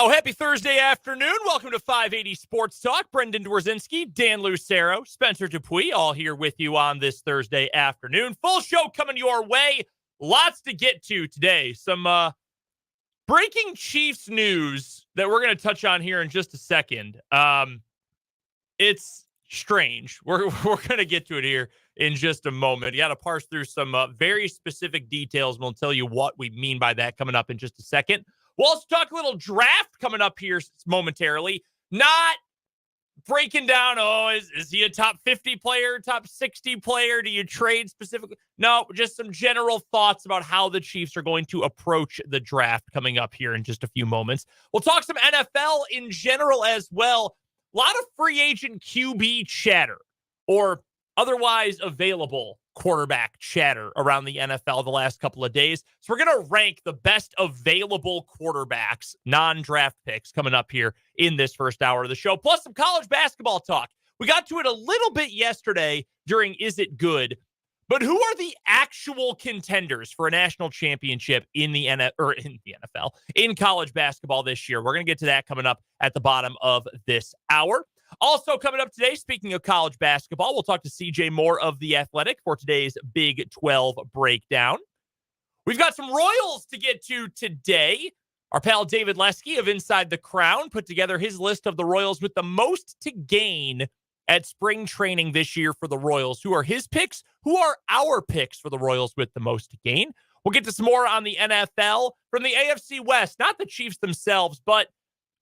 Well, happy Thursday afternoon. Welcome to 580 Sports Talk. Brendan Dworzinski, Dan Lucero, Spencer Dupuis, all here with you on this Thursday afternoon. Full show coming your way. Lots to get to today. Some breaking Chiefs news that we're going to touch on here in just a second. It's strange. We're going to get to it here in just a moment. You got to parse through some very specific details, and we'll tell you what we mean by that coming up in just a second. We'll also talk a little draft coming up here momentarily. Not breaking down, is he a top 50 player, top 60 player? Do you trade specifically? No, just some general thoughts about how the Chiefs are going to approach the draft coming up here in just a few moments. We'll talk some NFL in general as well. A lot of free agent QB chatter or otherwise available quarterback chatter around the NFL the last couple of days. So we're going to rank the best available quarterbacks, non-draft picks, coming up here in this first hour of the show, plus some college basketball talk. We got to it a little bit yesterday during Is It Good? But who are the actual contenders for a national championship in the NFL, in college basketball this year? We're going to get to that coming up at the bottom of this hour. Also coming up today, speaking of college basketball, we'll talk to CJ Moore of The Athletic for today's Big 12 breakdown. We've got some Royals to get to today. Our pal David Lesky of Inside the Crown put together his list of the Royals with the most to gain at spring training this year for the Royals. Who are his picks? Who are our picks for the Royals with the most to gain? We'll get to some more on the NFL from the AFC West, not the Chiefs themselves, but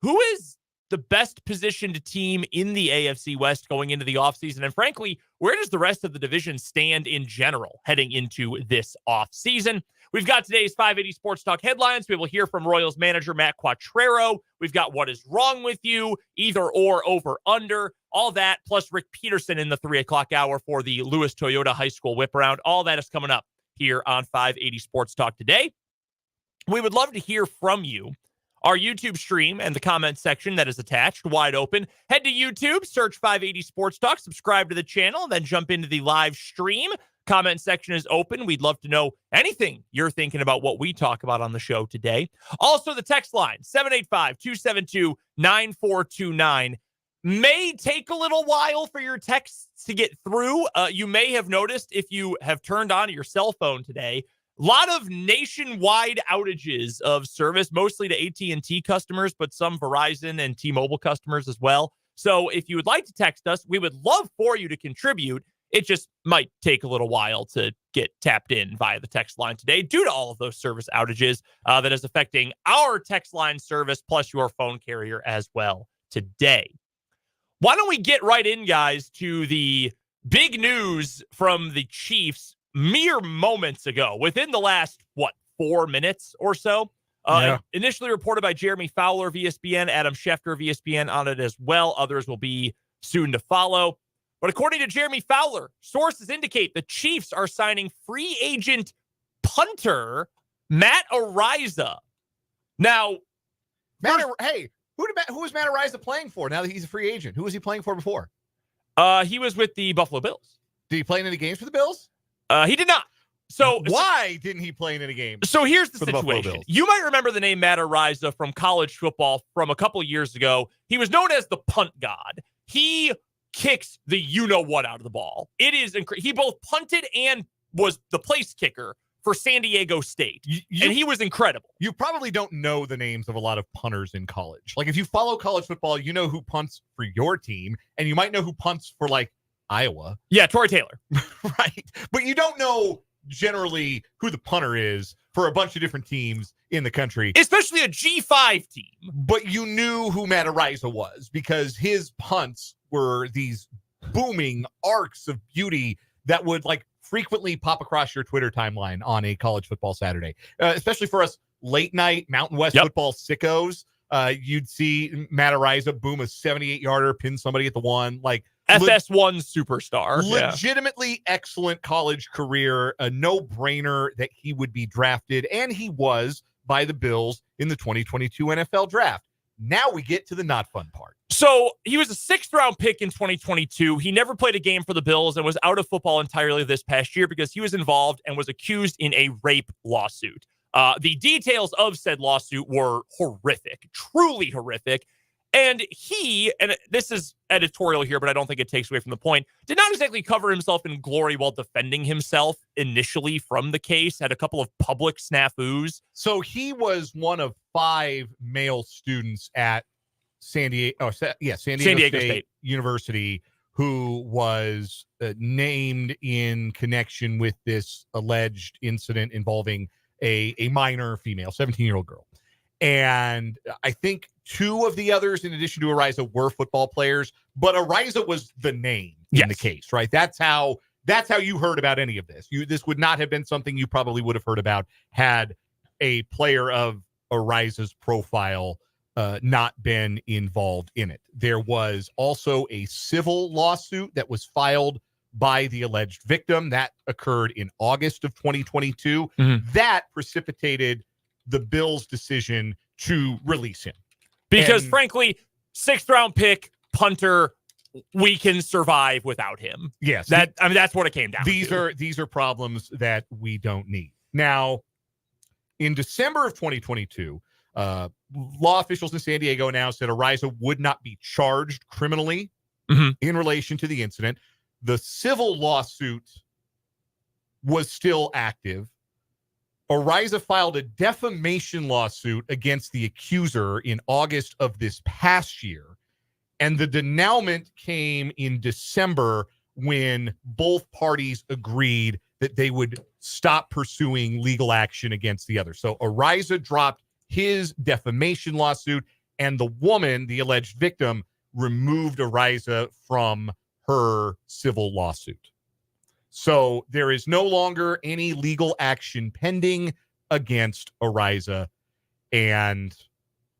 who is the best positioned team in the AFC West going into the offseason? And frankly, where does the rest of the division stand in general heading into this offseason? We've got today's 580 Sports Talk headlines. We will hear from Royals manager Matt Quattrero. We've got What Is Wrong With You, Either Or, Over, Under, all that, plus Rick Peterson in the 3 o'clock hour for the Lewis Toyota High School Whip Around. All that is coming up here on 580 Sports Talk today. We would love to hear from you. Our YouTube stream and the comment section that is attached, wide open. Head to YouTube, search 580 Sports Talk, subscribe to the channel, then jump into the live stream. Comment section is open. We'd love to know anything you're thinking about what we talk about on the show today. Also, the text line, 785-272-9429. May take a little while for your texts to get through. You may have noticed if you have turned on your cell phone today, a lot of nationwide outages of service, mostly to AT&T customers, but some Verizon and T-Mobile customers as well. So if you would like to text us, we would love for you to contribute. It just might take a little while to get tapped in via the text line today due to all of those service outages that is affecting our text line service plus your phone carrier as well today. Why don't we get right in, guys, to the big news from the Chiefs mere moments ago, within the last, 4 minutes or so. Initially reported by Jeremy Fowler of ESPN, Adam Schefter of ESPN on it as well. Others will be soon to follow. But according to Jeremy Fowler, sources indicate the Chiefs are signing free agent punter Matt Araiza. Now, who was Matt Araiza playing for now that he's a free agent? Who was he playing for before? He was with the Buffalo Bills. Did he play in any games for the Bills? He did not. So why didn't he play in any games? So here's the situation. You might remember the name Matt Araiza from college football from a couple of years ago. He was known as the punt god. He kicks the you-know-what out of the ball. It is he both punted and was the place kicker for San Diego State, and he was incredible. You probably don't know the names of a lot of punters in college. Like, if you follow college football, you know who punts for your team, and you might know who punts for, like, Iowa. Yeah, Torrey Taylor. Right. But you don't know generally who the punter is for a bunch of different teams in the country. Especially a G5 team. But you knew who Matt Araiza was because his punts were these booming arcs of beauty that would, like, frequently pop across your Twitter timeline on a college football Saturday. Especially for us late night Mountain West football sickos. You'd see Matt Araiza boom a 78-yarder, pin somebody at the one, like, FS1 superstar. Legitimately excellent college career. A no-brainer that he would be drafted, and he was by the Bills in the 2022 NFL draft. Now we get to the not fun part. So he was a 6th-round pick in 2022. He never played a game for the Bills and was out of football entirely this past year because he was involved and was accused in a rape lawsuit. The details of said lawsuit were horrific, truly horrific. And this is editorial here, but I don't think it takes away from the point, did not exactly cover himself in glory while defending himself initially from the case, had a couple of public snafus. So he was one of 5 male students at San Diego State University who was named in connection with this alleged incident involving a minor female, 17-year-old girl. And I think 2 of the others, in addition to Ariza, were football players, but Ariza was the name in the case, right? That's how you heard about any of this. This would not have been something you probably would have heard about had a player of Ariza's profile not been involved in it. There was also a civil lawsuit that was filed by the alleged victim. That occurred in August of 2022. Mm-hmm. That precipitated the Bills' decision to release him. Because frankly, 6th round pick, punter, we can survive without him. Yes. That's what it came down to. These are problems that we don't need. Now, in December of 2022, law officials in San Diego announced that Ariza would not be charged criminally in relation to the incident. The civil lawsuit was still active. Ariza filed a defamation lawsuit against the accuser in August of this past year, and the denouement came in December when both parties agreed that they would stop pursuing legal action against the other. So Ariza dropped his defamation lawsuit, and the woman, the alleged victim, removed Ariza from her civil lawsuit. So there is no longer any legal action pending against Ariza. And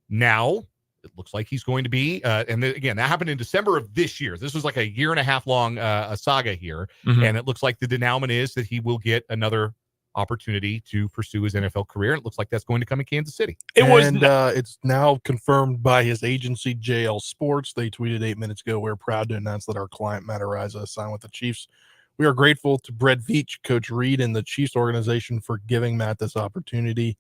now it looks like he's going to be, again, that happened in December of this year. This was like a 1.5 year long saga here. And it looks like the denouement is that he will get another opportunity to pursue his NFL career. And it looks like that's going to come in Kansas City. It's now confirmed by his agency, JL Sports. They tweeted 8 minutes ago, "We're proud to announce that our client, Matt Ariza, signed with the Chiefs. We are grateful to Brett Veach, Coach Reed, and the Chiefs organization for giving Matt this opportunity.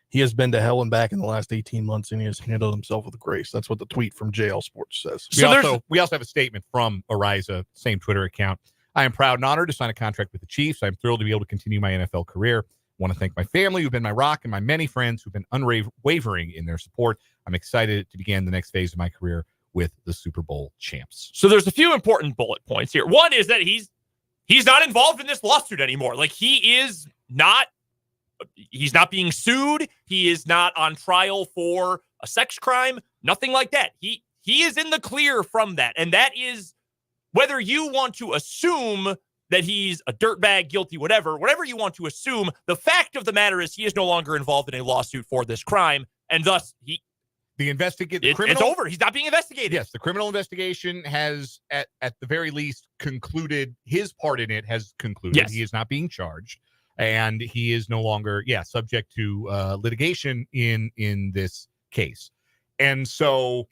He has been to hell and back in the last 18 months, and he has handled himself with grace." That's what the tweet from JL Sports says. We also have a statement from Ariza, same Twitter account. "I am proud and honored to sign a contract with the Chiefs. I'm thrilled to be able to continue my NFL career. I want to thank my family who've been my rock and my many friends who've been unwavering in their support. I'm excited to begin the next phase of my career with the Super Bowl champs." So there's a few important bullet points here. One is that he's not involved in this lawsuit anymore. Like, he's not being sued. He is not on trial for a sex crime, nothing like that. He is in the clear from that. And that is, whether you want to assume that he's a dirtbag, guilty, whatever you want to assume, the fact of the matter is he is no longer involved in a lawsuit for this crime. And thus it's over. He's not being investigated. Yes, the criminal investigation has, at the very least, concluded. His part in it has concluded. Yes. He is not being charged, and he is no longer, subject to litigation in this case. And so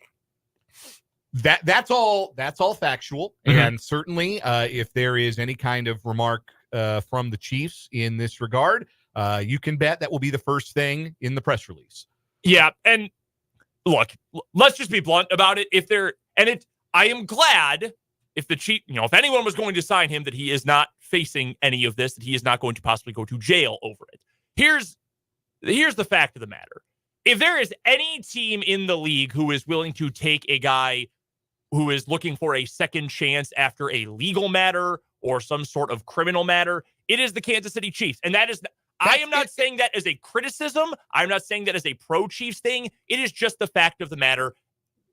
that's all factual. And certainly, if there is any kind of remark from the Chiefs in this regard, you can bet that will be the first thing in the press release. Yeah, and look, let's just be blunt about it. I am glad if the Chief, if anyone was going to sign him, that he is not facing any of this, that he is not going to possibly go to jail over it. Here's the fact of the matter. If there is any team in the league who is willing to take a guy who is looking for a second chance after a legal matter or some sort of criminal matter, it is the Kansas City Chiefs. And I am not saying that as a criticism. I'm not saying that as a pro-Chiefs thing. It is just the fact of the matter.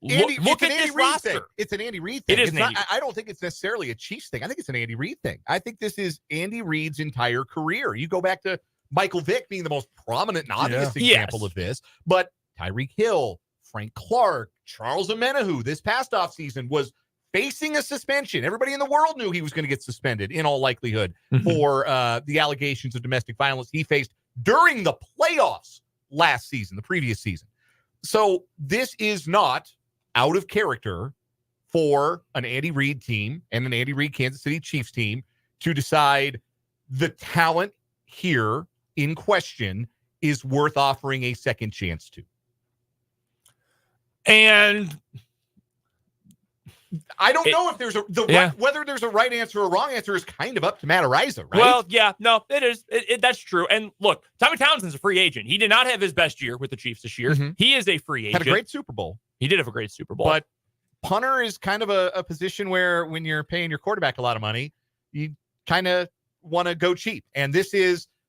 Look at this roster. It's an Andy Reid thing. It is I don't think it's necessarily a Chiefs thing. I think it's an Andy Reid thing. I think this is Andy Reid's entire career. You go back to Michael Vick being the most prominent and obvious example of this, but Tyreek Hill, Frank Clark, Charles Omenihu this past offseason was facing a suspension. Everybody in the world knew he was going to get suspended in all likelihood for the allegations of domestic violence he faced during the playoffs last season, the previous season. So this is not out of character for an Andy Reid team and an Andy Reid Kansas City Chiefs team to decide the talent here in question is worth offering a second chance to. And I don't know if there's whether there's a right answer or wrong answer is kind of up to Matt Araiza, right? Well, yeah, no, it is. That's true. And look, Tommy Townsend's a free agent. He did not have his best year with the Chiefs this year. Mm-hmm. He is a free agent. Had a great Super Bowl. He did have a great Super Bowl. But punter is kind of a position where when you're paying your quarterback a lot of money, you kind of want to go cheap. And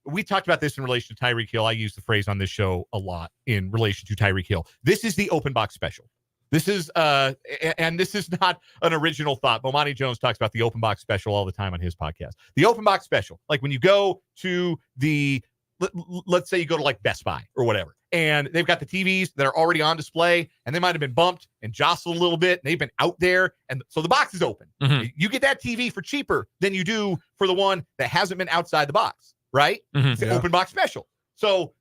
we talked about this in relation to Tyreek Hill. I use the phrase on this show a lot in relation to Tyreek Hill. This is the open box special. This is, and this is not an original thought. Bomani Jones talks about the open box special all the time on his podcast. The open box special, like when you go to let's say you go to like Best Buy or whatever, and they've got the TVs that are already on display, and they might have been bumped and jostled a little bit, and they've been out there, and so the box is open. Mm-hmm. You get that TV for cheaper than you do for the one that hasn't been outside the box, right? Mm-hmm. It's the open box special. So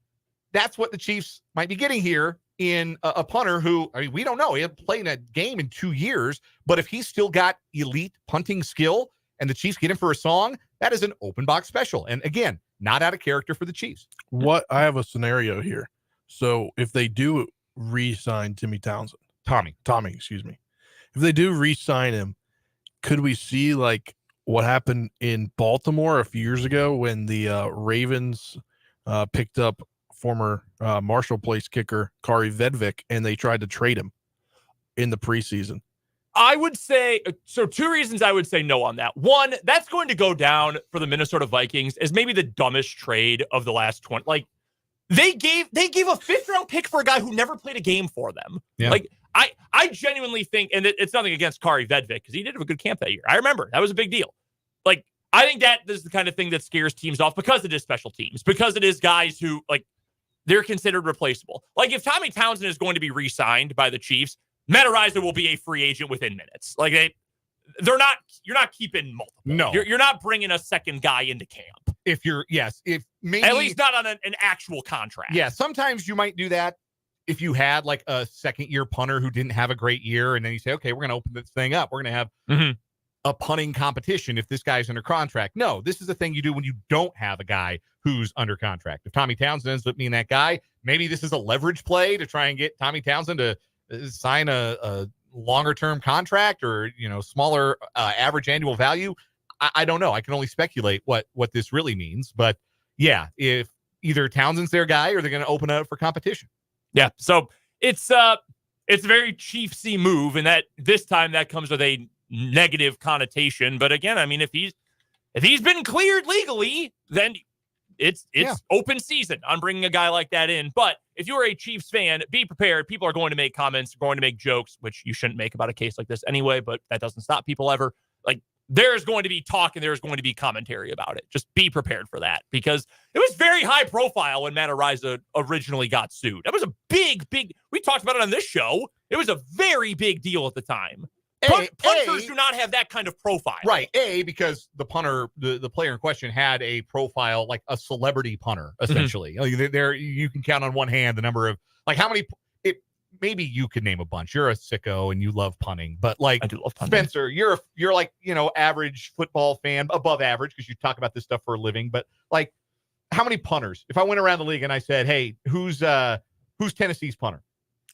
that's what the Chiefs might be getting here in a punter who, I mean, we don't know. He hasn't played a game in 2 years, but if he's still got elite punting skill and the Chiefs get him for a song, that is an open box special. And again, not out of character for the Chiefs. I have a scenario here. So if they do re-sign Tommy, excuse me. If they do re-sign him, could we see like what happened in Baltimore a few years ago when the Ravens picked up former Marshall Place kicker Kari Vedvik, and they tried to trade him in the preseason? I would say, so 2 reasons I would say no on that. One, that's going to go down for the Minnesota Vikings as maybe the dumbest trade of the last 20. Like, they gave a 5th-round pick for a guy who never played a game for them. Yeah. Like, I genuinely think, and it's nothing against Kari Vedvik, because he did have a good camp that year. I remember. That was a big deal. Like, I think that is the kind of thing that scares teams off because it is special teams, because it is guys who, like, they're considered replaceable. Like, if Tommy Townsend is going to be re-signed by the Chiefs, Matt Araiza will be a free agent within minutes. Like, you're not keeping multiple. No. You're not bringing a second guy into camp. If maybe At least not on an actual contract. Yeah, sometimes you might do that if you had like a second-year punter who didn't have a great year, and then you say, okay, we're going to open this thing up. We're going to have a punting competition if this guy's under contract. No, this is the thing you do when you don't have a guy who's under contract. If Tommy Townsend ends up being that guy, maybe this is a leverage play to try and get Tommy Townsend to sign a longer-term contract or, smaller average annual value. I don't know. I can only speculate what this really means. But, yeah, if either Townsend's their guy or they're going to open up for competition. Yeah, so it's a very Chiefs-y move, and that this time that comes with a negative connotation. But again, I mean, if he's been cleared legally, then it's open season on bringing a guy like that in. But if you're a Chiefs fan, be prepared. People are going to make comments, going to make jokes, which you shouldn't make about a case like this anyway, but that doesn't stop people ever. Like, there's going to be talk and there's going to be commentary about it. Just be prepared for that, because it was very high profile when Matt Araiza originally got sued. That was a big, we talked about it on this show. It was a very big deal at the time. Punters do not have that kind of profile. Right. Because the punter, the player in question had a profile like a celebrity punter, essentially. There, you can count on one hand the number of, like, how many, maybe you could name a bunch. You're a sicko and you love punting, but like, I do love punting. Spencer, you're like, average football fan, above average, because you talk about this stuff for a living, but like, how many punters? If I went around the league and I said, hey, who's Tennessee's punter?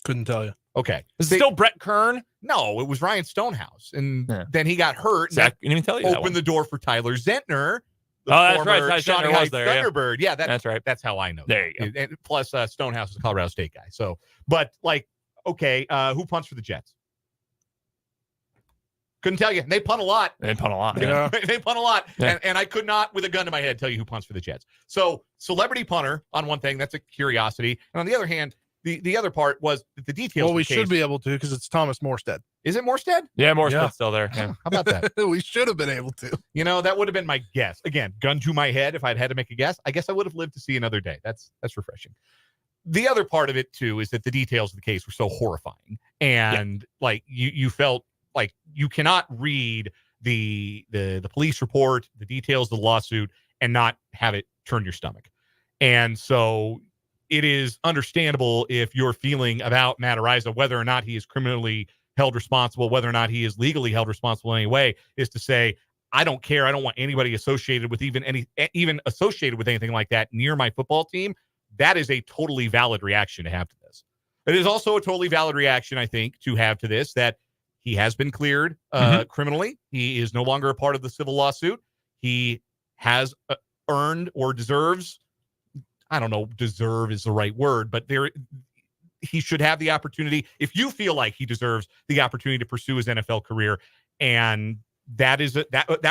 Couldn't tell you. Okay. Is it still Brett Kern? No, it was Ryan Stonehouse. And then he got hurt. Zach, didn't even tell you that opened the door for Tyler Zentner. That's right. Shawnee Zentner was there. Thunderbird. Yeah, that's right. That's how I know. There you go. And plus, Stonehouse is a Colorado State guy. So, but like, okay, who punts for the Jets? Couldn't tell you. They punt a lot. They punt a lot. Yeah. They punt a lot. Yeah. And I could not, with a gun to my head, tell you who punts for the Jets. So, celebrity punter on one thing, that's a curiosity. And on the other hand, the other part was the details. Well, we should be able to, because it's Thomas Morstead. Is it Morstead? Yeah, Morstead's still there. Yeah. How about that? We should have been able to. That would have been my guess. Again, gun to my head, if I'd had to make a guess, I guess I would have lived to see another day. That's refreshing. The other part of it, too, is that the details of the case were so horrifying. And, like, you felt like you cannot read the police report, the details of the lawsuit, and not have it turn your stomach. And so it is understandable if your feeling about Matt Araiza, whether or not he is criminally held responsible, whether or not he is legally held responsible in any way, is to say, I don't care. I don't want anybody associated with even associated with anything like that near my football team. that is a totally valid reaction to have to this. It is also a totally valid reaction, I think, to have to this, that he has been cleared criminally. He is no longer a part of the civil lawsuit. He has earned or deserves, I don't know, deserve is the right word, but he should have the opportunity, if you feel like he deserves the opportunity to pursue his NFL career, and that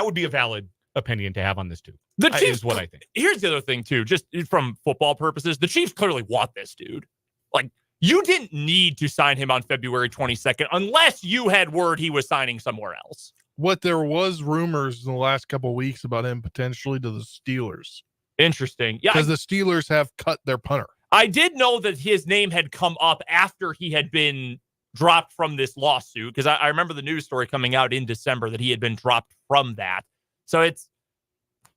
would be a valid opinion to have on this too. The Chiefs, is what I think. Here's the other thing too, just from football purposes, the Chiefs clearly want this dude. Like, you didn't need to sign him on February 22nd unless you had word he was signing somewhere else. What there was rumors in the last couple of weeks about him potentially to the Steelers. Interesting. Yeah, because the Steelers have cut their punter. I did know that his name had come up after he had been dropped from this lawsuit, because I remember the news story coming out in December that he had been dropped from that. So it's,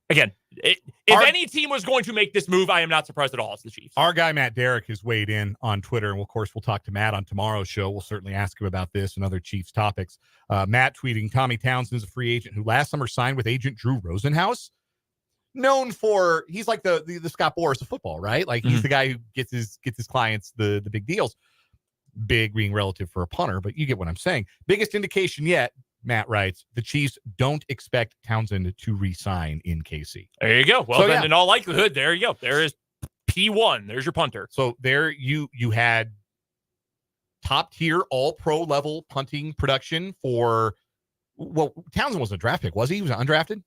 again, if any team was going to make this move, I am not surprised at all. It's the Chiefs. Our guy, Matt Derrick, has weighed in on Twitter, and of course, we'll talk to Matt on tomorrow's show. We'll certainly ask him about this and other Chiefs topics. Matt tweeting, Tommy Townsend is a free agent who last summer signed with agent Drew Rosenhaus. Known for, he's like the Scott Boras of football, right? Like, he's the guy who gets his clients the big deals. Big being relative for a punter, but you get what I'm saying. Biggest indication yet, Matt writes, the Chiefs don't expect Townsend to re-sign in KC. There you go. Well, so, then in all likelihood, there you go. There is P1. There's your punter. So there you had top tier, all pro level punting production for, well, Townsend wasn't a draft pick, was he? He was undrafted?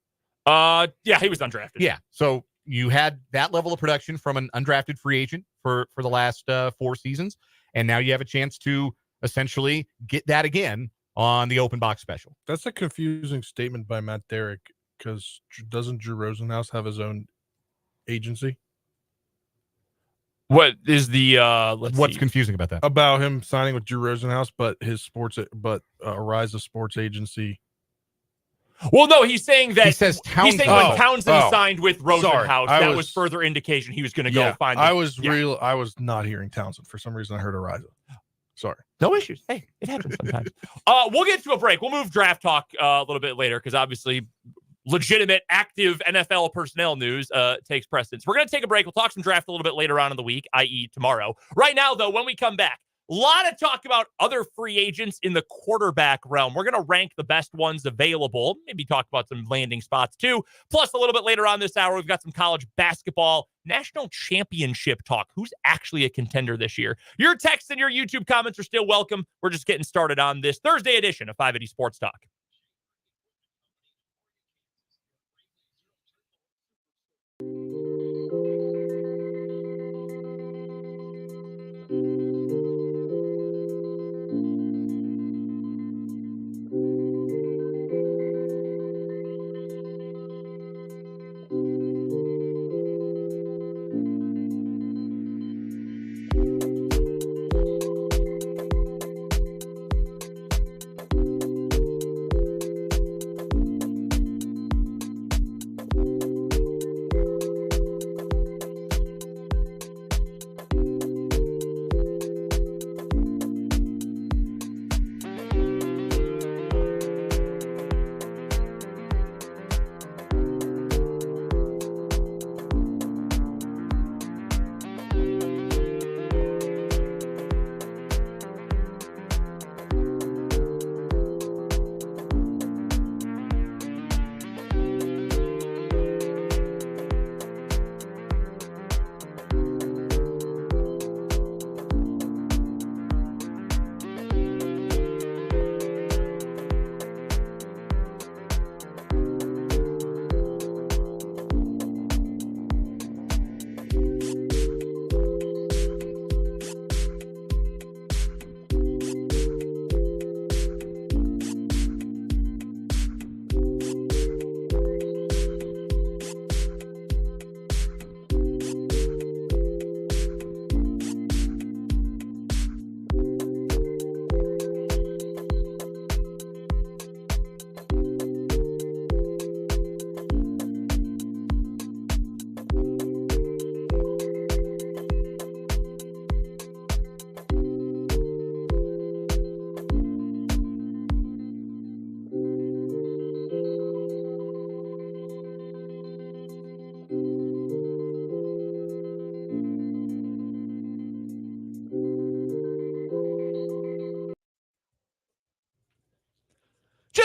Yeah, he was undrafted. Yeah. So you had that level of production from an undrafted free agent for the last 4 seasons. And now you have a chance to essentially get that again on the open box special. That's a confusing statement by Matt Derrick, because doesn't Drew Rosenhaus have his own agency? What is the what's confusing about that? About him signing with Drew Rosenhaus, but Ariza Sports Agency. Well, no, he's saying that he says Townsend. He's saying when Townsend signed with Rosenhaus, that was further indication he was going to go find. I was not hearing Townsend for some reason. I heard Ariza. Sorry. No issues. Hey, it happens sometimes. We'll get to a break. We'll move draft talk a little bit later, because obviously legitimate, active NFL personnel news takes precedence. We're going to take a break. We'll talk some draft a little bit later on in the week, i.e. tomorrow. Right now, though, when we come back, a lot of talk about other free agents in the quarterback realm. We're going to rank the best ones available, maybe talk about some landing spots too. Plus, a little bit later on this hour, we've got some college basketball national championship talk. Who's actually a contender this year? Your texts and your YouTube comments are still welcome. We're just getting started on this Thursday edition of 580 Sports Talk.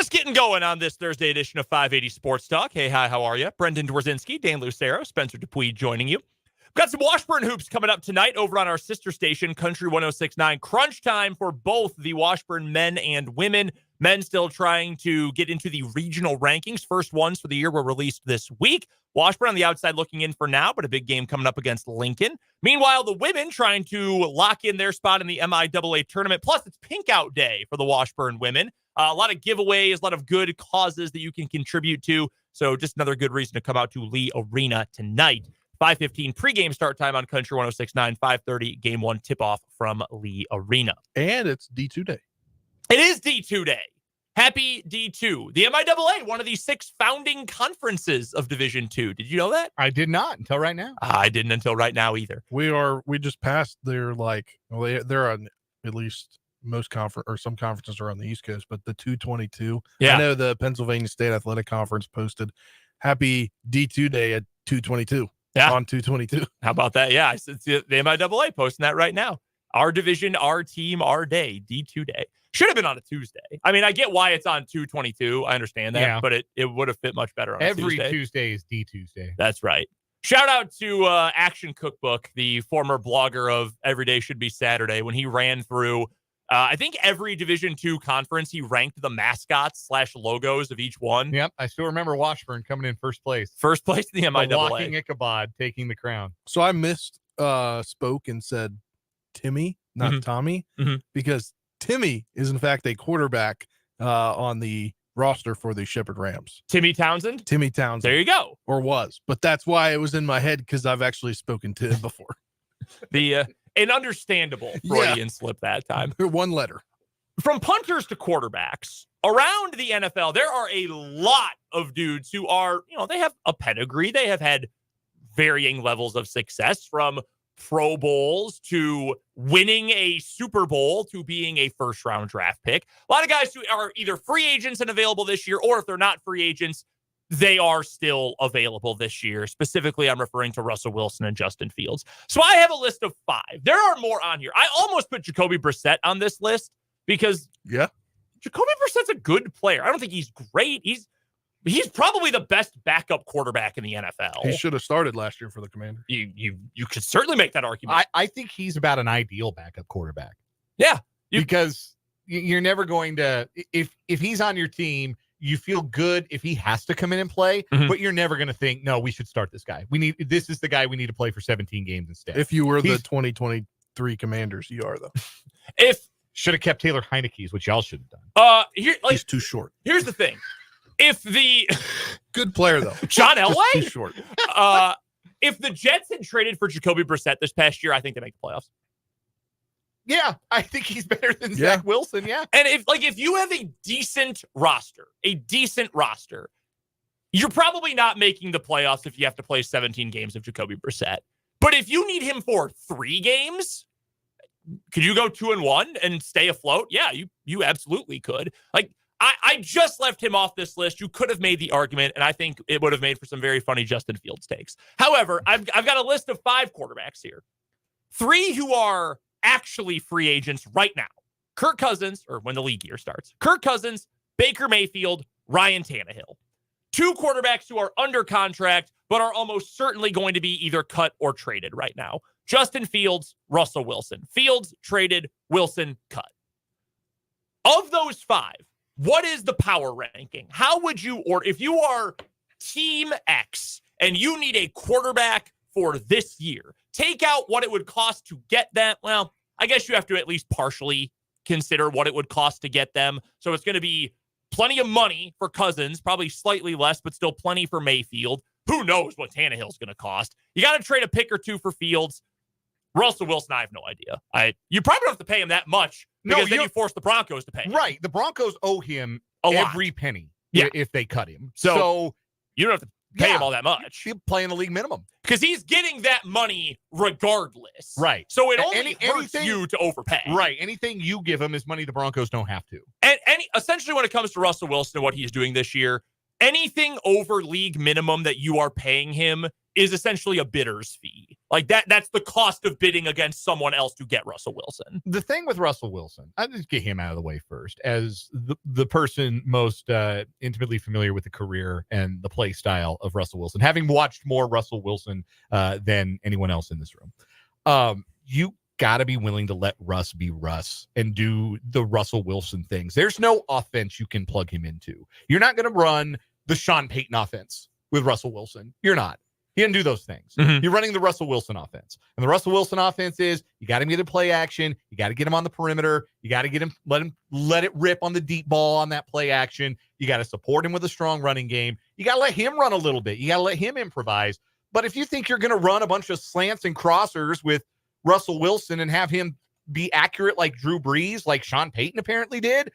Just getting going on this Thursday edition of 580 Sports Talk. Hey, hi, how are you? Brendan Dworzinski, Dan Lucero, Spencer Dupuis joining you. We've got some Washburn hoops coming up tonight over on our sister station, Country 106.9. Crunch time for both the Washburn men and women. Men still trying to get into the regional rankings. First ones for the year were released this week. Washburn on the outside looking in for now, but a big game coming up against Lincoln. Meanwhile, the women trying to lock in their spot in the MIAA tournament. Plus, it's Pink Out Day for the Washburn women. A lot of giveaways, a lot of good causes that you can contribute to. So just another good reason to come out to Lee Arena tonight. 5:15 pregame start time on Country 106.9, 5:30 game one tip-off from Lee Arena. And it's D2 day. It is D2 day. Happy D2. The MIAA, one of the 6 founding conferences of Division II. Did you know that? I did not until right now. I didn't until right now either. We just passed their they're on at least most some conferences are on the East Coast, but the 222. Yeah. I know the Pennsylvania State Athletic Conference posted happy D2 day at 222. Yeah. On 222. How about that? Yeah, it's the MIAA posting that right now. Our division, our team, our day, D2 day. Should have been on a Tuesday. I mean, I get why it's on 222. I understand that, but it would have fit much better on Every Tuesday. Tuesday is D Tuesday. That's right. Shout out to Action Cookbook, the former blogger of Every Day Should Be Saturday, when he ran through, I think every Division II conference, he ranked the mascots / logos of each one. Yep, I still remember Washburn coming in first place. First place in the MIAA. The walking Ichabod taking the crown. So I spoke and said Timmy, not Tommy, because Timmy is in fact a quarterback on the roster for the Shepherd Rams. Timmy Townsend? Timmy Townsend. There you go. Or was. But that's why it was in my head, because I've actually spoken to him before. An understandable Freudian slip that time. One letter. From punters to quarterbacks, around the NFL, there are a lot of dudes who are, they have a pedigree. They have had varying levels of success, from Pro Bowls to winning a Super Bowl to being a first-round draft pick. A lot of guys who are either free agents and available this year, or if they're not free agents, they are still available this year. Specifically, I'm referring to Russell Wilson and Justin Fields. So I have a list of 5. There are more on here. I almost put Jacoby Brissett on this list because Jacoby Brissett's a good player. I don't think he's great. He's probably the best backup quarterback in the NFL. He should have started last year for the Commanders. You could certainly make that argument. I think he's about an ideal backup quarterback. Yeah. Because you're never going to, if he's on your team, you feel good if he has to come in and play, but you're never going to think, no, we should start this guy. This is the guy we need to play for 17 games instead. If you were the 2023 Commanders, you are, though. Should have kept Taylor Heineke's, which y'all should have done. He's too short. Here's the thing. If the good player, though, John Elway, too short. If the Jets had traded for Jacoby Brissett this past year, I think they make the playoffs. Yeah, I think he's better than Zach Wilson. Yeah, and if you have a decent roster, you're probably not making the playoffs if you have to play 17 games of Jacoby Brissett. But if you need him for 3 games, could you go 2-1 and stay afloat? Yeah, you absolutely could. I just left him off this list. You could have made the argument, and I think it would have made for some very funny Justin Fields takes. However, I've got a list of 5 quarterbacks here. 3 who are actually free agents right now. Kirk Cousins, or when the league year starts. Kirk Cousins, Baker Mayfield, Ryan Tannehill. 2 quarterbacks who are under contract, but are almost certainly going to be either cut or traded right now. Justin Fields, Russell Wilson. Fields traded, Wilson cut. Of those 5, what is the power ranking? How would you, or if you are Team X and you need a quarterback for this year, take out what it would cost to get that. Well, I guess you have to at least partially consider what it would cost to get them. So it's going to be plenty of money for Cousins, probably slightly less, but still plenty for Mayfield. Who knows what Tannehill's going to cost? You got to trade a pick or 2 for Fields. Russell Wilson, I have no idea. You probably don't have to pay him that much, because then you force the Broncos to pay him. Right. The Broncos owe him every penny if they cut him. So you don't have to pay him all that much. He's playing the league minimum. Because he's getting that money regardless. Right. So it only hurts you to overpay. Right. Anything you give him is money the Broncos don't have to. And essentially when it comes to Russell Wilson and what he's doing this year, anything over league minimum that you are paying him is essentially a bidder's fee. Like that's the cost of bidding against someone else to get Russell Wilson. The thing with Russell Wilson, I'll just get him out of the way first, as the person most intimately familiar with the career and the play style of Russell Wilson, having watched more Russell Wilson than anyone else in this room. You got to be willing to let Russ be Russ and do the Russell Wilson things. There's no offense you can plug him into. You're not going to run the Sean Payton offense with Russell Wilson. You're not. He didn't do those things. Mm-hmm. You're running the Russell Wilson offense. And the Russell Wilson offense is you got to get him play action. You got to get him on the perimeter. You got to get him, let it rip on the deep ball on that play action. You got to support him with a strong running game. You got to let him run a little bit. You got to let him improvise. But if you think you're going to run a bunch of slants and crossers with Russell Wilson and have him be accurate like Drew Brees, like Sean Payton apparently did,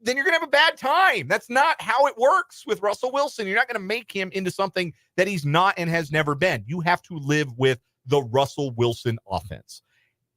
then you're going to have a bad time. That's not how it works with Russell Wilson. You're not going to make him into something that he's not and has never been. You have to live with the Russell Wilson offense.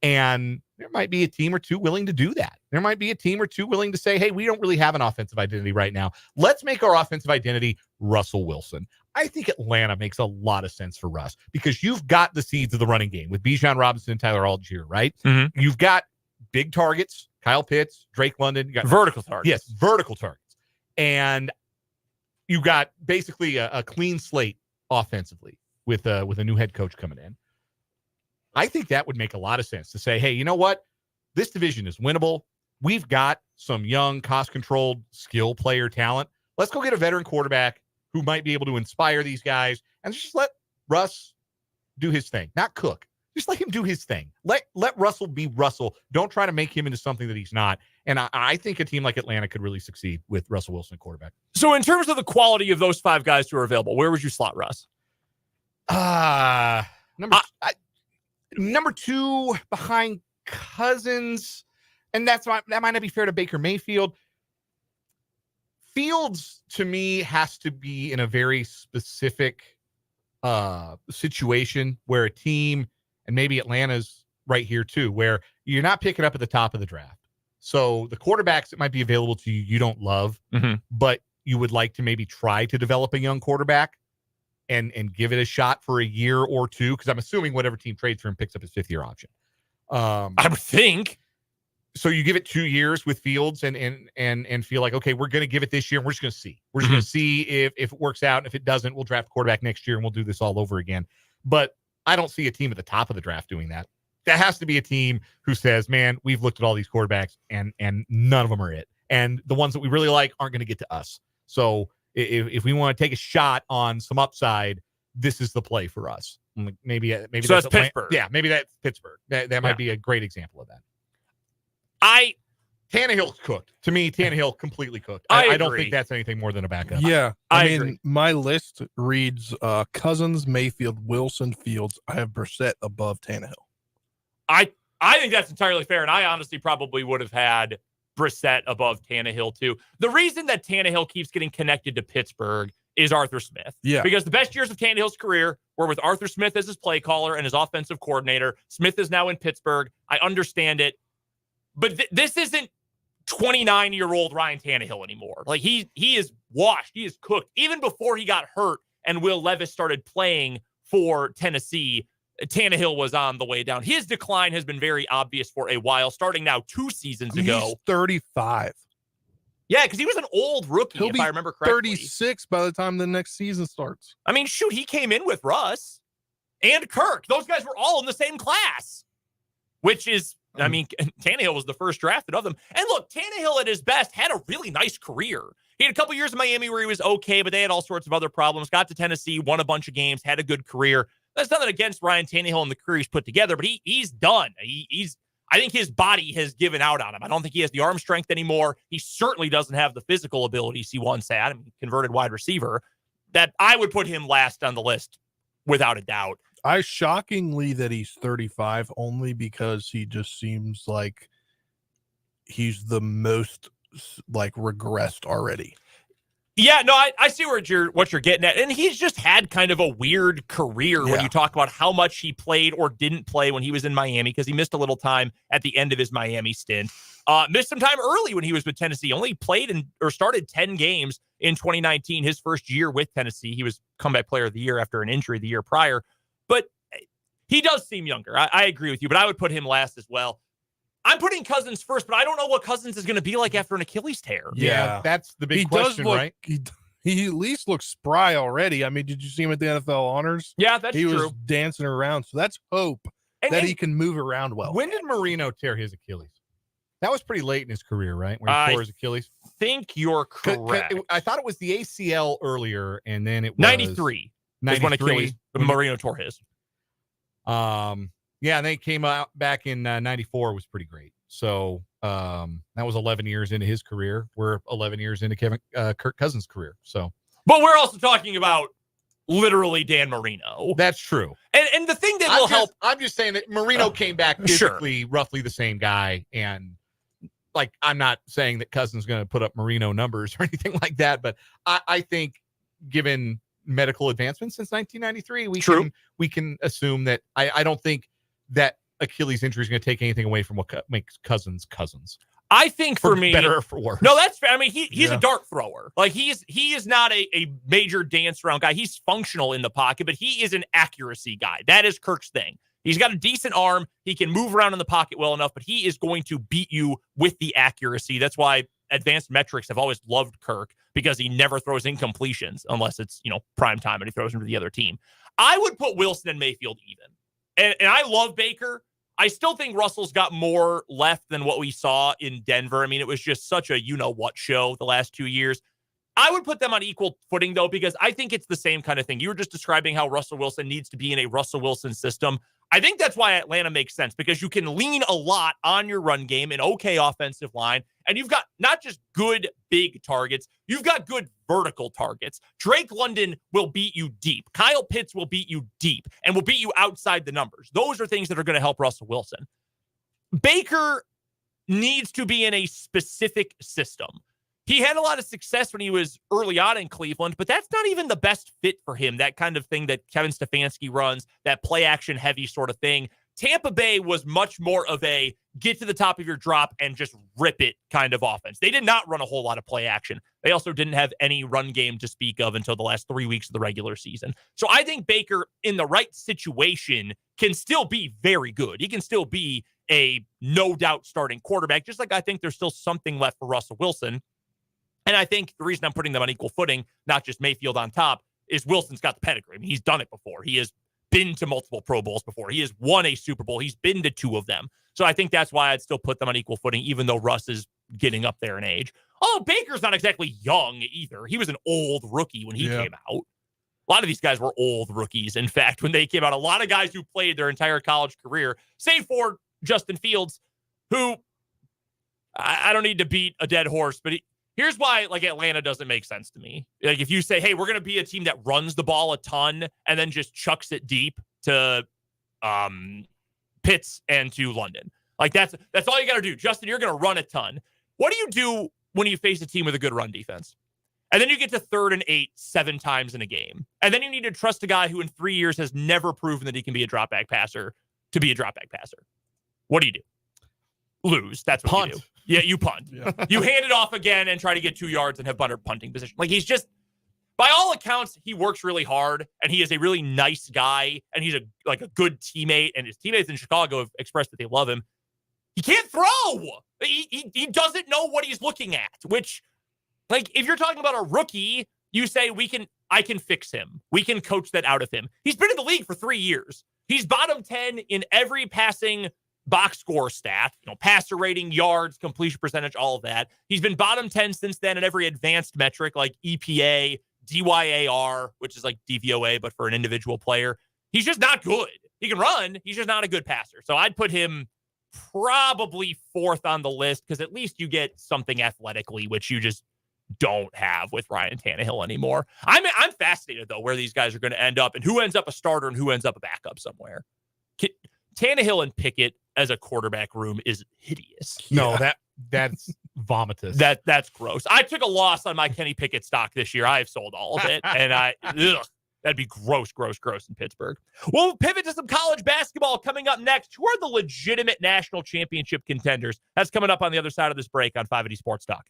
And there might be a team or two willing to do that. There might be a team or two willing to say, hey, we don't really have an offensive identity right now. Let's make our offensive identity Russell Wilson. I think Atlanta makes a lot of sense for Russ because you've got the seeds of the running game with Bijan Robinson and Tyler Algier, right? Mm-hmm. You've got big targets, Kyle Pitts, Drake London. You got vertical targets. Yes, vertical targets. And you got basically a clean slate offensively with a new head coach coming in. I think that would make a lot of sense to say, hey, you know what? This division is winnable. We've got some young, cost-controlled skill player talent. Let's go get a veteran quarterback who might be able to inspire these guys and just let Russ do his thing, not Cook. Just let him do his thing. Let Russell be Russell. Don't try to make him into something that he's not. And I think a team like Atlanta could really succeed with Russell Wilson at quarterback. So in terms of the quality of those five guys who are available, where would you slot Russ? Number two behind Cousins. And that might not be fair to Baker Mayfield. Fields, to me, has to be in a very specific situation where a team, and maybe Atlanta's right here too, where you're not picking up at the top of the draft. So the quarterbacks that might be available to you, you don't love, but you would like to maybe try to develop a young quarterback and give it a shot for a year or two. Because I'm assuming whatever team trades for him picks up his 5th-year option. I would think. So you give it 2 years with Fields and feel like, okay, we're going to give it this year. And we're just going to see. We're just going to see if it works out. And if it doesn't, we'll draft a quarterback next year and we'll do this all over again. But I don't see a team at the top of the draft doing that. That has to be a team who says, man, we've looked at all these quarterbacks and none of them are it. And the ones that we really like aren't going to get to us. So if we want to take a shot on some upside, this is the play for us. Maybe so that's Pittsburgh. Yeah, maybe that's Pittsburgh. That might be a great example of that. Tannehill's cooked. To me, Tannehill completely cooked. I don't think that's anything more than a backup. Yeah. I mean, agree. My list reads Cousins, Mayfield, Wilson, Fields. I have Brissett above Tannehill. I think that's entirely fair, and I honestly probably would have had Brissett above Tannehill too. The reason that Tannehill keeps getting connected to Pittsburgh is Arthur Smith. Yeah. Because the best years of Tannehill's career were with Arthur Smith as his play caller and his offensive coordinator. Smith is now in Pittsburgh. I understand it. But this isn't 29-year-old Ryan Tannehill anymore. Like he is washed. He is cooked. Even before he got hurt and Will Levis started playing for Tennessee, Tannehill was on the way down. His decline has been very obvious for a while, starting now 2 seasons ago. He's 35. Yeah, because he was an old rookie, He'll if I remember correctly. 36 by the time the next season starts. I mean, shoot, he came in with Russ and Kirk. Those guys were all in the same class, which is, I mean, Tannehill was the first drafted of them. And look, Tannehill at his best had a really nice career. He had a couple years in Miami where he was okay, but they had all sorts of other problems. Got to Tennessee, won a bunch of games, had a good career. That's nothing against Ryan Tannehill and the career he's put together, but he's done. I think his body has given out on him. I don't think he has the arm strength anymore. He certainly doesn't have the physical abilities he once had. I mean, converted wide receiver. That I would put him last on the list without a doubt. Shockingly that he's 35 only because he just seems like he's the most like regressed already. Yeah, no, I see what you're getting at. And he's just had kind of a weird career when you talk about how much he played or didn't play when he was in Miami, because he missed a little time at the end of his Miami stint. Missed some time early when he was with Tennessee. Only played or started 10 games in 2019, his first year with Tennessee. He was comeback player of the year after an injury the year prior. But he does seem younger. I agree with you, but I would put him last as well. I'm putting Cousins first, but I don't know what Cousins is going to be like after an Achilles tear. Yeah, that's the big question, right? He at least looks spry already. I mean, did you see him at the NFL Honors? Yeah, that's true. He was dancing around, so that's hope that he can move around well. When did Marino tear his Achilles? That was pretty late in his career, right? When he tore his Achilles? I think you're correct. I thought it was the ACL earlier, and then it was 93 is when Achilles, Marino tore his. Yeah, and they came out back in 94 was pretty great. So that was 11 years into his career. We're 11 years into Kirk Cousins' career. So, but we're also talking about literally Dan Marino. That's true. And the thing that will help. I'm just saying that Marino came back physically roughly the same guy. And like, I'm not saying that Cousins is going to put up Marino numbers or anything like that. But I think given medical advancements since 1993, we can assume that I don't think that Achilles injury is going to take anything away from what makes Cousins. I think for me, better or for worse. No, that's fair. I mean, he's a dart thrower. Like he is not a major dance around guy. He's functional in the pocket, but he is an accuracy guy. That is Kirk's thing. He's got a decent arm. He can move around in the pocket well enough, but he is going to beat you with the accuracy. That's why advanced metrics have always loved Kirk, because he never throws incompletions unless it's, prime time and he throws them to the other team. I would put Wilson and Mayfield even. And I love Baker. I still think Russell's got more left than what we saw in Denver. I mean, it was just such a you-know-what show the last 2 years. I would put them on equal footing, though, because I think it's the same kind of thing. You were just describing how Russell Wilson needs to be in a Russell Wilson system. I think that's why Atlanta makes sense, because you can lean a lot on your run game, an okay offensive line, and you've got not just good big targets, you've got good vertical targets. Drake London will beat you deep. Kyle Pitts will beat you deep and will beat you outside the numbers. Those are things that are going to help Russell Wilson. Baker needs to be in a specific system. He had a lot of success when he was early on in Cleveland, but that's not even the best fit for him, that kind of thing that Kevin Stefanski runs, that play action heavy sort of thing. Tampa Bay was much more of a get to the top of your drop and just rip it kind of offense. They did not run a whole lot of play action. They also didn't have any run game to speak of until the last 3 weeks of the regular season. So I think Baker, in the right situation, can still be very good. He can still be a no doubt starting quarterback, just like I think there's still something left for Russell Wilson. And I think the reason I'm putting them on equal footing, not just Mayfield on top, is Wilson's got the pedigree. I mean, he's done it before. He has been to multiple Pro Bowls before. He has won a Super Bowl. He's been to 2 of them. So I think that's why I'd still put them on equal footing, even though Russ is getting up there in age. Oh, Baker's not exactly young either. He was an old rookie when he came out. A lot of these guys were old rookies. In fact, when they came out, a lot of guys who played their entire college career, save for Justin Fields, who I don't need to beat a dead horse, but here's why, Atlanta doesn't make sense to me. Like, if you say, hey, we're going to be a team that runs the ball a ton and then just chucks it deep to Pitts and to London. Like, that's all you got to do. Justin, you're going to run a ton. What do you do when you face a team with a good run defense? And then you get to 3rd and 8 7 times in a game. And then you need to trust a guy who in 3 years has never proven that he can be a drop back passer to be a drop back passer. What do? Lose. That's what you do. Yeah, you punt. Yeah. You hand it off again and try to get 2 yards and have better punting position. Like, he's just, by all accounts, he works really hard and he is a really nice guy and he's a good teammate, and his teammates in Chicago have expressed that they love him. He can't throw. He doesn't know what he's looking at, which, if you're talking about a rookie, you say I can fix him. We can coach that out of him. He's been in the league for 3 years. He's bottom 10 in every passing box score stat, passer rating, yards, completion percentage, all of that. He's been bottom 10 since then in every advanced metric like EPA, DYAR, which is like DVOA, but for an individual player. He's just not good. He can run. He's just not a good passer. So I'd put him probably 4th on the list, because at least you get something athletically, which you just don't have with Ryan Tannehill anymore. I'm fascinated, though, where these guys are going to end up and who ends up a starter and who ends up a backup somewhere. Tannehill and Pickett as a quarterback room is hideous. No, that's vomitous. That's gross. I took a loss on my Kenny Pickett stock this year. I have sold all of it, and that'd be gross in Pittsburgh. We'll pivot to some college basketball coming up next. Who are the legitimate national championship contenders? That's coming up on the other side of this break on 580 Sports Talk.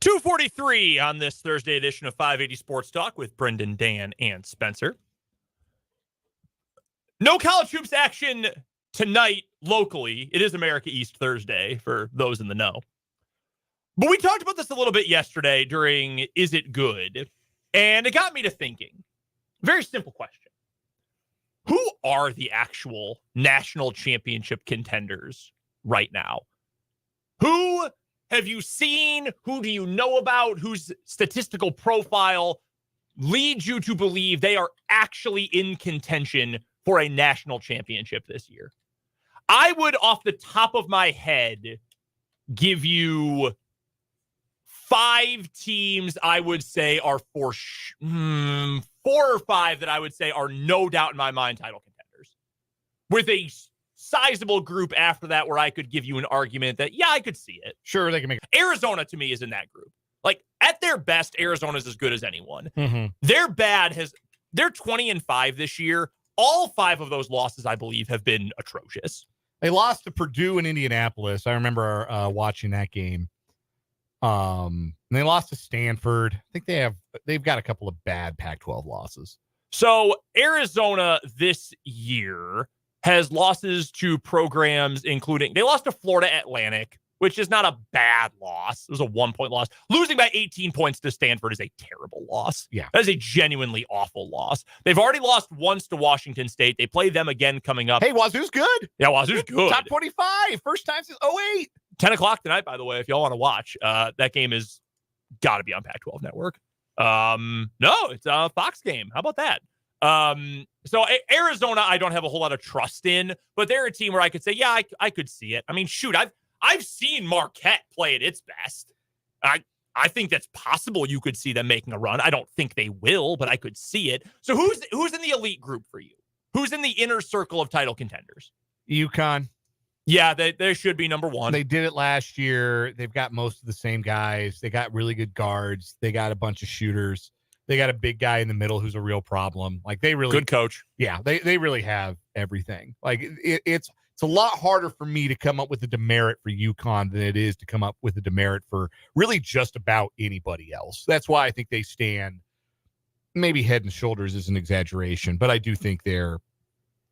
.243 on this Thursday edition of 580 Sports Talk with Brendan, Dan, and Spencer. No college hoops action tonight locally. It is America East Thursday for those in the know. But we talked about this a little bit yesterday during Is It Good? And it got me to thinking. Very simple question. Who are the actual national championship contenders right now? Who have you seen? Who do you know about? Whose statistical profile leads you to believe they are actually in contention for a national championship this year? I would, off the top of my head, give you 5 teams I would say are 4 or 5 that I would say are no doubt in my mind title contenders. With a sizable group after that where I could give you an argument that, yeah, I could see it. Sure, they can make it. Arizona, to me, is in that group. Like, at their best, Arizona's as good as anyone. Mm-hmm. They're 20-5 this year. All 5 of those losses, I believe, have been atrocious. They lost to Purdue and Indianapolis. I remember watching that game. And they lost to Stanford. I think they've got a couple of bad Pac-12 losses. So Arizona this year has losses to programs including, they lost to Florida Atlantic, which is not a bad loss. It was a 1-point loss. Losing by 18 points to Stanford is a terrible loss. Yeah. That is a genuinely awful loss. They've already lost once to Washington State. They play them again coming up. Hey, Wazoo's good. Yeah, Wazoo's good. Top 25. First time since 2008. 10 o'clock tonight, by the way, if y'all want to watch. That game is got to be on Pac-12 Network. No, it's a Fox game. How about that? So Arizona, I don't have a whole lot of trust in, but they're a team where I could say, yeah, I could see it. I mean, shoot, I've seen Marquette play at its best. I think that's possible. You could see them making a run. I don't think they will, but I could see it. So who's in the elite group for you? Who's in the inner circle of title contenders? UConn. Yeah, they should be number 1. They did it last year. They've got most of the same guys. They got really good guards. They got a bunch of shooters. They got a big guy in the middle who's a real problem. Like, they really good coach. Yeah, they really have everything. Like, it's it's a lot harder for me to come up with a demerit for UConn than it is to come up with a demerit for really just about anybody else. That's why I think they stand, maybe head and shoulders is an exaggeration, but I do think they're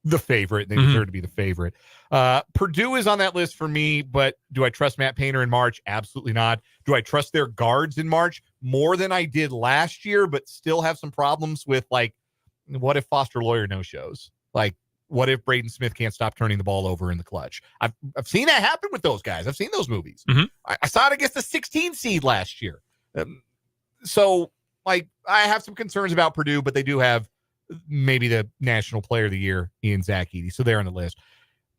the favorite. They deserve to be the favorite. Purdue is on that list for me, but do I trust Matt Painter in March? Absolutely not. Do I trust their guards in March? More than I did last year, but still have some problems with, like, what if Foster Lawyer no-shows? Like, what if Braden Smith can't stop turning the ball over in the clutch? I've seen that happen with those guys. I've seen those movies. I saw it against the 16 seed last year. So, like, I have some concerns about Purdue, but they do have maybe the National Player of the Year in Zach Edey. So they're on the list.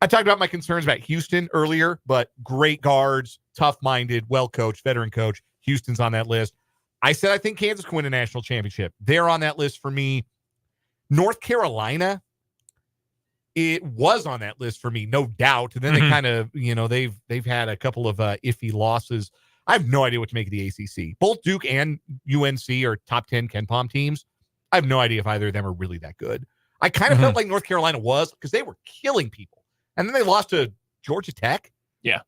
I talked about my concerns about Houston earlier, but great guards, tough-minded, well-coached, veteran coach. Houston's on that list. I said I think Kansas can win a national championship. They're on that list for me. North Carolina, it was on that list for me, no doubt. And then they kind of, they've had a couple of iffy losses. I have no idea what to make of the ACC. Both Duke and UNC are top 10 KenPom teams. I have no idea if either of them are really that good. I kind of felt like North Carolina was, because they were killing people. And then they lost to Georgia Tech. Yeah.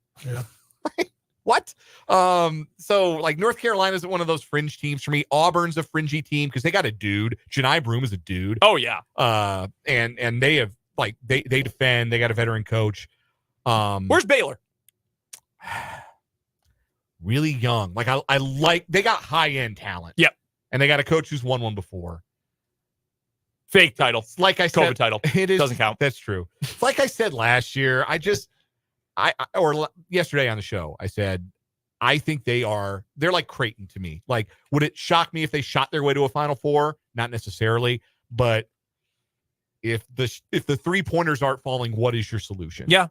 What? So, like, North Carolina isn't one of those fringe teams for me. Auburn's a fringy team because they got a dude. Janai Broom is a dude. Oh, yeah. And they have, like, they defend. They got a veteran coach. Where's Baylor? Really young. Like, I like, they got high-end talent. Yep. And they got a coach who's won one before. Fake title. Like I said, COVID title. It is, doesn't count. That's true. Like I said last year, or yesterday on the show, I said, I think they're like Creighton to me. Like, would it shock me if they shot their way to a Final Four? Not necessarily, but if the 3-pointers aren't falling, what is your solution? Yeah.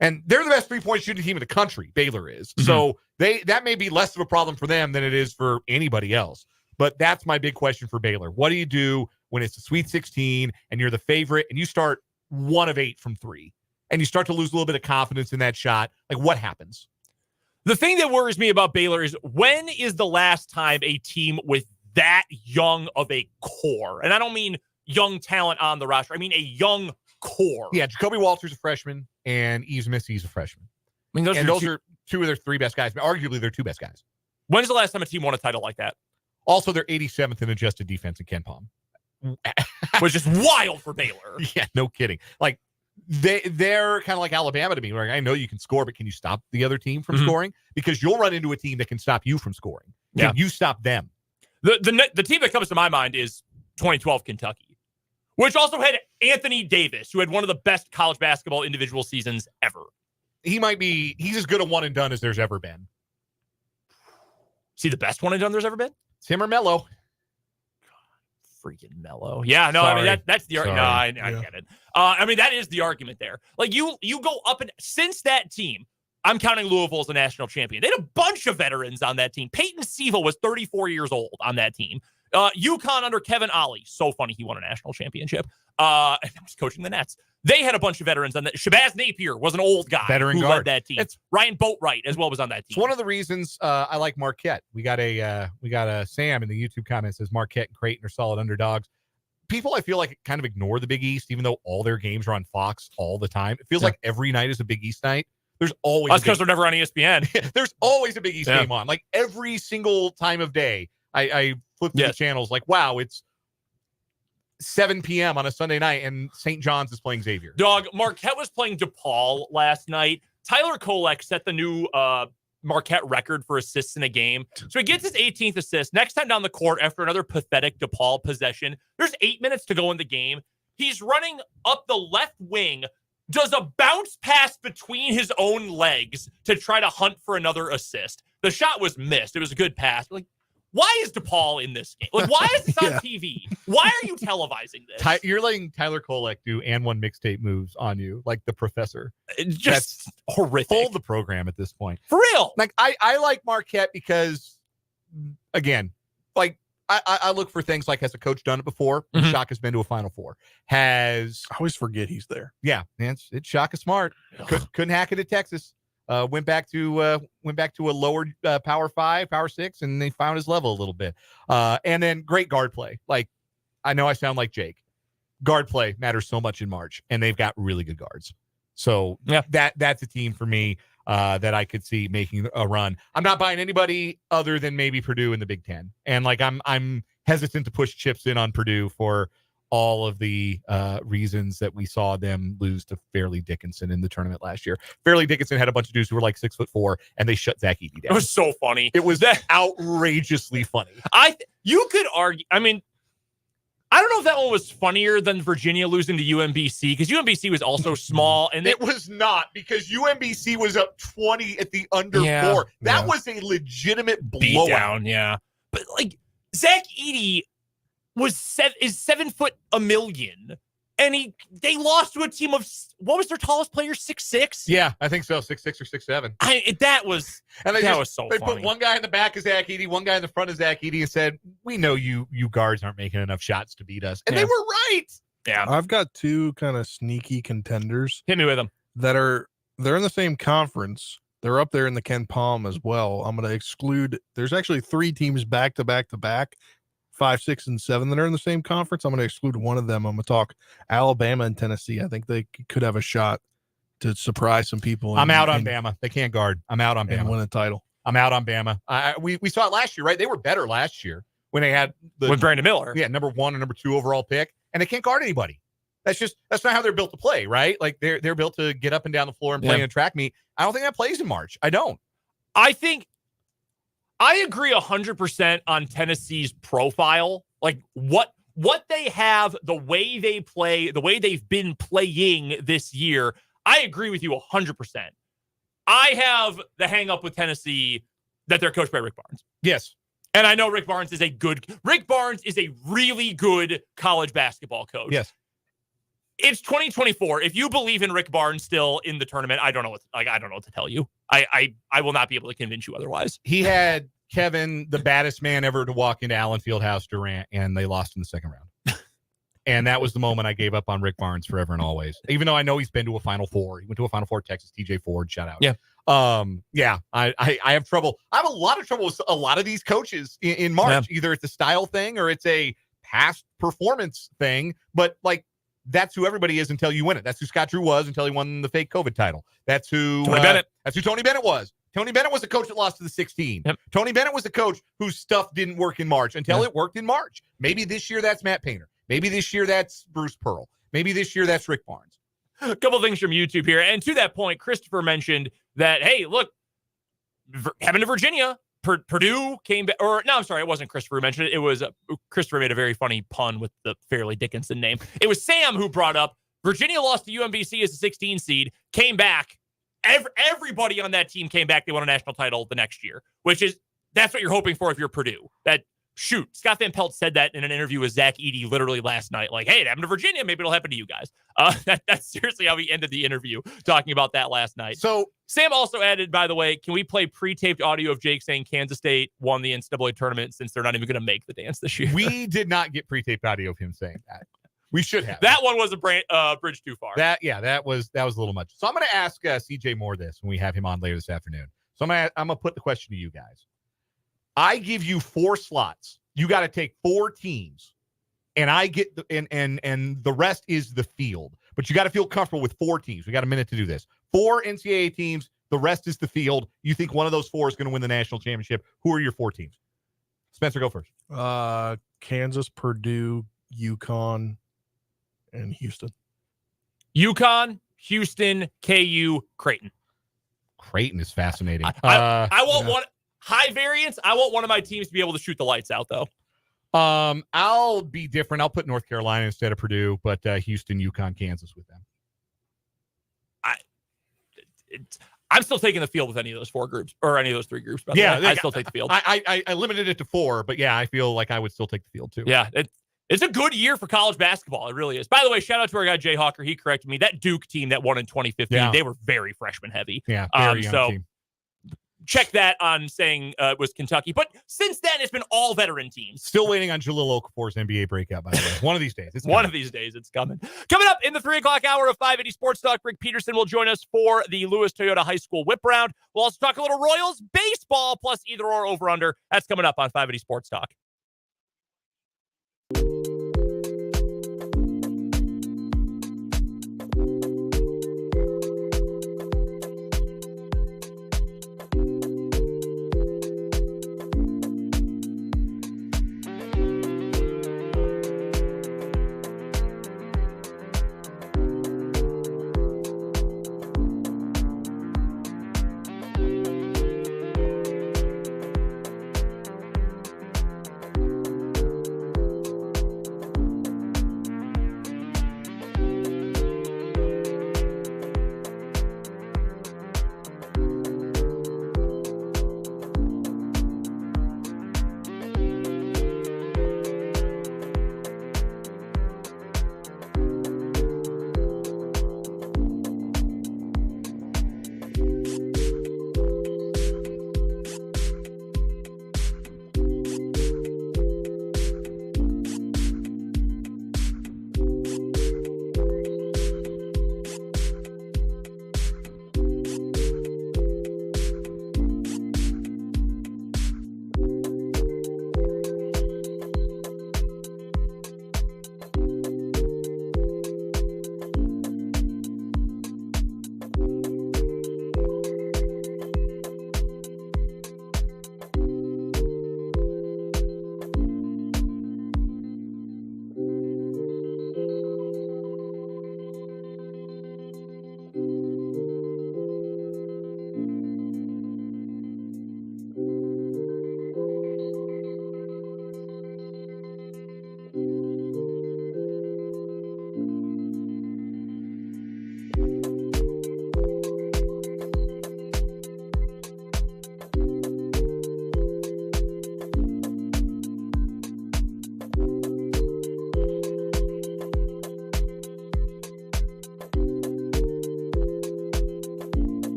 And they're the best 3-point shooting team in the country. Baylor is. So that may be less of a problem for them than it is for anybody else. But that's my big question for Baylor. What do you do when it's the Sweet 16 and you're the favorite and you start 1 of 8 from 3 and you start to lose a little bit of confidence in that shot? Like, what happens? The thing that worries me about Baylor is, when is the last time a team with that young of a core, and I don't mean young talent on the roster, I mean a young core. Yeah, Jacoby Walter's a freshman and Yves Missy's a freshman. I mean, those are 2 of their 3 best guys. Arguably, they're 2 best guys. When's the last time a team won a title like that? Also, they're 87th in adjusted defense in KenPom. Which is wild for Baylor. Yeah, no kidding. Like, they're kind of like Alabama to me, where I know you can score, but can you stop the other team from scoring? Because you'll run into a team that can stop you from scoring. Can you stop them? The team that comes to my mind is 2012 Kentucky, which also had Anthony Davis, who had one of the best college basketball individual seasons ever. He's as good a one and done as there's ever been. See, the best one and done there's ever been? Tim or Mello. Freaking Mello. Yeah, no, Sorry. I mean, that's the argument. No, I get it. I mean, that is the argument there. Like, you go up, and since that team, I'm counting Louisville as a national champion. They had a bunch of veterans on that team. Peyton Sieville was 34 years old on that team. UConn under Kevin Ollie. So funny he won a national championship. And I was coaching the Nets. They had a bunch of veterans on that. Shabazz Napier was an old guy veteran who guard. led that team. Ryan Boatwright as well was on that team. It's one of the reasons I like Marquette. We got a Sam in the YouTube comments says Marquette and Creighton are solid underdogs. People, I feel like, kind of ignore the Big East, even though all their games are on Fox all the time. It feels like every night is a Big East night. There's always that's because they're never on ESPN. There's always a Big East game on. Like, every single time of day, I flip through the channels. Like, wow, it's 7 p.m. on a Sunday night, and St. John's is playing Xavier. Dog, Marquette was playing DePaul last night. Tyler Kolek set the new Marquette record for assists in a game. So he gets his 18th assist. Next time down the court, after another pathetic DePaul possession, there's 8 minutes to go in the game. He's running up the left wing, does a bounce pass between his own legs to try to hunt for another assist. The shot was missed. It was a good pass. Like, why is DePaul in this game? Like, why is this on TV? Why are you televising this? You're letting Tyler Kolek do and one mixtape moves on you, like the professor. It's just horrific. Fold the program at this point. For real. Like, I like Marquette because, again, like, I look for things like, has a coach done it before? Shaka has been to a Final Four. I always forget he's there. Yeah, man, it's Shaka smart. Couldn't hack it at Texas. Went back to a lower Power 5, Power 6, and they found his level a little bit. And then great guard play. Like, I know I sound like Jake. Guard play matters so much in March, and they've got really good guards. So that's a team for me that I could see making a run. I'm not buying anybody other than maybe Purdue in the Big Ten. And like I'm hesitant to push chips in on Purdue for all of the reasons that we saw them lose to Fairleigh Dickinson in the tournament last year. Fairleigh Dickinson had a bunch of dudes who were like 6'4", and they shut Zach Edey down. It was so funny. It was outrageously funny. You could argue. I mean, I don't know if that one was funnier than Virginia losing to UMBC, because UMBC was also small, and it was not, because UMBC was up 20 at the under 4. That was a legitimate blowout. Yeah, but like Zach Edey is 7'1", and they lost to a team of, what was their tallest player, 6'6"? Yeah, I think so, 6'6" or 6'7". That was so They funny. put one guy in the back of Zach Edey, one guy in the front of Zach Edey, and said, "We know you guards aren't making enough shots to beat us," and they were right. Yeah, I've got two kind of sneaky contenders. Hit me with them. They're in the same conference. They're up there in the Ken Palm as well. I'm going to exclude. There's actually 3 teams back to back to back, 5, 6, and 7 that are in the same conference. I'm going to exclude one of them. I'm going to talk Alabama and Tennessee. I think they could have a shot to surprise some people. I'm out on Bama. They can't guard. I'm out on Bama. And win a title. I'm out on Bama. We saw it last year, right? They were better last year when they had with Brandon Miller. Yeah, number 1 and number 2 overall pick, and they can't guard anybody. That's not how they're built to play, right? Like they're built to get up and down the floor and play in a track meet. I don't think that plays in March. I don't. I think I agree 100% on Tennessee's profile. Like what they have, the way they play, the way they've been playing this year. I agree with you 100%. I have the hang up with Tennessee that they're coached by Rick Barnes. Yes. And I know Rick Barnes is a really good college basketball coach. Yes. It's 2024. If you believe in Rick Barnes still in the tournament, I don't know what to tell you. I will not be able to convince you otherwise. He had Kevin, the baddest man ever to walk into Allen Fieldhouse, Durant, and they lost in the second round. And that was the moment I gave up on Rick Barnes forever and always. Even though I know he's been to a Final Four. He went to a Final Four, Texas, TJ Ford, shout out. Yeah. I have trouble. I have a lot of trouble with a lot of these coaches in March. Yeah. Either it's a style thing or it's a past performance thing. But like, that's who everybody is until you win it. That's who Scott Drew was until he won the fake COVID title. That's who Tony Bennett. That's who Tony Bennett was. Tony Bennett was the coach that lost to the 16. Yep. Tony Bennett was the coach whose stuff didn't work in March until it worked in March. Maybe this year that's Matt Painter. Maybe this year that's Bruce Pearl. Maybe this year that's Rick Barnes. A couple things from YouTube here. And to that point, Christopher mentioned that, hey, look, heading to Virginia, Purdue came back. Or, no, I'm sorry, it wasn't Christopher who mentioned it. It was Christopher made a very funny pun with the Fairleigh Dickinson name. It was Sam who brought up Virginia lost to UMBC as a 16 seed, came back. Everybody on that team came back. They won a national title the next year, that's what you're hoping for if you're Purdue. Scott Van Pelt said that in an interview with Zach Edey literally last night. Like, hey, it happened to Virginia. Maybe it'll happen to you guys. That's seriously how he ended the interview, talking about that last night. So Sam also added, by the way, can we play pre-taped audio of Jake saying Kansas State won the NCAA tournament since they're not even going to make the dance this year? We did not get pre-taped audio of him saying that. We should have. That one was a bridge too far. That was a little much. So I'm going to ask CJ Moore this when we have him on later this afternoon. So I'm going to put the question to you guys. I give you 4 slots. You got to take 4 teams, and I get and the rest is the field. But you got to feel comfortable with 4 teams. We got a minute to do this. 4 NCAA teams. The rest is the field. You think one of those 4 is going to win the national championship? Who are your 4 teams? Spencer, go first. Kansas, Purdue, UConn, and Houston. UConn, Houston, KU, Creighton. Creighton is fascinating. I want one high variance. I want one of my teams to be able to shoot the lights out, though. I'll be different. I'll put North Carolina instead of Purdue, but Houston, UConn, Kansas with them. I'm still taking the field with any of those 4 groups or any of those 3 groups. I still take the field. I limited it to 4, but yeah, I feel like I would still take the field too. Yeah, it's a good year for college basketball. It really is. By the way, shout out to our guy Jay Hawker. He corrected me. That Duke team that won in 2015, they were very freshman heavy. Yeah, very young team. Check that on saying it was Kentucky. But since then, it's been all veteran teams. Still waiting on Jahlil Okafor's NBA breakout, by the way. One of these days. It's coming. Coming up in the 3 o'clock hour of 580 Sports Talk, Rick Peterson will join us for the Lewis Toyota High School Whip Round. We'll also talk a little Royals baseball plus either or over under. That's coming up on 580 Sports Talk.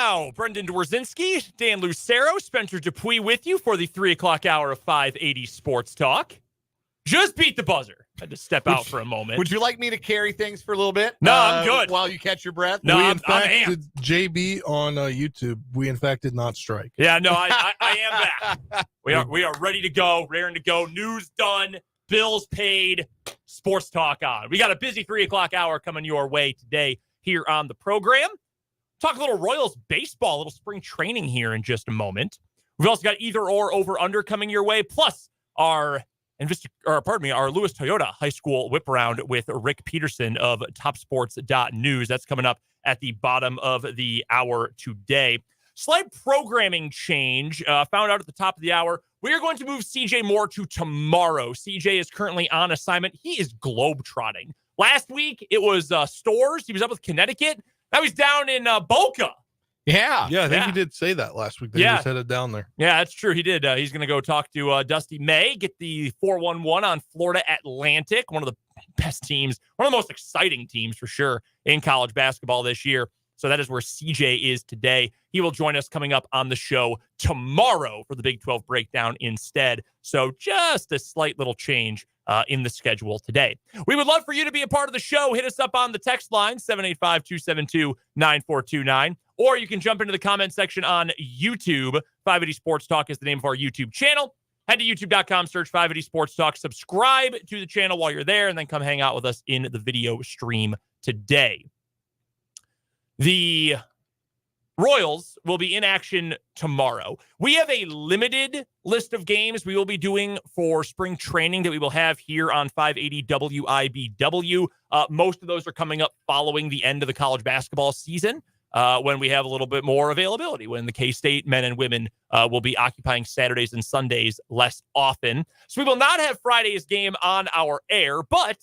now, Brendan Dworzinski, Dan Lucero, Spencer Dupuis with you for the 3 o'clock hour of 580 Sports Talk. Just beat the buzzer. Had to step out for a moment. Would you like me to carry things for a little bit? No, I'm good. While you catch your breath? No, we, I'm in fact, amped. did JB on YouTube. We, in fact, did not strike. Yeah, no, I am back. We are ready to go, raring to go. News done. Bills paid. Sports Talk on. We got a busy 3 o'clock hour coming your way today here on the program. Talk a little Royals baseball, a little spring training here in just a moment. We've also got either or over under coming your way, plus our Lewis Toyota High School whip around with Rick Peterson of topsports.news. That's coming up at the bottom of the hour today. Slight programming change found out at the top of the hour. We are going to move CJ Moore to tomorrow. CJ is currently on assignment. He is globetrotting. Last week, it was Stores. He was up with Connecticut. Now he's down in Boca. Yeah. Yeah, I think he did say that last week that he was headed down there. Yeah, that's true. He did. He's going to go talk to Dusty May, get the 4-1-1 on Florida Atlantic, one of the best teams, one of the most exciting teams for sure in college basketball this year. So that is where CJ is today. He will join us coming up on the show tomorrow for the Big 12 breakdown instead. So just a slight little change in the schedule today. We would love for you to be a part of the show. Hit us up on the text line, 785-272-9429. Or you can jump into the comment section on YouTube. 580 Sports Talk is the name of our YouTube channel. Head to youtube.com, search 580 Sports Talk, subscribe to the channel while you're there, and then come hang out with us in the video stream today. The Royals will be in action tomorrow. We have a limited list of games we will be doing for spring training that we will have here on 580 WIBW. Most of those are coming up following the end of the college basketball season. When we have a little bit more availability, when the K-State men and women will be occupying Saturdays and Sundays less often. So we will not have Friday's game on our air, but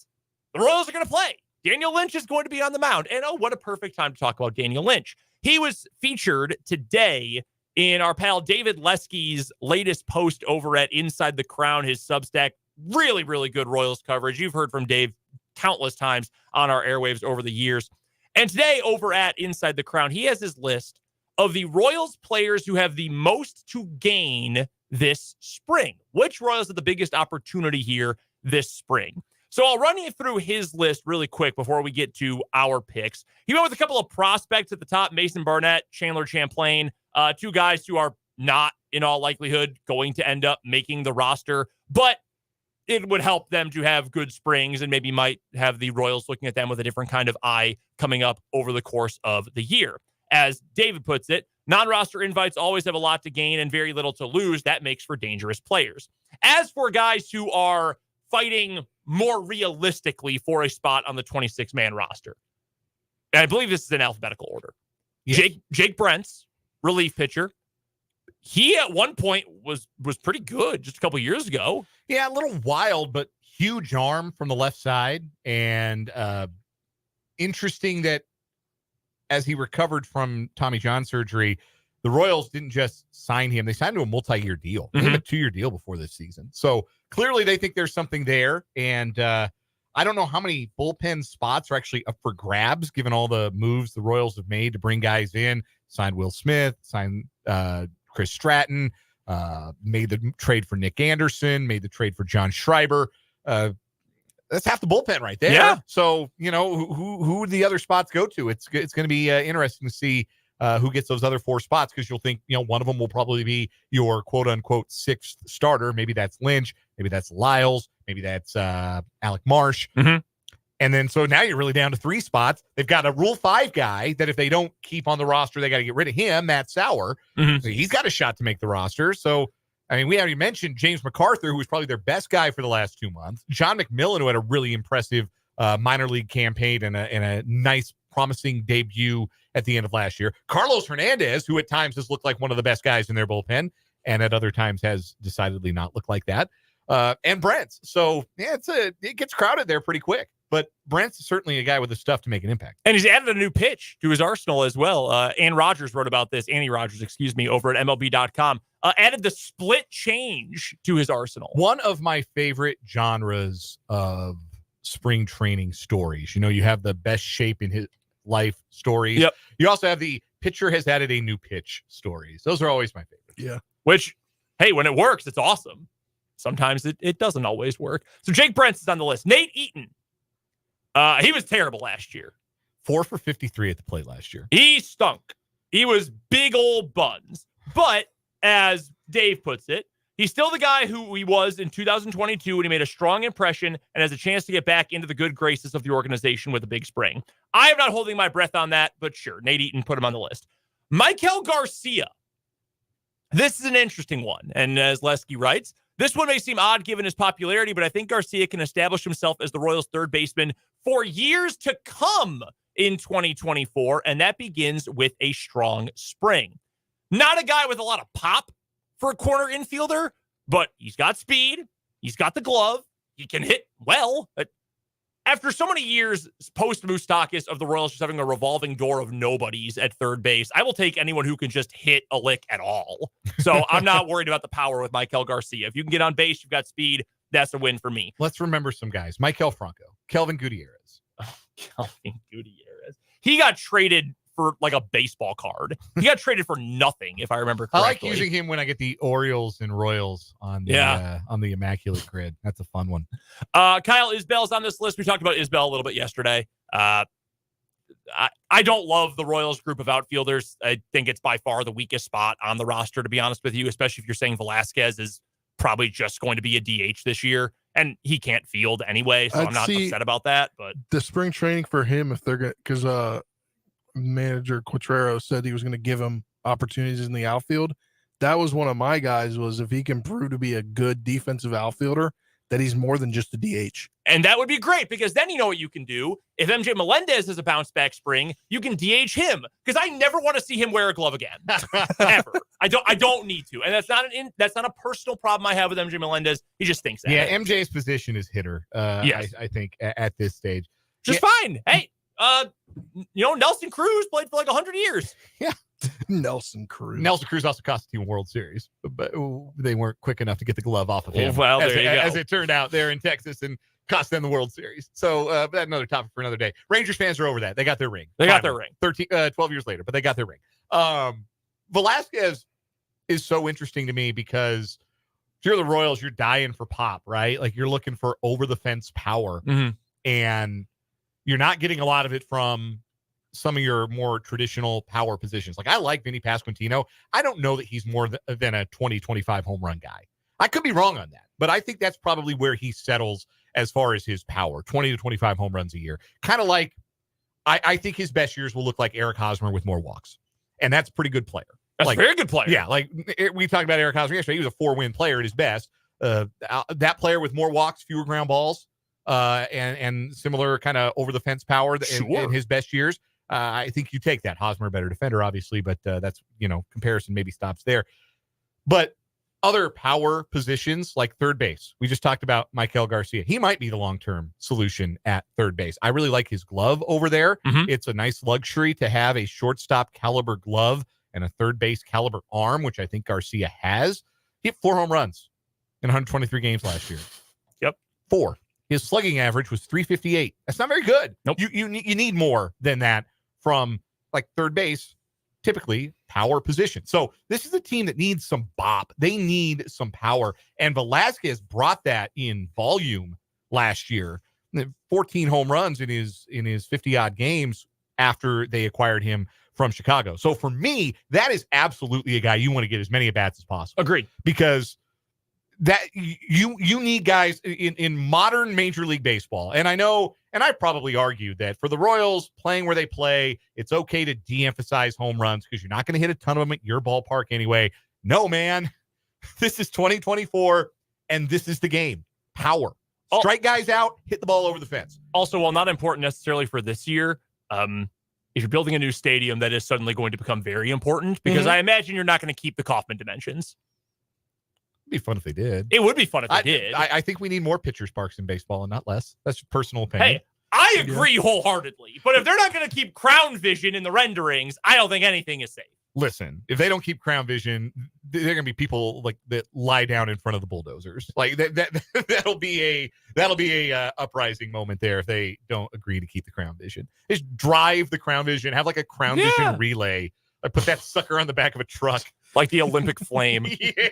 the Royals are going to play. Daniel Lynch is going to be on the mound. And what a perfect time to talk about Daniel Lynch. He was featured today in our pal David Lesky's latest post over at Inside the Crown, his Substack. Really, really good Royals coverage. You've heard from Dave countless times on our airwaves over the years. And today, over at Inside the Crown, he has his list of the Royals players who have the most to gain this spring. Which Royals have the biggest opportunity here this spring? So I'll run you through his list really quick before we get to our picks. He went with a couple of prospects at the top, Mason Barnett, Chandler Champlain, two guys who are not, in all likelihood, going to end up making the roster, but it would help them to have good springs and maybe might have the Royals looking at them with a different kind of eye coming up over the course of the year. As David puts it, non-roster invites always have a lot to gain and very little to lose. That makes for dangerous players. As for guys who are fighting more realistically for a spot on the 26-man roster, and I believe this is in alphabetical order. Yes. Jake Brentz, relief pitcher. He at one point was pretty good just a couple years ago. Yeah, a little wild, but huge arm from the left side. And interesting that as he recovered from Tommy John surgery, the Royals didn't just sign him. They signed him to a multi-year deal. Mm-hmm. They had a 2-year deal before this season. So clearly they think there's something there. And I don't know how many bullpen spots are actually up for grabs, given all the moves the Royals have made to bring guys in. Signed Will Smith, signed Chris Stratton, made the trade for Nick Anderson, made the trade for John Schreiber. That's half the bullpen right there. Yeah. So, who the other spots go to? It's going to be interesting to see who gets those other 4 spots, because you'll think, one of them will probably be your quote unquote 6th starter. Maybe that's Lynch. Maybe that's Lyles. Maybe that's Alec Marsh. Mm-hmm. And then so now you're really down to 3 spots. They've got a Rule 5 guy that if they don't keep on the roster, they got to get rid of him, Matt Sauer. Mm-hmm. So he's got a shot to make the roster. So, I mean, we already mentioned James MacArthur, who was probably their best guy for the last 2 months. John McMillan, who had a really impressive minor league campaign and a nice, promising debut at the end of last year. Carlos Hernandez, who at times has looked like one of the best guys in their bullpen, and at other times has decidedly not looked like that. And Brent's. So, yeah, it gets crowded there pretty quick. But Brent's certainly a guy with the stuff to make an impact. And he's added a new pitch to his arsenal as well. Annie Rogers, over at MLB.com. Added the split change to his arsenal. One of my favorite genres of spring training stories. You have the best shape in his life stories. Yep. You also have the pitcher has added a new pitch stories. Those are always my favorite. Yeah. Which, hey, when it works, it's awesome. Sometimes it doesn't always work. So Jake Brentz is on the list. Nate Eaton. He was terrible last year. 4 for 53 at the plate last year. He stunk. He was big old buns. But as Dave puts it, he's still the guy who he was in 2022 when he made a strong impression and has a chance to get back into the good graces of the organization with a big spring. I am not holding my breath on that, but sure, Nate Eaton, put him on the list. Maikel Garcia. This is an interesting one. And as Lesky writes, this one may seem odd given his popularity, but I think Garcia can establish himself as the Royals' third baseman for years to come in 2024, and that begins with a strong spring. Not a guy with a lot of pop for a corner infielder, but he's got speed. He's got the glove. He can hit well. After so many years post-Moustakis of the Royals just having a revolving door of nobodies at third base, I will take anyone who can just hit a lick at all. So I'm not worried about the power with Maikel Garcia. If you can get on base, you've got speed, that's a win for me. Let's remember some guys. Maikel Franco, Kelvin Gutierrez. Oh, Kelvin Gutierrez. He got traded for like a baseball card. He got traded for nothing, if I remember correctly. I like using him when I get the Orioles and Royals on the immaculate grid. That's a fun one. Kyle Isbell's on this list. We talked about Isbell a little bit yesterday. I don't love the Royals group of outfielders. I think it's by far the weakest spot on the roster, to be honest with you, especially if you're saying Velasquez is probably just going to be a DH this year, and he can't field anyway, so I'm not upset about that. But the spring training for him, if they're going to, because manager Quatrero said he was going to give him opportunities in the outfield. That was one of my guys, was if he can prove to be a good defensive outfielder, that he's more than just a DH. And that would be great, because then you know what you can do. If MJ Melendez has a bounce back spring, you can DH him, because I never want to see him wear a glove again. Ever. I don't need to. And that's not a personal problem I have with MJ Melendez. He just thinks that. Yeah, MJ's position is hitter. Yes. I think at this stage. Just fine. Hey, Nelson Cruz played for like 100 years. Yeah. Nelson Cruz also cost the team a World Series, but they weren't quick enough to get the glove off of him. Well, as it turned out, there in Texas, and cost them the World Series. So that's another topic for another day. Rangers fans are over that. They got their ring. They got their ring. 12 years later, but they got their ring. Velasquez is so interesting to me because if you're the Royals, you're dying for pop, right? Like you're looking for over the fence power, and you're not getting a lot of it from some of your more traditional power positions. Like I like Vinny Pasquantino. I don't know that he's more than a 20-25 home run guy. I could be wrong on that, but I think that's probably where he settles as far as his power, 20 to 25 home runs a year. Kind of like, I think his best years will look like Eric Hosmer with more walks. And that's a pretty good player. That's a very good player. Yeah, like we talked about Eric Hosmer yesterday. He was a 4-win player at his best. That player with more walks, fewer ground balls, and similar kind of over-the-fence power in his best years. I think you take that. Hosmer, a better defender, obviously, but that's, comparison maybe stops there. But other power positions like third base, we just talked about Maikel Garcia. He might be the long-term solution at third base. I really like his glove over there. It's a nice luxury to have a shortstop caliber glove and a third base caliber arm, which I think Garcia has. He hit 4 home runs in 123 games last year. Yep. 4. His slugging average was 358. That's not very good. Nope. You need more than that from like third base, typically power position. So this is a team that needs some bop. They need some power. And Velasquez brought that in volume last year. 14 home runs in his 50-odd games after they acquired him from Chicago. So for me, that is absolutely a guy you want to get as many at-bats as possible. Agreed. Because that you need guys in modern Major League Baseball. And I know, and I probably argued that for the Royals playing where they play, it's okay to de-emphasize home runs because you're not going to hit a ton of them at your ballpark anyway. No, man, this is 2024 and this is the game. Power. Strike guys out, hit the ball over the fence. Also, while not important necessarily for this year, if you're building a new stadium, that is suddenly going to become very important because I imagine you're not going to keep the Kauffman dimensions. It'd be fun if they did. It would be fun if they did. I think we need more pitchers parks in baseball and not less. That's just personal opinion. Hey, I agree wholeheartedly. But if they're not going to keep crown vision in the renderings, I don't think anything is safe. Listen, if they don't keep crown vision, there are going to be people like that lie down in front of the bulldozers. Like that'll be a uprising moment there if they don't agree to keep the crown vision. Just drive the crown vision, have like a crown vision relay I put that sucker on the back of a truck. Like the Olympic flame. Yeah.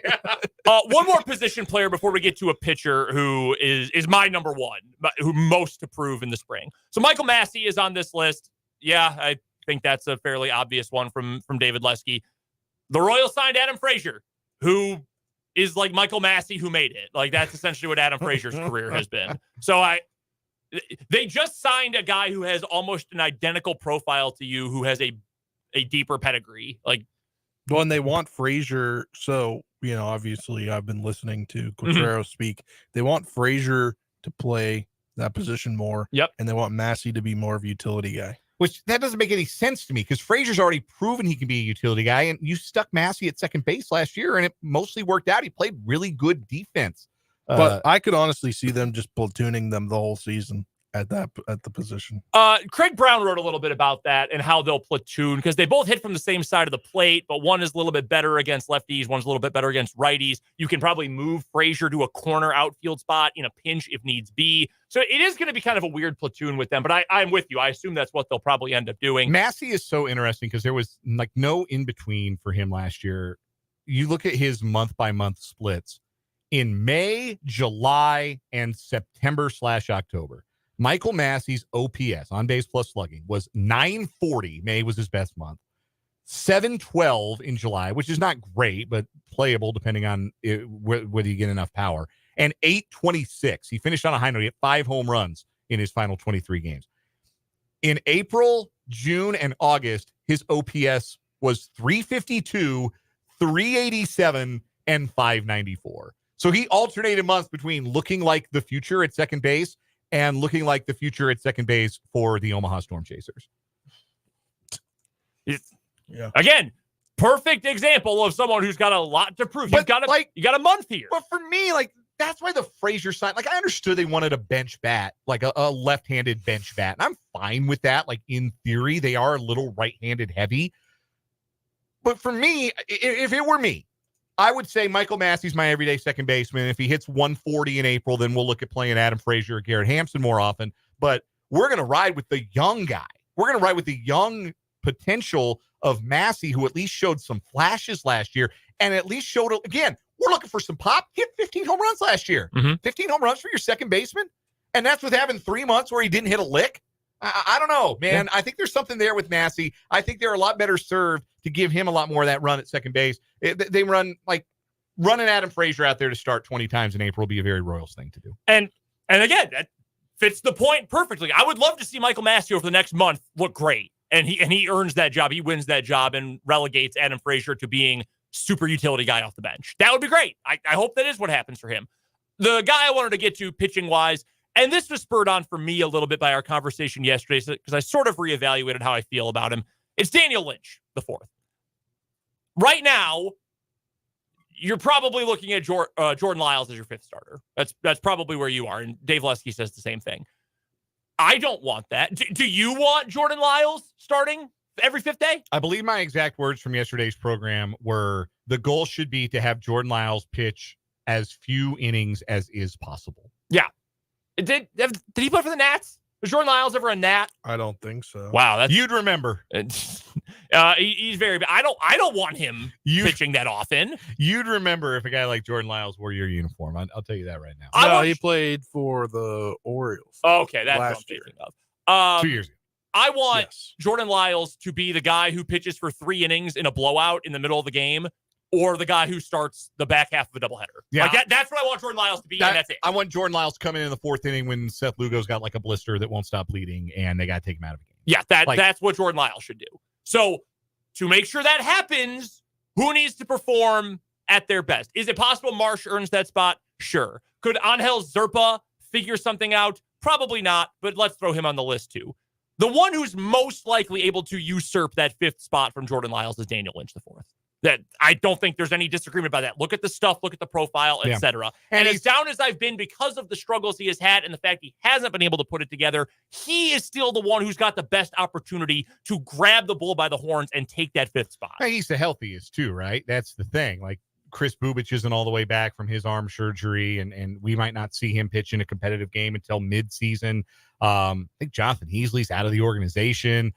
One more position player before we get to a pitcher who is my number one, who most to prove in the spring. So Michael Massey is on this list. Yeah, I think that's a fairly obvious one from David Lesky. The Royals signed Adam Frazier, who is like Michael Massey who made it. Like that's essentially what Adam Frazier's career has been. So they just signed a guy who has almost an identical profile to you, who has a deeper pedigree. Like, when they want Frazier, so obviously I've been listening to Quatrero speak. They want Frazier to play that position more. Yep. And they want Massey to be more of a utility guy. Which that doesn't make any sense to me because Frazier's already proven he can be a utility guy, and you stuck Massey at second base last year, and it mostly worked out. He played really good defense. But I could honestly see them just platooning them the whole season at the position. Craig Brown wrote a little bit about that and how they'll platoon, because they both hit from the same side of the plate, but one is a little bit better against lefties, one's a little bit better against righties. You can probably move Frazier to a corner outfield spot in a pinch if needs be. So it is going to be kind of a weird platoon with them, but I'm with you. I assume that's what they'll probably end up doing. Massey is so interesting because there was like no in between for him last year. You look at his month by month splits in May, July, and September/October. Michael Massey's OPS, on base plus slugging, was 940. May was his best month. 712 in July, which is not great, but playable depending on whether you get enough power. And 826. He finished on a high note. He had 5 home runs in his final 23 games. In April, June, and August, his OPS was 352, 387, and 594. So he alternated months between looking like the future at second base and looking like the future at second base for the Omaha Storm Chasers. Yeah. Again, perfect example of someone who's got a lot to prove. You got a month here. But for me, that's why the Frazier sign. I understood they wanted a bench bat, like a left-handed bench bat, and I'm fine with that. Like in theory, they are a little right-handed heavy. But for me, if it were me, I would say Michael Massey's my everyday second baseman. If he hits 140 in April, then we'll look at playing Adam Frazier or Garrett Hampson more often. But we're going to ride with the young guy. We're going to ride with the young potential of Massey, who at least showed some flashes last year and at least showed, again, we're looking for some pop. He hit 15 home runs last year. 15 home runs for your second baseman. And that's with having 3 months where he didn't hit a lick. I don't know, man. Yeah. I think there's something there with Massey. I think they're a lot better served to give him a lot more of that run at second base. They running Adam Frazier out there to start 20 times in April will be a very Royals thing to do. And again, that fits the point perfectly. I would love to see Michael Massey over the next month look great. And he earns that job. He wins that job and relegates Adam Frazier to being super utility guy off the bench. That would be great. I hope that is what happens for him. The guy I wanted to get to pitching wise, and this was spurred on for me a little bit by our conversation yesterday, because I sort of reevaluated how I feel about him. It's Daniel Lynch, the fourth. Right now, you're probably looking at Jordan Lyles as your fifth starter. That's probably where you are, and Dave Lesky says the same thing. I don't want that. Do you want Jordan Lyles starting every fifth day? I believe my exact words from yesterday's program were the goal should be to have Jordan Lyles pitch as few innings as is possible. Yeah. Did he play for the Nats? Was Jordan Lyles ever a Nat? I don't think so. Wow, you'd remember. He's very bad. I don't want him pitching that often. You'd remember if a guy like Jordan Lyles wore your uniform. I'll tell you that right now. He played for the Orioles. Okay, that's what I'm thinking of. 2 years ago. I want Jordan Lyles to be the guy who pitches for 3 innings in a blowout in the middle of the game, or the guy who starts the back half of a doubleheader. Yeah, that's what I want Jordan Lyles to be, and that's it. I want Jordan Lyles to come in the 4th inning when Seth Lugo's got like a blister that won't stop bleeding, and they got to take him out of the game. Yeah, that's what Jordan Lyles should do. So to make sure that happens, who needs to perform at their best? Is it possible Marsh earns that spot? Sure. Could Angel Zerpa figure something out? Probably not, but let's throw him on the list too. The one who's most likely able to usurp that 5th spot from Jordan Lyles is Daniel Lynch, the 4th. That I don't think there's any disagreement about that. Look at the stuff, look at the profile, etc. And as down as I've been because of the struggles he has had and the fact he hasn't been able to put it together, he is still the one who's got the best opportunity to grab the bull by the horns and take that 5th spot. He's the healthiest too, right? That's the thing. Like Chris Bubich isn't all the way back from his arm surgery, and we might not see him pitch in a competitive game until mid-season. I think Jonathan Heasley's out of the organization.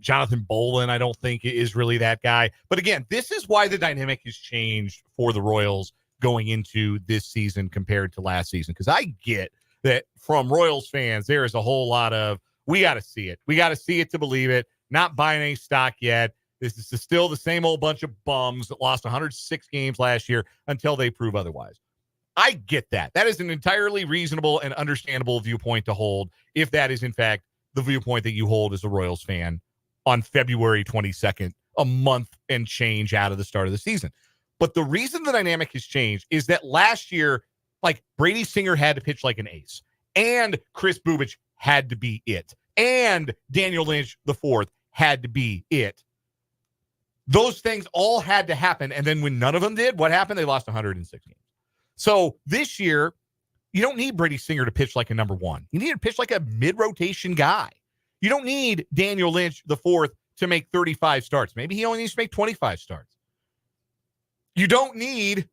Jonathan Bolin, I don't think is really that guy. But again, this is why the dynamic has changed for the Royals going into this season compared to last season. Because I get that from Royals fans, there is a whole lot of, we got to see it. We got to see it to believe it. Not buying any stock yet. This is still the same old bunch of bums that lost 106 games last year until they prove otherwise. I get that. That is an entirely reasonable and understandable viewpoint to hold if that is, in fact, the viewpoint that you hold as a Royals fan on February 22nd, a month and change out of the start of the season. But the reason the dynamic has changed is that last year, like, Brady Singer had to pitch like an ace, and Chris Bubich had to be it, and Daniel Lynch IV had to be it. Those things all had to happen, and then when none of them did, what happened? They lost 106 games. So this year, you don't need Brady Singer to pitch like a number one. You need to pitch like a mid-rotation guy. You don't need Daniel Lynch IV to make 35 starts. Maybe he only needs to make 25 starts. You don't need,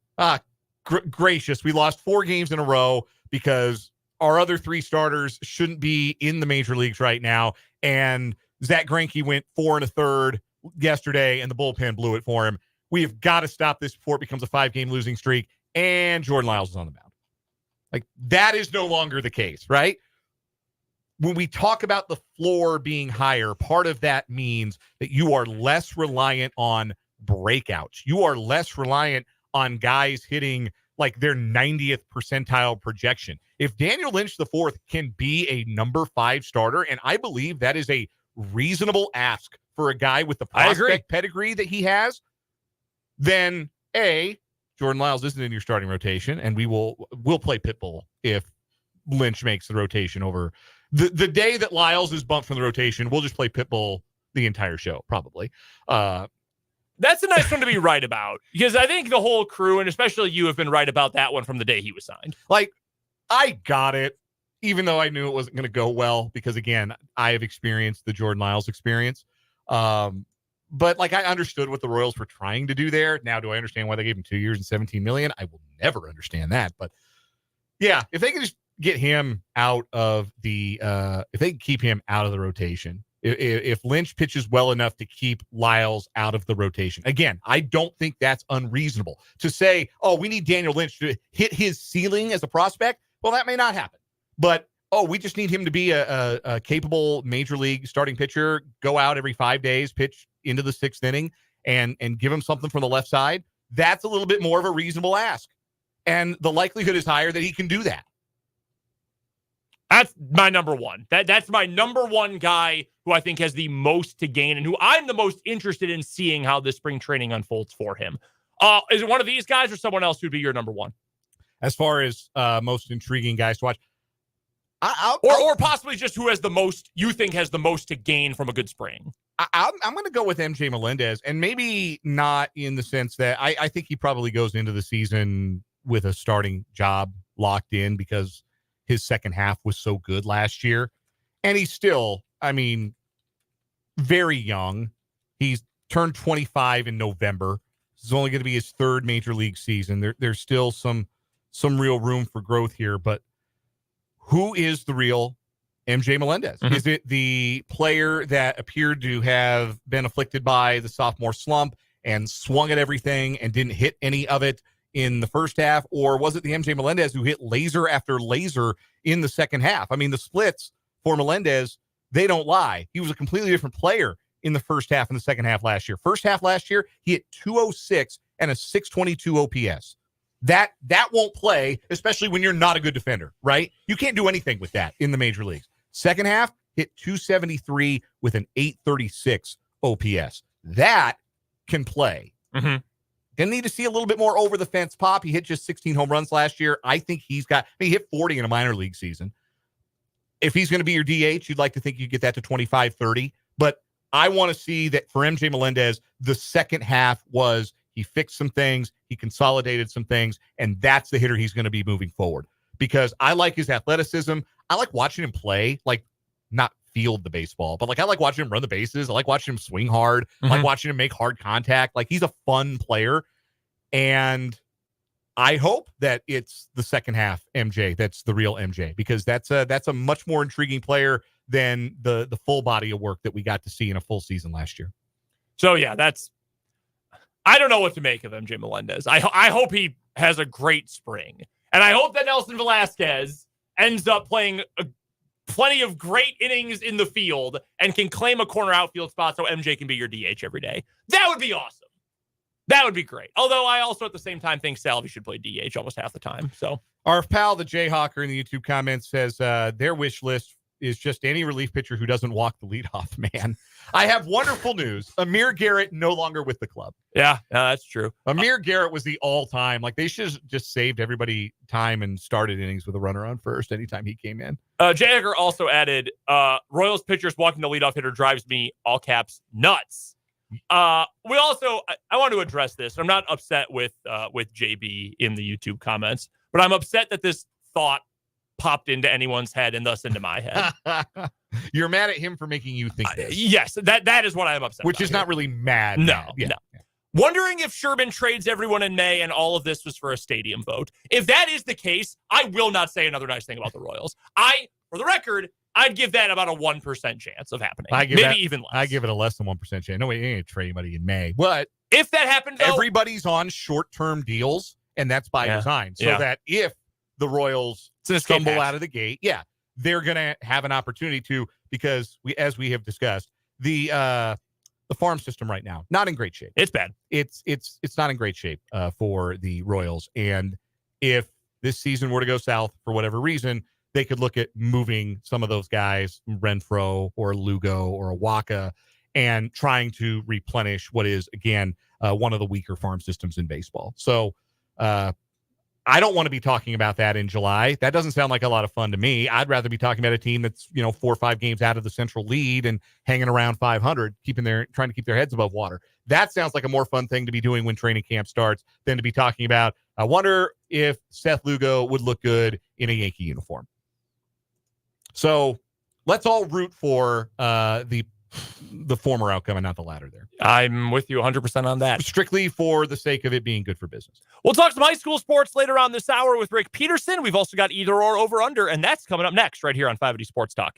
gracious, we lost 4 games in a row because our other 3 starters shouldn't be in the major leagues right now. And Zach Greinke went 4 1/3 yesterday, and the bullpen blew it for him. We have got to stop this before it becomes a 5-game losing streak. And Jordan Lyles is on the mound. Like, that is no longer the case, right? When we talk about the floor being higher, part of that means that you are less reliant on breakouts. You are less reliant on guys hitting like their 90th percentile projection. If Daniel Lynch IV can be a number 5 starter, and I believe that is a reasonable ask for a guy with the prospect pedigree that he has, then A, Jordan Lyles isn't in your starting rotation, and we'll play Pitbull if Lynch makes the rotation over. The day that Lyles is bumped from the rotation, we'll just play Pitbull the entire show, probably. That's a nice one to be right about, because I think the whole crew, and especially you, have been right about that one from the day he was signed. Like, I got it, even though I knew it wasn't going to go well, because, again, I have experienced the Jordan Lyles experience. But, like, I understood what the Royals were trying to do there. Now, do I understand why they gave him 2 years and $17 million? I will never understand that. But, yeah, if they can just get him out of the if they can keep him out of the rotation, if Lynch pitches well enough to keep Lyles out of the rotation. Again, I don't think that's unreasonable to say, oh, we need Daniel Lynch to hit his ceiling as a prospect. Well, that may not happen. But, oh, we just need him to be a capable major league starting pitcher, go out every 5 days, pitch into the 6th inning, and give him something from the left side. That's a little bit more of a reasonable ask. And the likelihood is higher that he can do that. That's my number one. That's my number one guy who I think has the most to gain and who I'm the most interested in seeing how this spring training unfolds for him. Is it one of these guys or someone else who'd be your number one? As far as most intriguing guys to watch, or possibly just who has the most, you think has the most to gain from a good spring. I'm going to go with MJ Melendez, and maybe not in the sense that I think he probably goes into the season with a starting job locked in because his second half was so good last year. And he's still, I mean, very young. He's turned 25 in November. This is only going to be his 3rd major league season. There's still some real room for growth here, but who is the real MJ Melendez? Mm-hmm. Is it the player that appeared to have been afflicted by the sophomore slump and swung at everything and didn't hit any of it in the first half? Or was it the MJ Melendez who hit laser after laser in the second half? I mean, the splits for Melendez, they don't lie. He was a completely different player in the first half and the second half last year. First half last year, he hit 206 and a 622 OPS. That won't play, especially when you're not a good defender, right? You can't do anything with that in the major leagues. Second half, hit 273 with an 836 OPS. That can play. Mm-hmm. Gonna need to see a little bit more over the fence pop. He hit just 16 home runs last year. I think he hit 40 in a minor league season. If he's going to be your DH, you'd like to think you get that to 25, 30. But I want to see that for MJ Melendez, the second half was he fixed some things, he consolidated some things, and that's the hitter he's going to be moving forward. Because I like his athleticism. I like watching him play, like not field the baseball, but like I like watching him run the bases. I like watching him swing hard. I like watching him make hard contact. Like, he's a fun player. And I hope that it's the second half MJ that's the real MJ, because that's a much more intriguing player than the full body of work that we got to see in a full season last year. So, yeah, I don't know what to make of MJ Melendez. I hope he has a great spring. And I hope that Nelson Velasquez ends up playing plenty of great innings in the field and can claim a corner outfield spot so MJ can be your DH every day. That would be awesome. That would be great. Although I also at the same time think Salvi should play DH almost half the time. So our pal, the Jayhawker in the YouTube comments says their wish list is just any relief pitcher who doesn't walk the leadoff man. I have wonderful news. Amir Garrett no longer with the club. Yeah, that's true. Amir Garrett was the all-time. Like, they should have just saved everybody time and started innings with a runner on first anytime he came in. Jagger also added, Royals pitchers walking the leadoff hitter drives me, all caps, nuts. I want to address this. I'm not upset with JB in the YouTube comments, but I'm upset that this thought popped into anyone's head and thus into my head. You're mad at him for making you think this. Yes, that is what I'm upset Which about is here. not really mad. No. Yeah. Wondering if Sherman trades everyone in May and all of this was for a stadium vote. If that is the case, I will not say another nice thing about the Royals. For the record, I'd give that about a 1% chance of happening. Even less. I give it a less than 1% chance. No way, you ain't trade anybody in May. But if that happened, though, everybody's on short-term deals, and that's by design. So that if the Royals stumble out of the gate, they're going to have an opportunity to, because as we have discussed, the farm system right now, not in great shape. It's bad. It's not in great shape for the Royals. And if this season were to go south for whatever reason, they could look at moving some of those guys, Renfroe or Lugo or Awaka, and trying to replenish what is, again, one of the weaker farm systems in baseball. So I don't want to be talking about that in July. That doesn't sound like a lot of fun to me. I'd rather be talking about a team that's 4 or 5 games out of the central lead and hanging around 500, trying to keep their heads above water. That sounds like a more fun thing to be doing when training camp starts than to be talking about, I wonder if Seth Lugo would look good in a Yankee uniform. So let's all root for the former outcome and not the latter there. I'm with you 100% on that. Strictly for the sake of it being good for business. We'll talk some high school sports later on this hour with Rick Peterson. We've also got either or over under, and that's coming up next right here on 580 Sports Talk.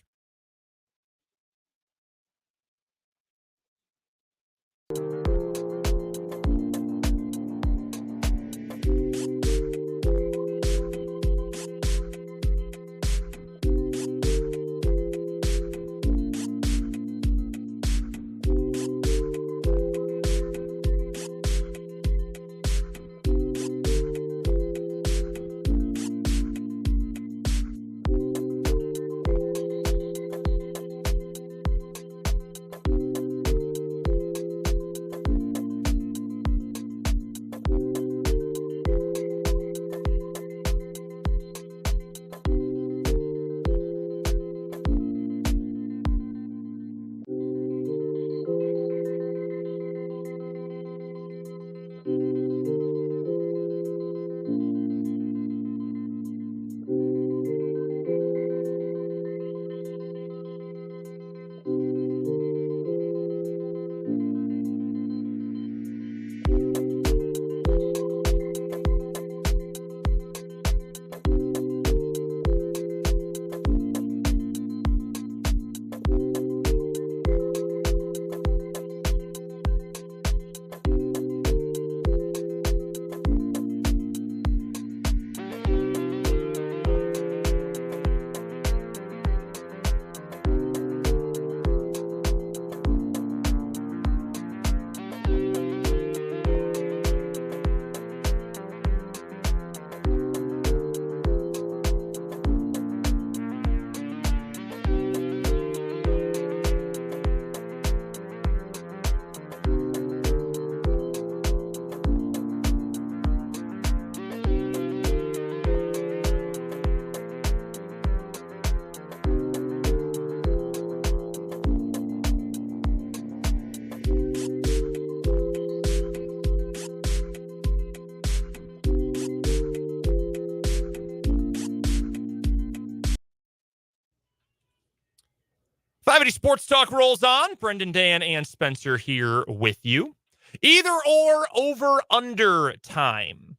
Sports Talk rolls on. Brendan, Dan, and Spencer here with you. Either or, over, under time.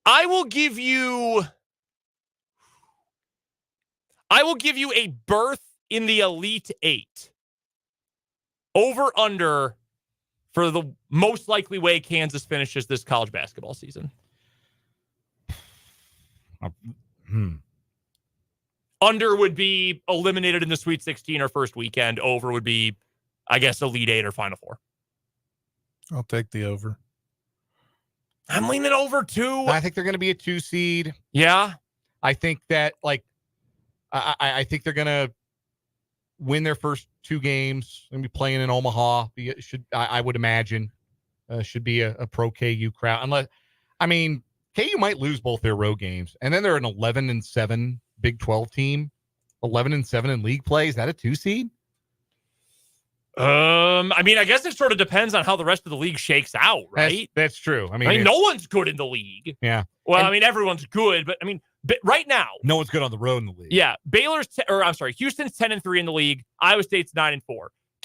I will give you a berth in the Elite Eight. Over under for the most likely way Kansas finishes this college basketball season. Under would be eliminated in the Sweet 16 or first weekend. Over would be, I guess, Elite Eight or Final Four. I'll take the over. I'm leaning over too. I think they're going to be a 2 seed. Yeah. I think that, like, I think they're going to win their first 2 games. Going to be playing in Omaha. I would imagine, should be a pro KU crowd. Unless, I mean, KU might lose both their road games, and then they're an 11-7 Big 12 team, 11-7 in league play. Is that a 2 seed? I mean, I guess it sort of depends on how the rest of the league shakes out, right? That's true. I mean, no one's good in the league. Yeah. Well, I mean, everyone's good, but I mean, right now, no one's good on the road in the league. Yeah, Houston's 10-3 in the league. Iowa State's 9-4.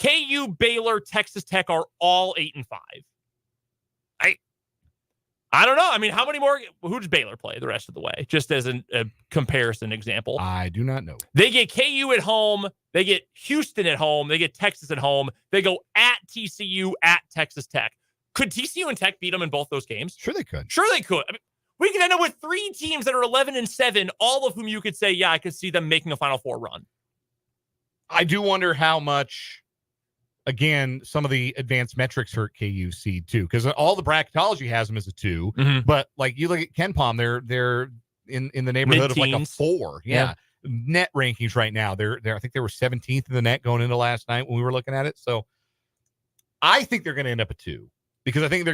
KU, Baylor, Texas Tech are all 8-5. I don't know. I mean, how many more? Who does Baylor play the rest of the way? Just as a comparison example. I do not know. They get KU at home. They get Houston at home. They get Texas at home. They go at TCU, at Texas Tech. Could TCU and Tech beat them in both those games? Sure they could. I mean, we could end up with 3 teams that are 11-7, all of whom you could say, yeah, I could see them making a Final Four run. I do wonder how much, again, some of the advanced metrics hurt KU seed too, because all the bracketology has them as a 2, but like you look at KenPom, they're in the neighborhood Mid-teens. of like a 4. Yeah. Net rankings right now, they're I think they were 17th in the net going into last night when we were looking at it. So I think they're going to end up a 2 because I think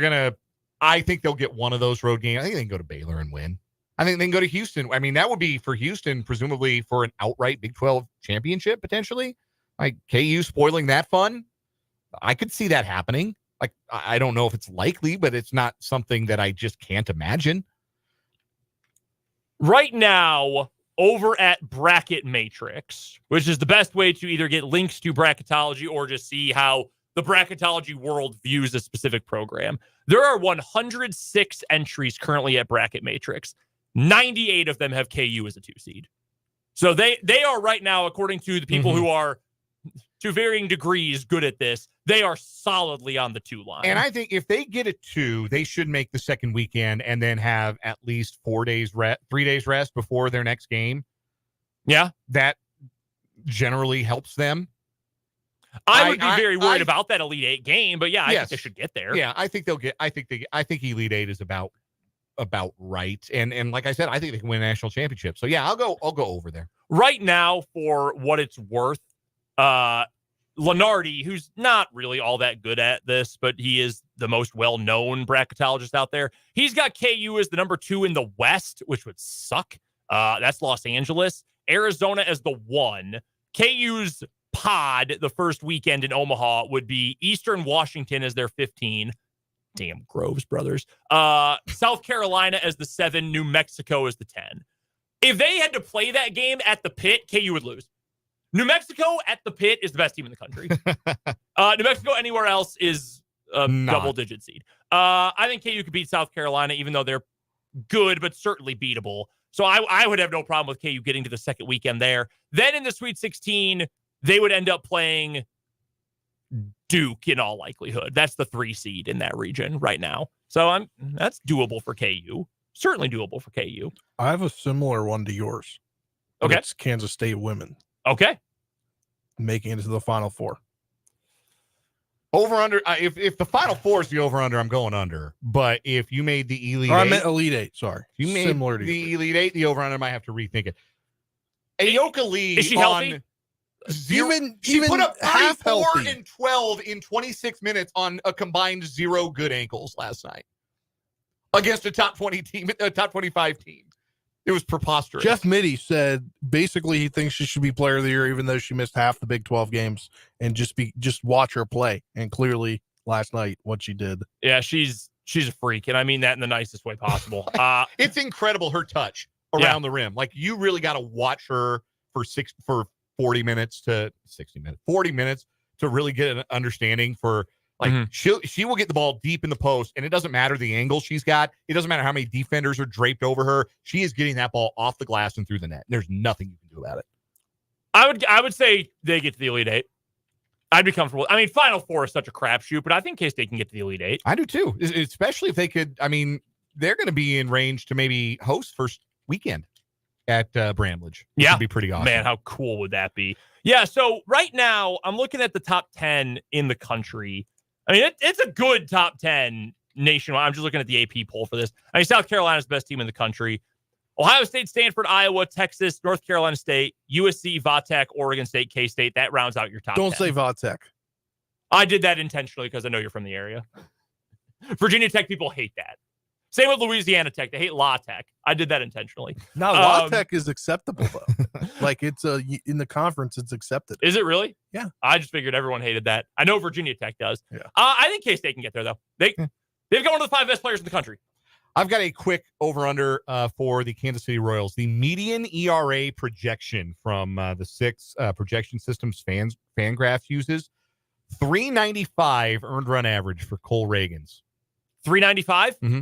they'll get one of those road games. I think they can go to Baylor and win. I think they can go to Houston. I mean, that would be for Houston, presumably for an outright Big 12 championship potentially. Like KU spoiling that fun. I could see that happening. Like, I don't know if it's likely, but it's not something that I just can't imagine. Right now, over at Bracket Matrix, which is the best way to either get links to bracketology or just see how the bracketology world views a specific program, there are 106 entries currently at Bracket Matrix. 98 of them have KU as a 2 seed. So they are right now, according to the people who are to varying degrees good at this, they are solidly on the 2 line. And I think if they get a 2, they should make the second weekend and then have at least 3 days rest before their next game. Yeah. That generally helps them. I would be very worried about that Elite 8 game, but yeah, I think they should get there. Yeah, I think they'll get. I think Elite 8 is about right. And like I said, I think they can win a national championship. So yeah, I'll go over there. Right now, for what it's worth, Lenardi, who's not really all that good at this, but he is the most well-known bracketologist out there. He's got KU as the number 2 in the West, which would suck. That's Los Angeles. Arizona as the 1. KU's pod the first weekend in Omaha would be Eastern Washington as their 15. Damn Groves brothers. South Carolina as the 7. New Mexico as the 10. If they had to play that game at the Pit, KU would lose. New Mexico at the Pit is the best team in the country. New Mexico anywhere else is a double-digit seed. I think KU could beat South Carolina, even though they're good, but certainly beatable. So I would have no problem with KU getting to the second weekend there. Then in the Sweet 16, they would end up playing Duke in all likelihood. That's the 3 seed in that region right now. So that's doable for KU. Certainly doable for KU. I have a similar one to yours. Okay. It's Kansas State women. Okay. Making it to the Final Four. Over under. If the Final Four is the over under, I'm going under. But if you made the Elite 8, I meant Elite 8. Sorry. If you made similar to the Elite 8, the over under might have to rethink it. Ayoka Lee, is she healthy? She put up 34 and 12 in 26 minutes on a combined 0 good ankles last night against a top 20 team, a top 25 team. It was preposterous. Jeff Mitty said basically he thinks she should be player of the year, even though she missed half the Big 12 games, and just watch her play. And clearly last night, what she did. Yeah, she's a freak. And I mean that in the nicest way possible. It's incredible, her touch around the rim. Like, you really got to watch her for 40 minutes to 60 minutes, 40 minutes to really get an understanding for, like, she will get the ball deep in the post, and it doesn't matter the angle she's got. It doesn't matter how many defenders are draped over her. She is getting that ball off the glass and through the net. There's nothing you can do about it. I would say they get to the Elite Eight. I'd be comfortable. I mean, Final Four is such a crapshoot, but I think K-State can get to the Elite Eight. I do too, especially if they could. I mean, they're going to be in range to maybe host first weekend at Bramlage. Which would be pretty awesome. Man, how cool would that be? Yeah, so right now, I'm looking at the top 10 in the country. I mean, it's a good top 10 nationwide. I'm just looking at the AP poll for this. I mean, South Carolina's the best team in the country. Ohio State, Stanford, Iowa, Texas, North Carolina State, USC, Va-Tech, Oregon State, K-State. That rounds out your top 10. Don't say Va-Tech. I did that intentionally because I know you're from the area. Virginia Tech people hate that. Same with Louisiana Tech. They hate La Tech. I did that intentionally. No, La Tech is acceptable, though. Like, it's in the conference, it's accepted. Is it really? Yeah. I just figured everyone hated that. I know Virginia Tech does. Yeah. I think K-State can get there, though. They've got one of the 5 best players in the country. I've got a quick over-under for the Kansas City Royals. The median ERA projection from the 6 projection systems Fangraphs uses, 395 earned run average for Cole Reagans. 395? Mm-hmm.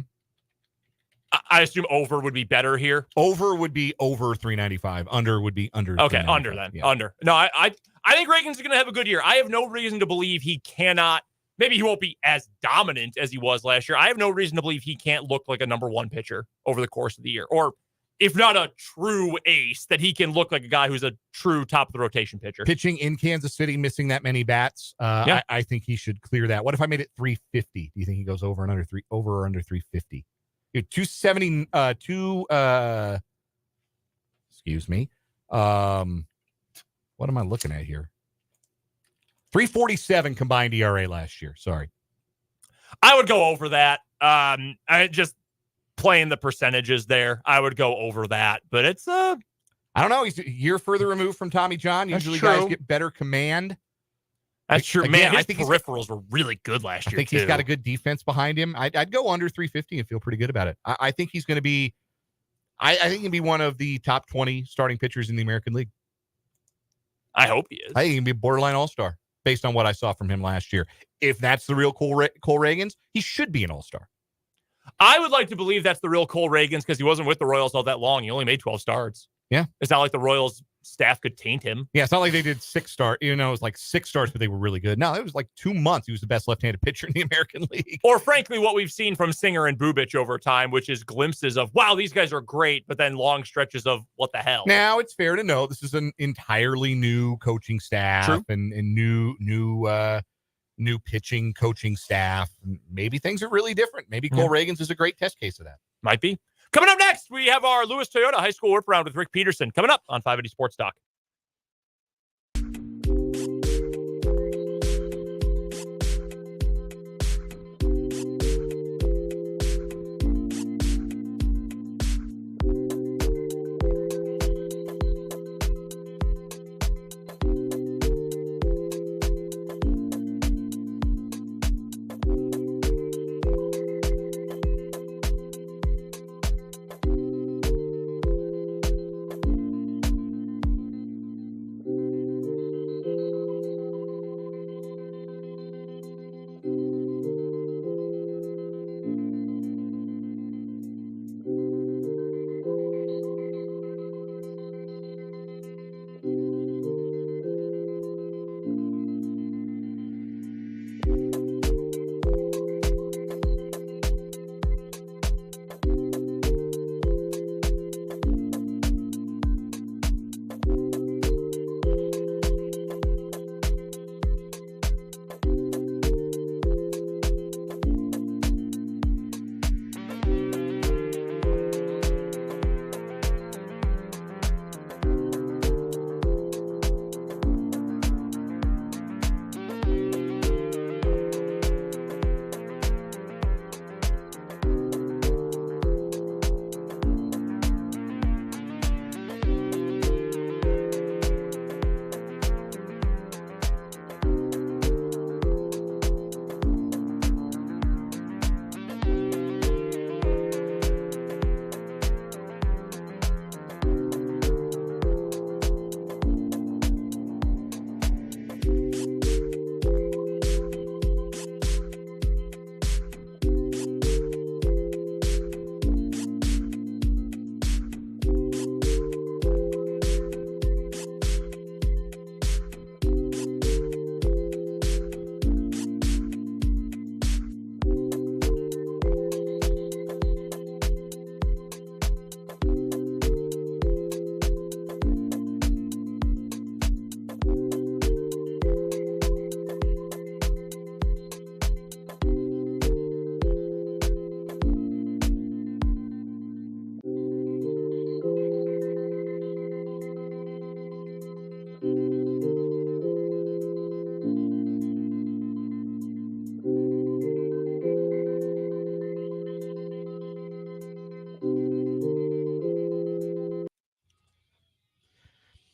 I assume over would be better here. Over would be over 395. Under would be under. Okay, under then. Yeah. Under. No, I think Reagans is going to have a good year. I have no reason to believe he cannot. Maybe he won't be as dominant as he was last year. I have no reason to believe he can't look like a number 1 pitcher over the course of the year. Or if not a true ace, that he can look like a guy who's a true top of the rotation pitcher. Pitching in Kansas City, missing that many bats. I think he should clear that. What if I made it 350? Do you think he goes over or under 350? 270, excuse me. What am I looking at here? 347 combined ERA last year. Sorry. I would go over that. I just playing the percentages there. I would go over that, but it's I don't know. He's a year further removed from Tommy John. Usually guys get better command. That's true. Again, man, I his think peripherals were really good last year. I think he's got a good defense behind him. I'd go under 350 and feel pretty good about it. I think he's going to be I think he'll be one of the top 20 starting pitchers in the American League. I hope he is. I think he can be a borderline all-star based on what I saw from him last year. If that's the real Cole Reagans, he should be an all-star. I would like to believe that's the real Cole Reagans because he wasn't with the Royals all that long. He only made 12 starts. Yeah. It's not like the Royals staff could taint him. Yeah, it's not like they did 6 stars. You know, it was like 6 stars, but they were really good. No, it was like 2 months. He was the best left-handed pitcher in the American League. Or frankly, what we've seen from Singer and Bubich over time, which is glimpses of, wow, these guys are great, but then long stretches of what the hell. Now, it's fair to note this is an entirely new coaching staff and new pitching coaching staff. Maybe things are really different. Maybe Cole Reagans is a great test case of that. Might be. Coming up next, we have our Lewis Toyota High School Whip Around with Rick Peterson. Coming up on 580 Sports Talk.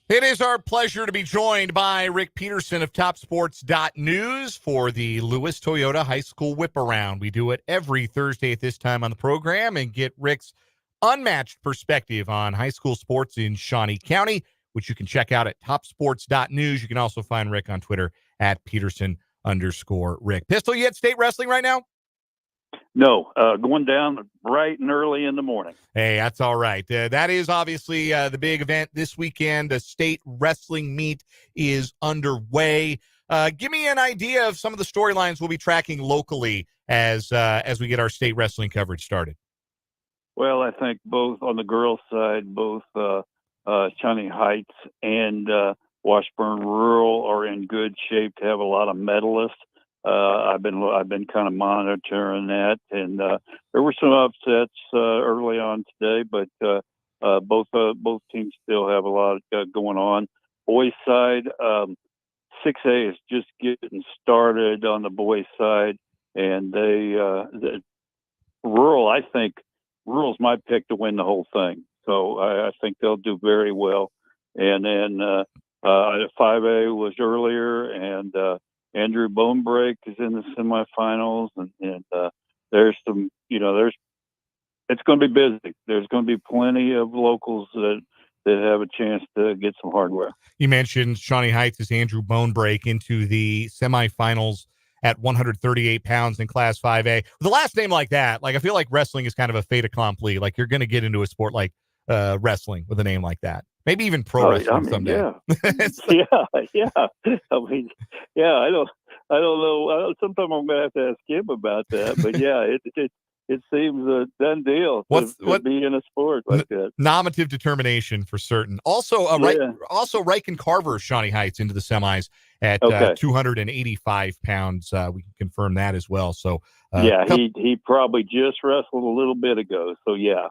It is our pleasure to be joined by Rick Peterson of TopSports.News for the Lewis Toyota High School Whip Around. We do it every Thursday at this time on the program and get Rick's unmatched perspective on high school sports in Shawnee County, which you can check out at TopSports.News. You can also find Rick on Twitter at Peterson_Rick. Pistol, you at state wrestling right now? No, going down bright and early in the morning. Hey, that's all right. That is obviously the big event this weekend. The state wrestling meet is underway. Give me an idea of some of the storylines we'll be tracking locally as we get our state wrestling coverage started. Well, I think both on the girls' side, both Shawnee Heights and Washburn Rural are in good shape to have a lot of medalists. I've been kind of monitoring that, and there were some upsets early on today, but both teams still have a lot going on. Boys' side, 6A is just getting started on the boys' side, and the Rural, I think Rural's my pick to win the whole thing, so I think they'll do very well. And then 5A was earlier, and Andrew Bonebreak is in the semifinals, and there's some, it's going to be busy. There's going to be plenty of locals that have a chance to get some hardware. You mentioned Shawnee Heights as Andrew Bonebreak into the semifinals at 138 pounds in Class 5A. With the last name like that, I feel like wrestling is kind of a fait accompli. Like you're going to get into a sport like wrestling with a name like that. Maybe even pro wrestling someday. Yeah. Yeah. I mean, yeah, I don't know. Sometimes I'm going to have to ask him about that. But yeah, it seems a done deal to be in a sport like that. Nominative determination for certain. Also, Riken Carver, Shawnee Heights into the semis at 285 pounds. We can confirm that as well. So he probably just wrestled a little bit ago. So yeah.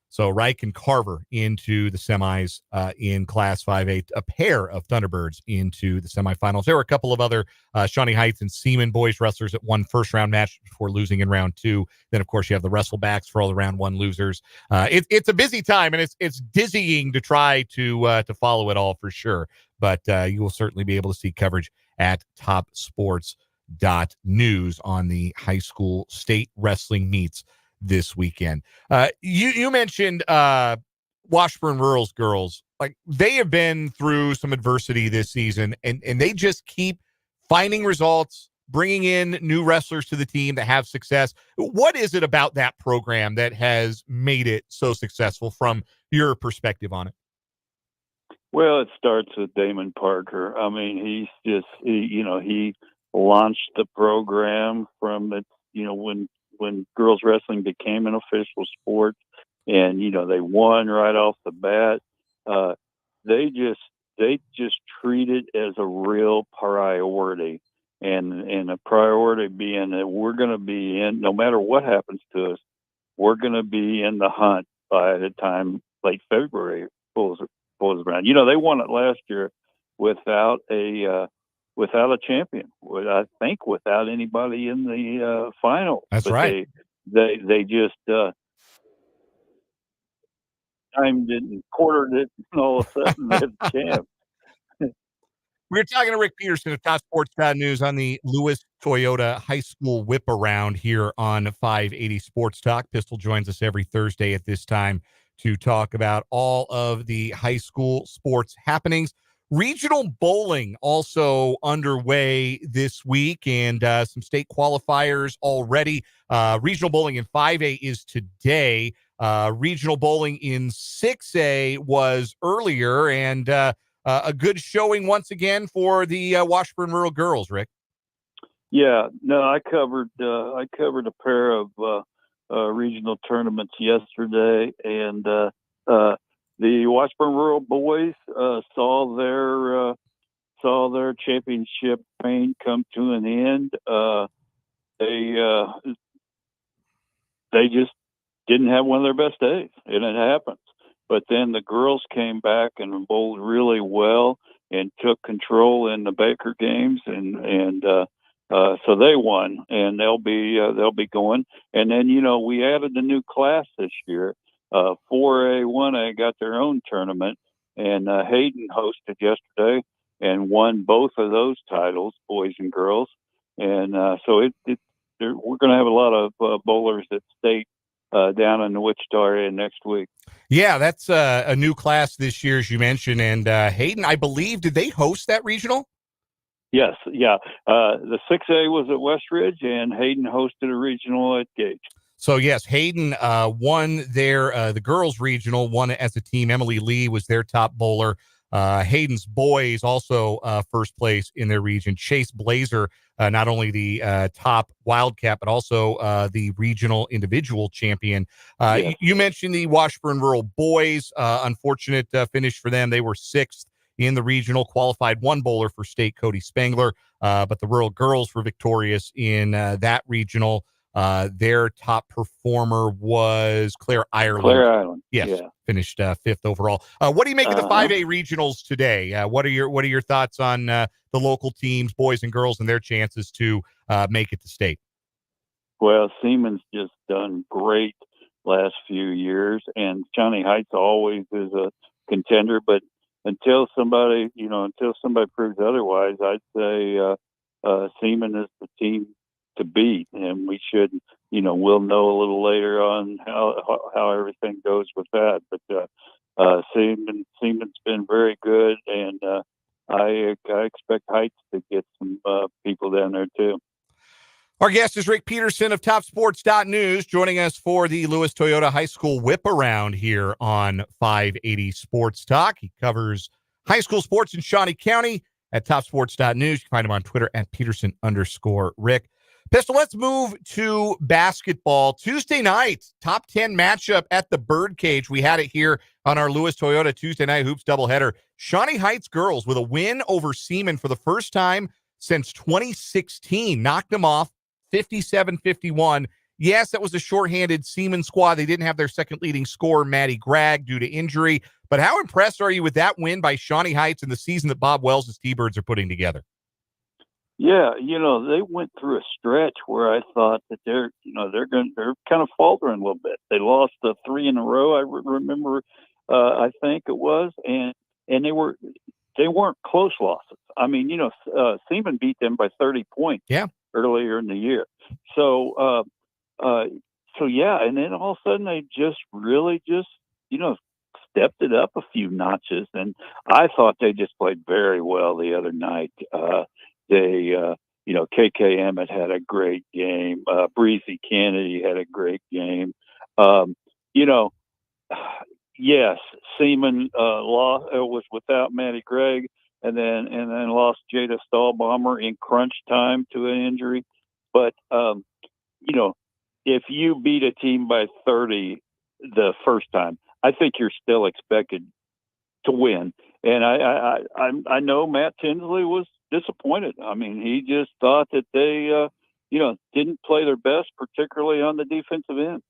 So Riken Carver into the semis in Class 5A, a pair of Thunderbirds into the semifinals. There were a couple of other Shawnee Heights and Seaman boys wrestlers that won first-round match before losing in round two. Then, of course, you have the wrestlebacks for all the round one losers. It's a busy time, and it's dizzying to try to follow it all for sure. But you will certainly be able to see coverage at TopSports.News on the high school state wrestling meets this weekend. You mentioned Washburn Rural's girls. Like they have been through some adversity this season, and they just keep finding results, bringing in new wrestlers to the team that have success. What is it about that program that has made it so successful from your perspective on it? Well, it starts with Damon Parker. I mean, he launched the program from the, when girls wrestling became an official sport, and they won right off the bat. They just treat it as a real priority, and a priority being that we're going to be in, no matter what happens to us, we're going to be in the hunt by the time late February pulls around. They won it last year without a champion. I think without anybody in the final. That's right. They just timed it and quartered it, and all of a sudden they're the champ. We're talking to Rick Peterson of TopSports.News on the Lewis Toyota High School Whip Around here on 580 Sports Talk. Pistol joins us every Thursday at this time to talk about all of the high school sports happenings. Regional bowling also underway this week, and some state qualifiers already. Regional bowling in 5A is today. Regional bowling in 6A was earlier, and a good showing once again for the Washburn Rural girls, Rick. Yeah, no, I covered a pair of regional tournaments yesterday, and the Washburn Rural boys saw their championship reign come to an end. They just didn't have one of their best days, and it happens. But then the girls came back and bowled really well and took control in the Baker games, and so they won, and they'll be going. And then we added a new class this year. 4A, 1A got their own tournament, and Hayden hosted yesterday and won both of those titles, boys and girls. And so we're going to have a lot of bowlers at state down in the Wichita area next week. Yeah, that's a new class this year, as you mentioned. And Hayden, I believe, did they host that regional? Yes, yeah. The 6A was at West Ridge, and Hayden hosted a regional at Gage. So, yes, Hayden won the girls' regional, won it as a team. Emily Lee was their top bowler. Hayden's boys also first place in their region. Chase Blazer, not only the top Wildcat, but also the regional individual champion. Yes. You mentioned the Washburn Rural boys. Unfortunate finish for them. They were sixth in the regional, qualified one bowler for state, Cody Spangler. But the rural girls were victorious in that regional. Their top performer was Claire Ireland. Claire Island. Yes, yeah. Finished fifth overall. What do you make of the 5A regionals today? What are your thoughts on the local teams, boys and girls, and their chances to make it to state? Well, Siemens just done great last few years, and Shawnee Heights always is a contender. But until somebody proves otherwise, I'd say Siemens is the team to beat, and we should, we'll know a little later on how everything goes with that. But Siemens been very good, and I expect Heights to get some people down there too. Our guest is Rick Peterson of TopSports.News, joining us for the Lewis Toyota High School Whip Around here on 580 Sports Talk. He covers high school sports in Shawnee County at TopSports.News. You can find him on Twitter at Peterson_Rick. Pistol, let's move to basketball. Tuesday night, top 10 matchup at the Birdcage. We had it here on our Lewis Toyota Tuesday Night Hoops doubleheader. Shawnee Heights girls with a win over Seaman for the first time since 2016. Knocked them off 57-51. Yes, that was a shorthanded Seaman squad. They didn't have their second leading scorer, Maddie Gregg, due to injury. But how impressed are you with that win by Shawnee Heights and the season that Bob Wells' T-Birds are putting together? Yeah, they went through a stretch where I thought that they're kind of faltering a little bit. They lost 3 in a row. I remember, I think it was, and they weren't close losses. I mean, Seaman beat them by 30 points. Yeah. Earlier in the year. So yeah, and then all of a sudden they just really stepped it up a few notches, and I thought they just played very well the other night. KK Emmett had a great game. Breezy Kennedy had a great game. Yes, Seaman was without Maddie Gregg, and then lost Jada Stahlbomber in crunch time to an injury. But if you beat a team by 30 the first time, I think you're still expected to win. And I know Matt Tinsley was disappointed. I mean, he just thought that they didn't play their best, particularly on the defensive end.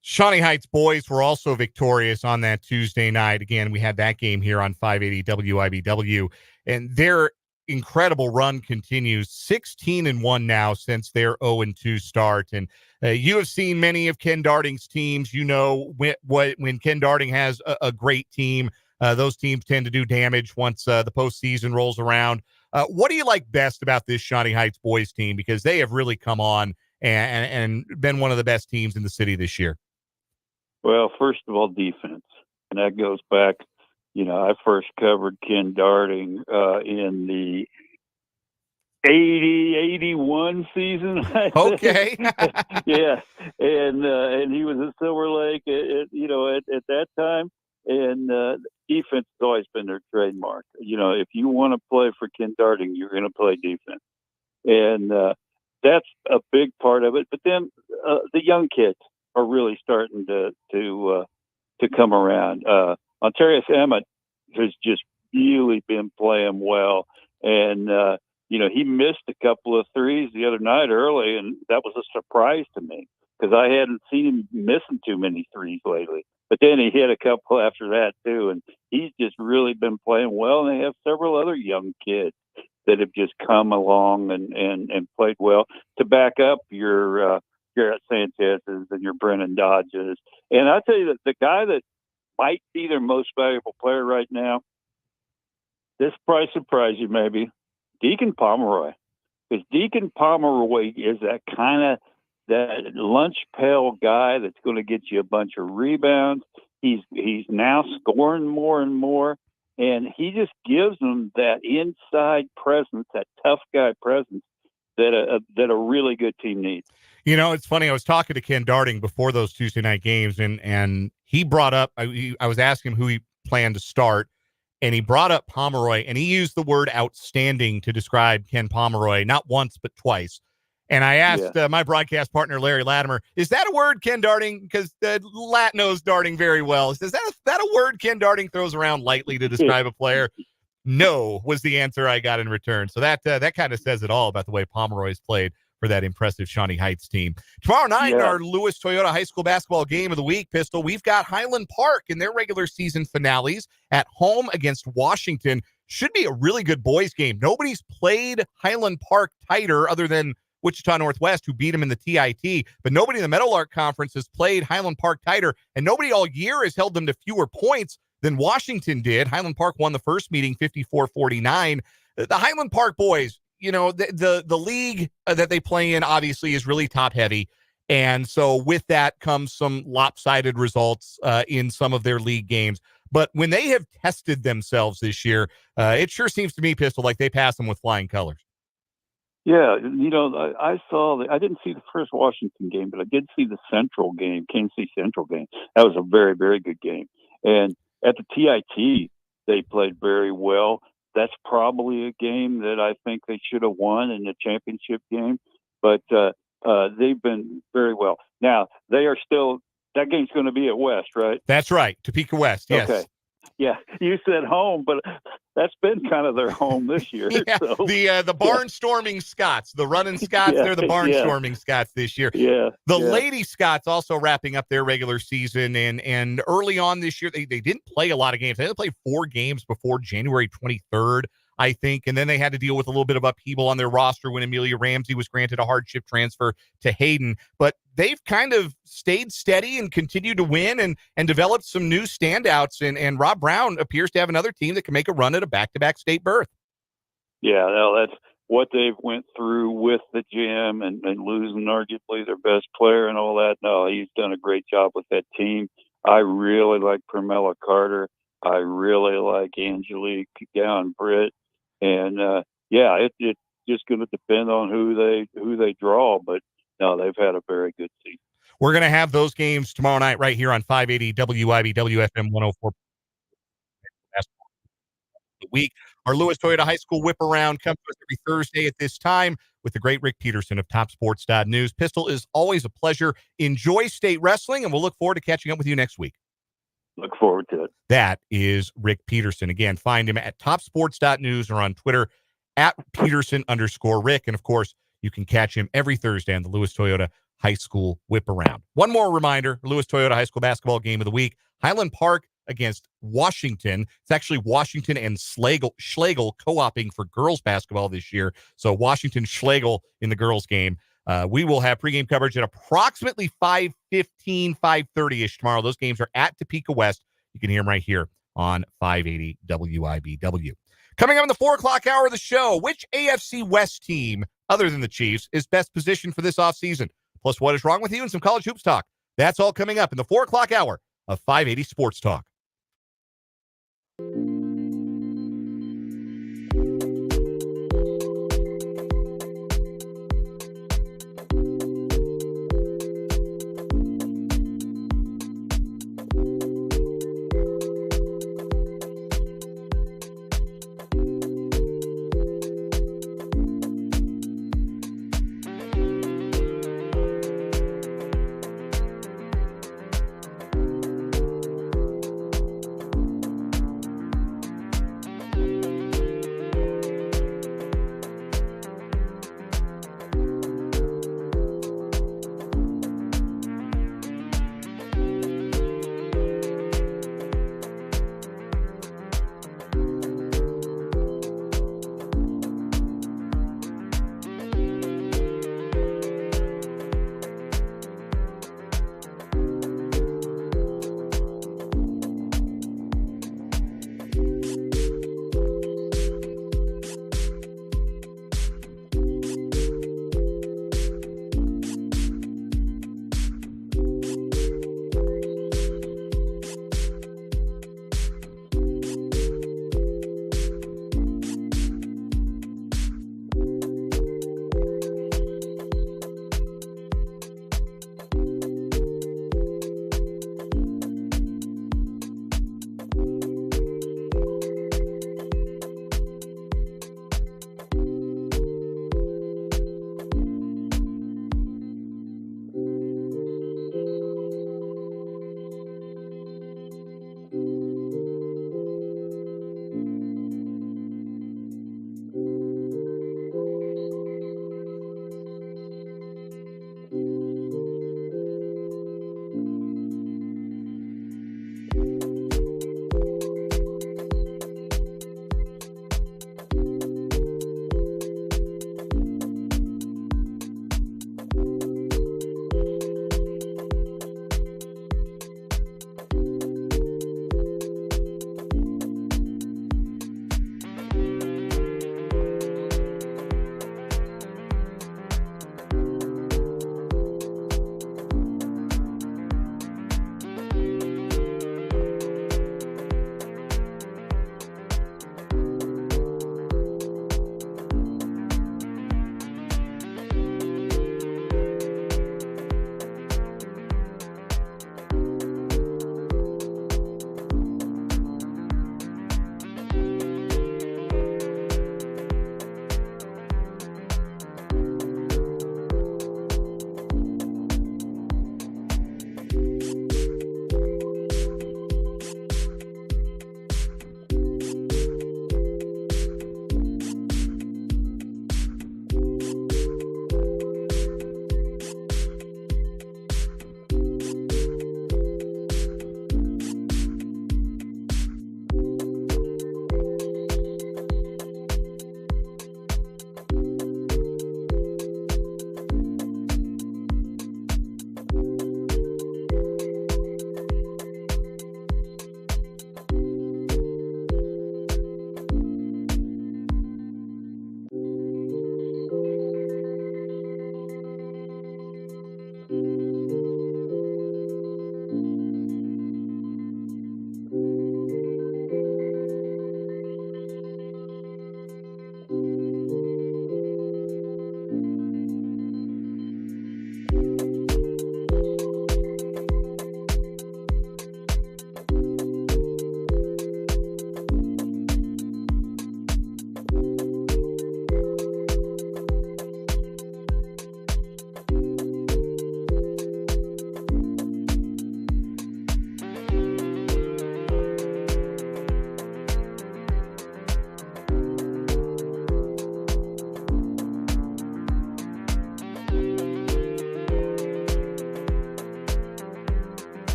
Shawnee Heights boys were also victorious on that Tuesday night. Again, we had that game here on 580 WIBW, and their incredible run continues. 16-1 now since their 0-2 start. And you have seen many of Ken Darding's teams. When Ken Darding has a great team, those teams tend to do damage once the postseason rolls around. What do you like best about this Shawnee Heights boys team? Because they have really come on and been one of the best teams in the city this year. Well, first of all, defense. And that goes back, I first covered Ken Darding in the 80-81 season. Okay. Yeah. And he was at Silver Lake at that time. And defense has always been their trademark. If you want to play for Ken Darding, you're going to play defense. And that's a big part of it. But then the young kids are really starting to come around. Ontarius Emmett has just really been playing well, and he missed a couple of threes the other night early, and that was a surprise to me because I hadn't seen him missing too many threes lately. But then he hit a couple after that too, and he's just really been playing well. And they have several other young kids that have just come along and played well to back up your Garrett Sanchez's and your Brennan Dodges. And I tell you that the guy that might be their most valuable player right now. This probably surprise you maybe. Deacon Pomeroy. Because Deacon Pomeroy is that lunch pail guy that's going to get you a bunch of rebounds. He's now scoring more and more, and he just gives them that inside presence, that tough guy presence that a really good team needs. You know, it's funny. I was talking to Ken Darting before those Tuesday night games, and he brought up. I was asking him who he planned to start, and he brought up Pomeroy, and he used the word outstanding to describe Ken Pomeroy, not once but twice. And I asked my broadcast partner, Larry Latimer, is that a word Ken Darting? Because Lat knows Darting very well. Is that a word Ken Darting throws around lightly to describe a player? No, was the answer I got in return. So that kind of says it all about the way Pomeroy's played for that impressive Shawnee Heights team. Tomorrow night, in our Lewis Toyota High School basketball game of the week, Pistol, we've got Highland Park in their regular season finales at home against Washington. Should be a really good boys game. Nobody's played Highland Park tighter other than Wichita Northwest, who beat them in the TIT, but nobody in the Meadowlark Conference has played Highland Park tighter, and nobody all year has held them to fewer points than Washington did. Highland Park won the first meeting 54-49. The Highland Park boys, you know, the league that they play in obviously is really top heavy. And so with that comes some lopsided results in some of their league games. But when they have tested themselves this year, it sure seems to me, Pistol, like they pass them with flying colors. Yeah, you know, I didn't see the first Washington game, but I did see the Central game, Kansas City Central game. That was a very, very good game. And at the TIT, they played very well. That's probably a game that I think they should have won in the championship game, but they've been very well. Now, that game's going to be at West, right? That's right, Topeka West, yes. Okay. Yeah, you said home, but that's been kind of their home this year. Yeah, so. the barnstorming Scots, the running Scots, they're the barnstorming Scots this year. Yeah, the Lady Scots also wrapping up their regular season, and early on this year, they didn't play a lot of games. They only played 4 games before January 23rd, I think, and then they had to deal with a little bit of upheaval on their roster when Amelia Ramsey was granted a hardship transfer to Hayden. But they've kind of stayed steady and continued to win and developed some new standouts. And Rob Brown appears to have another team that can make a run at a back-to-back state berth. Yeah, no, that's what they've went through with the gym and losing arguably their best player and all that. No, he's done a great job with that team. I really like Primella Carter. I really like Angelique Gowan Britt. And it's just going to depend on who they draw. But no, they've had a very good season. We're going to have those games tomorrow night right here on 580 WIB WFM 104. The week. Our Lewis Toyota High School whip around comes to us every Thursday at this time with the great Rick Peterson of TopSports.news. Pistol, is always a pleasure. Enjoy state wrestling, and we'll look forward to catching up with you next week. Look forward to it. That is Rick Peterson. Again, find him at TopSports.news or on Twitter at Peterson_Rick. And of course, you can catch him every Thursday on the Lewis Toyota High School whip around. One more reminder, Lewis Toyota High School basketball game of the week, Highland Park against Washington. It's actually Washington and Schlegel co-oping for girls basketball this year. So Washington Schlegel in the girls game. We will have pregame coverage at approximately 5:15, 5:30-ish tomorrow. Those games are at Topeka West. You can hear them right here on 580 WIBW. Coming up in the 4 o'clock hour of the show, which AFC West team, other than the Chiefs, is best positioned for this offseason? Plus, what is wrong with you and some college hoops talk. That's all coming up in the 4 o'clock hour of 580 Sports Talk.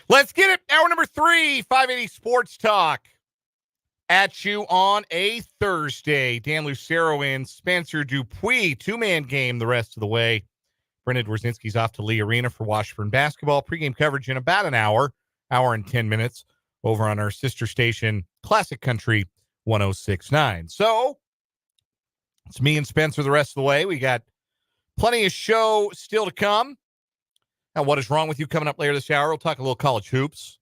Let's get it. Hour number 3, 580 Sports Talk. At you on a Thursday. Dan Lucero and Spencer Dupuis. 2-man game the rest of the way. Brendan Dworzinski's off to Lee Arena for Washburn basketball. Pregame coverage in about an hour and 10 minutes over on our sister station, Classic Country 106.9. So it's me and Spencer the rest of the way. We got plenty of show still to come. Now, what is wrong with you coming up later this hour? We'll talk a little college hoops.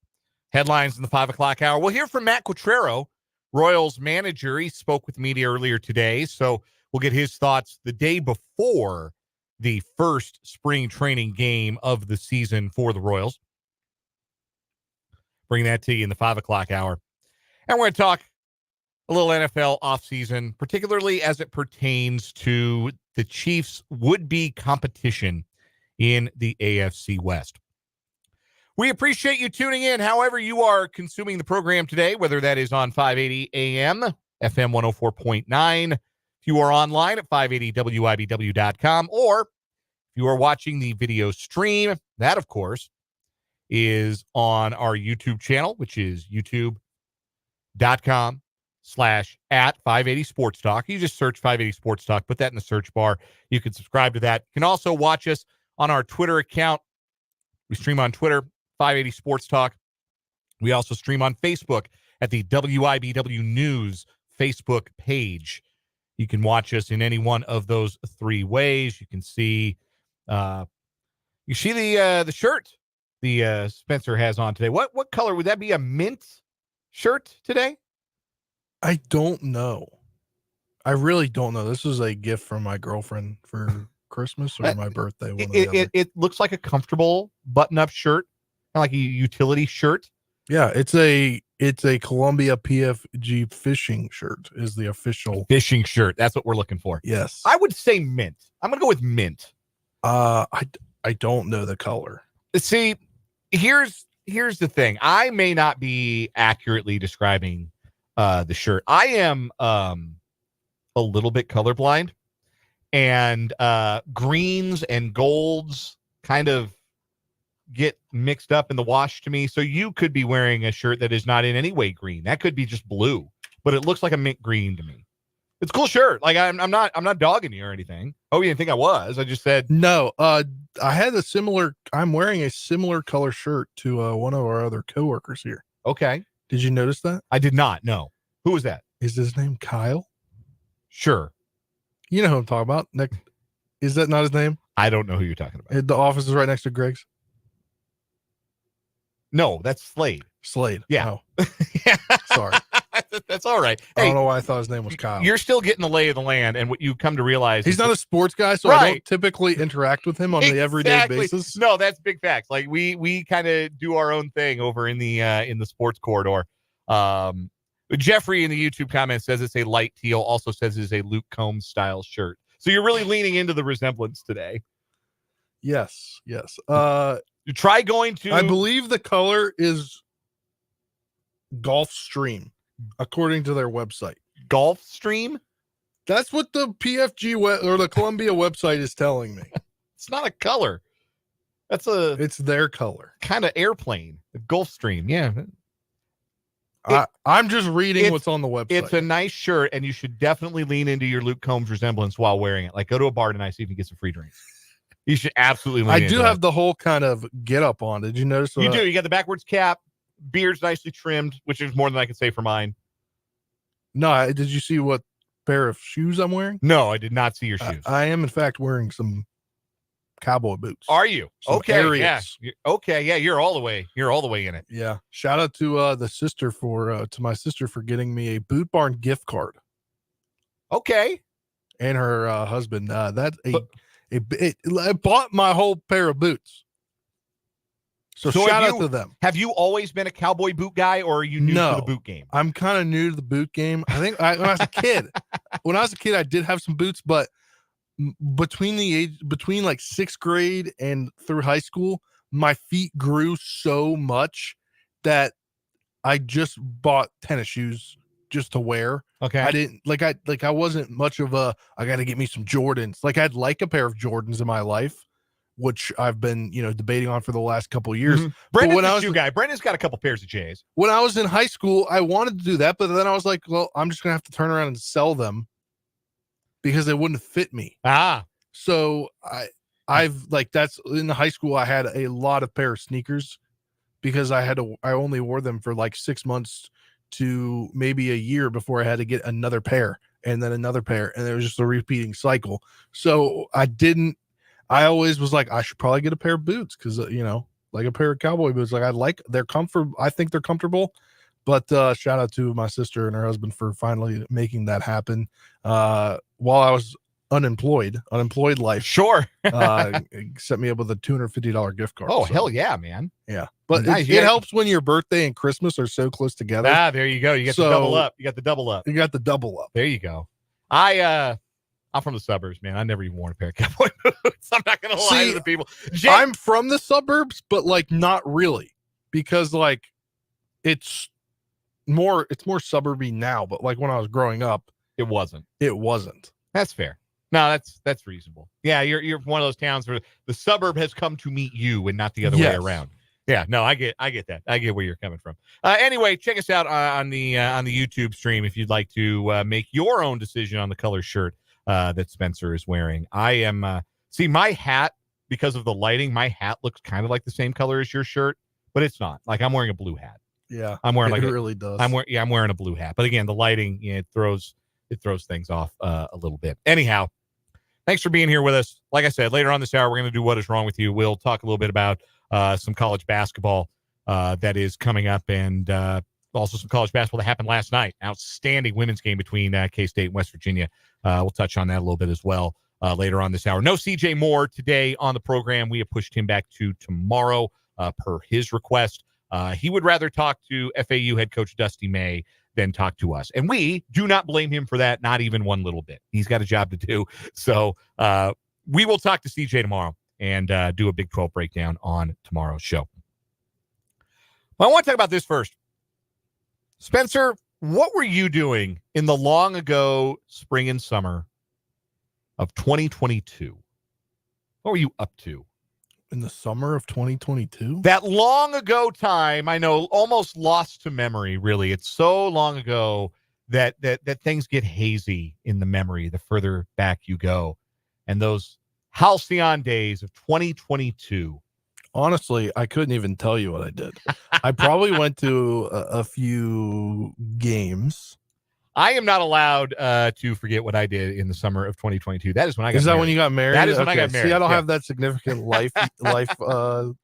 Headlines in the 5 o'clock hour. We'll hear from Matt Quatrero, Royals manager. He spoke with media earlier today, so we'll get his thoughts the day before the first spring training game of the season for the Royals. Bring that to you in the 5 o'clock hour. And we're going to talk a little NFL offseason, particularly as it pertains to the Chiefs' would-be competition in the AFC West. We appreciate you tuning in however you are consuming the program today, whether that is on 580 AM, FM 104.9. If you are online at 580wibw.com, or if you are watching the video stream, that, of course, is on our YouTube channel, which is youtube.com/@580 Sports Talk. You just search 580 Sports Talk, put that in the search bar. You can subscribe to that. You can also watch us on our Twitter account. We stream on Twitter, 580 Sports Talk. We also stream on Facebook at the WIBW News Facebook page. You can watch us in any one of those 3 ways. You can see the shirt the Spencer has on today. What color would that be? A mint shirt today? I don't know. I really don't know. This is a gift from my girlfriend for Christmas or my birthday. It looks like a comfortable button-up shirt, kind of like a utility shirt. Yeah, it's a Columbia PFG fishing shirt is the official fishing shirt. That's what we're looking for. Yes. I would say mint. I'm going to go with mint. I don't know the color. See, here's the thing. I may not be accurately describing the shirt. I am a little bit colorblind, and greens and golds kind of get mixed up in the wash to me. So you could be wearing a shirt that is not in any way green. That could be just blue, but it looks like a mint green to me. It's a cool shirt. Like I'm not dogging you or anything. Oh, you didn't think I was? I just said no. I'm wearing a similar color shirt to one of our other coworkers here. Okay. Did you notice that? I did not. No. Who was that? Is his name Kyle? Sure. You know who I'm talking about. Is that not his name? I don't know who you're talking about. The office is right next to Greg's. No, that's Slade. Yeah. Oh. Yeah. Sorry. That's all right. I don't know why I thought his name was Kyle. You're still getting the lay of the land, and what you come to realize he's not a sports guy, so I don't typically interact with him on the everyday basis. No, that's big facts. Like we kind of do our own thing over in the sports corridor. Jeffrey in the YouTube comment says it's a light teal. Also says it's a Luke Combs style shirt. So you're really leaning into the resemblance today. Yes. You try going to. I believe the color is Gulfstream, according to their website. Gulfstream? That's what the PFG or the Columbia website is telling me. It's not a color. It's their color. Kind of airplane. The Gulfstream. Yeah. I'm just reading what's on the website. It's a nice shirt, and you should definitely lean into your Luke Combs resemblance while wearing it. Like, go to a bar tonight, see if you can get some free drinks. You should absolutely lean into I do have the whole kind of get up on. Did you notice? You do. You got the backwards cap, beard's nicely trimmed, which is more than I can say for mine. No, did you see what pair of shoes I'm wearing? No, I did not see your shoes. I am, in fact, wearing some cowboy boots. Are you? Some okay. Ariats. Yeah. Okay. Yeah. You're all the way in it. Yeah. Shout out to the sister to my sister for getting me a Boot Barn gift card. Okay. And her husband. I bought my whole pair of boots. So shout out to them. Have you always been a cowboy boot guy, or are you new to the boot game? I'm kind of new to the boot game. I think when I was a kid, I did have some boots, but between like 6th grade and through high school, my feet grew so much that I just bought tennis shoes just to wear. Okay. I wasn't much of I got to get me some Jordans. Like I'd like a pair of Jordans in my life, which I've been, debating on for the last couple of years. Brendan's when I a was shoe guy. Brendan's got a couple pairs of J's. When I was in high school, I wanted to do that, but then I was like, well, I'm just gonna have to turn around and sell them because they wouldn't fit me. So I've that's in high school. I had a lot of pair of sneakers because I only wore them for like 6 months to maybe a year before I had to get another pair and then another pair, and it was just a repeating cycle. So I always was like, I should probably get a pair of boots because like a pair of cowboy boots. Like they're comfort. I think they're comfortable. But shout out to my sister and her husband for finally making that happen. While I was unemployed life. Sure. Set me up with a $250 gift card. Oh, hell yeah, man. Yeah. But Nice. it helps when your birthday and Christmas are so close together. There you go. You get the double up. You got the double up. You got the double up. There you go. I'm from the suburbs, man. I never even worn a pair of cowboy boots. I'm not gonna lie to the people. I'm from the suburbs, but not really, because it's more suburby now. But when I was growing up, it wasn't. That's fair. No, that's reasonable. Yeah, you're one of those towns where the suburb has come to meet you and not the other way around. Yeah, no, I get that. I get where you're coming from. Anyway, check us out on the YouTube stream if you'd like to make your own decision on the color shirt that Spencer is wearing. I am see my hat, because of the lighting, my hat looks kind of like the same color as your shirt, but it's not. I'm wearing a blue hat. Yeah, I'm wearing it really does. I'm wearing a blue hat, but again, the lighting it throws things off a little bit. Anyhow, thanks for being here with us. Like I said, later on this hour, we're going to do What Is Wrong With You. We'll talk a little bit about some college basketball that is coming up, and also some college basketball that happened last night. Outstanding women's game between K-State and West Virginia. We'll touch on that a little bit as well later on this hour. No CJ Moore today on the program. We have pushed him back to tomorrow per his request. He would rather talk to FAU head coach Dusty May than talk to us. And we do not blame him for that, not even one little bit. He's got a job to do. So we will talk to CJ tomorrow and do a Big 12 breakdown on tomorrow's show. Well, I want to talk about this first. Spencer, what were you doing in the long ago spring and summer of 2022? What were you up to? In the summer of 2022? That long ago time, I know, almost lost to memory, really. It's so long ago that things get hazy in the memory the further back you go. And those halcyon days of 2022. Honestly, I couldn't even tell you what I did. I probably went to a few games. I am not allowed to forget what I did in the summer of 2022. That is when I got married. Is that when you got married? That is when I got married. See, I don't have that significant life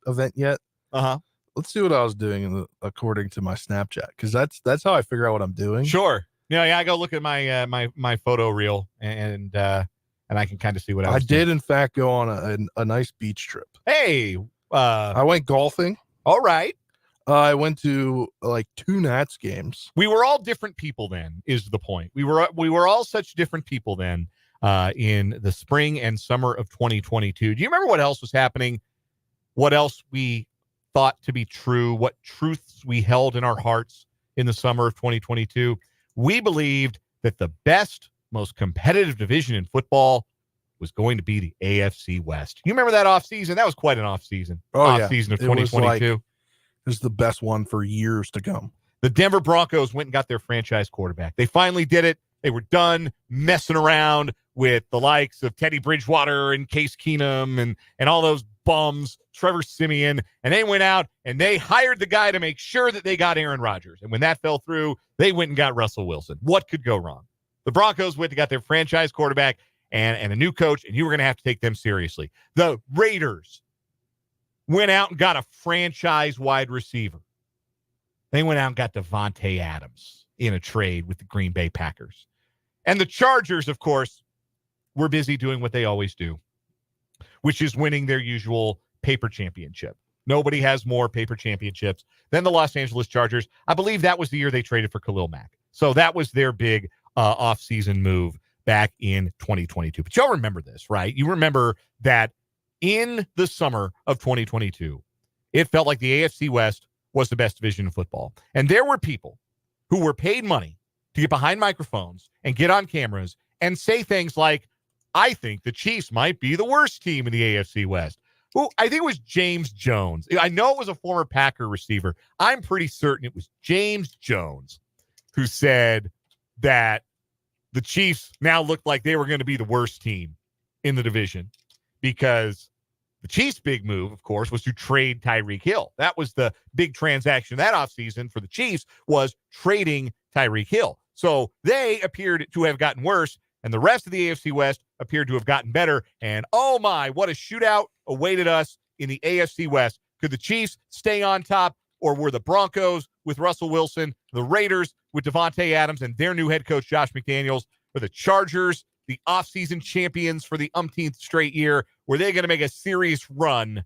event yet. Uh-huh. Let's see what I was doing according to my Snapchat, because that's how I figure out what I'm doing. Sure. Yeah, I go look at my my photo reel and I can kind of see what I did. In fact, go on a nice beach trip. Hey, I went golfing. All right. I went to 2 Nats games. We were all different people then, is the point. We were all such different people then in the spring and summer of 2022. Do you remember what else was happening? What else we thought to be true? What truths we held in our hearts in the summer of 2022? We believed that the best, most competitive division in football was going to be the AFC West. You remember that offseason? That was quite an offseason. Offseason of 2022. It was the best one for years to come. The Denver Broncos went and got their franchise quarterback. They finally did it. They were done messing around with the likes of Teddy Bridgewater and Case Keenum and all those bums, Trevor Siemian, and they went out and they hired the guy to make sure that they got Aaron Rodgers. And when that fell through, they went and got Russell Wilson. What could go wrong? The Broncos went and got their franchise quarterback and a new coach, and you were going to have to take them seriously. The Raiders went out and got a franchise wide receiver. They went out and got Devontae Adams in a trade with the Green Bay Packers. And the Chargers, of course, were busy doing what they always do, which is winning their usual paper championship. Nobody has more paper championships than the Los Angeles Chargers. I believe that was the year they traded for Khalil Mack. So that was their big offseason move back in 2022. But y'all remember this, right? You remember that in the summer of 2022, it felt like the AFC West was the best division in football. And there were people who were paid money to get behind microphones and get on cameras and say things like, I think the Chiefs might be the worst team in the AFC West. Who I think it was James Jones. I know it was a former Packer receiver. I'm pretty certain it was James Jones who said that the Chiefs now looked like they were going to be the worst team in the division because the Chiefs' big move, of course, was to trade Tyreek Hill. That was the big transaction that offseason for the Chiefs, was trading Tyreek Hill. So they appeared to have gotten worse, and the rest of the AFC West appeared to have gotten better. And oh my, what a shootout awaited us in the AFC West. Could the Chiefs stay on top, or were the Broncos with Russell Wilson, the Raiders with Devontae Adams and their new head coach Josh McDaniels, or the Chargers, the offseason champions for the umpteenth straight year, were they going to make a serious run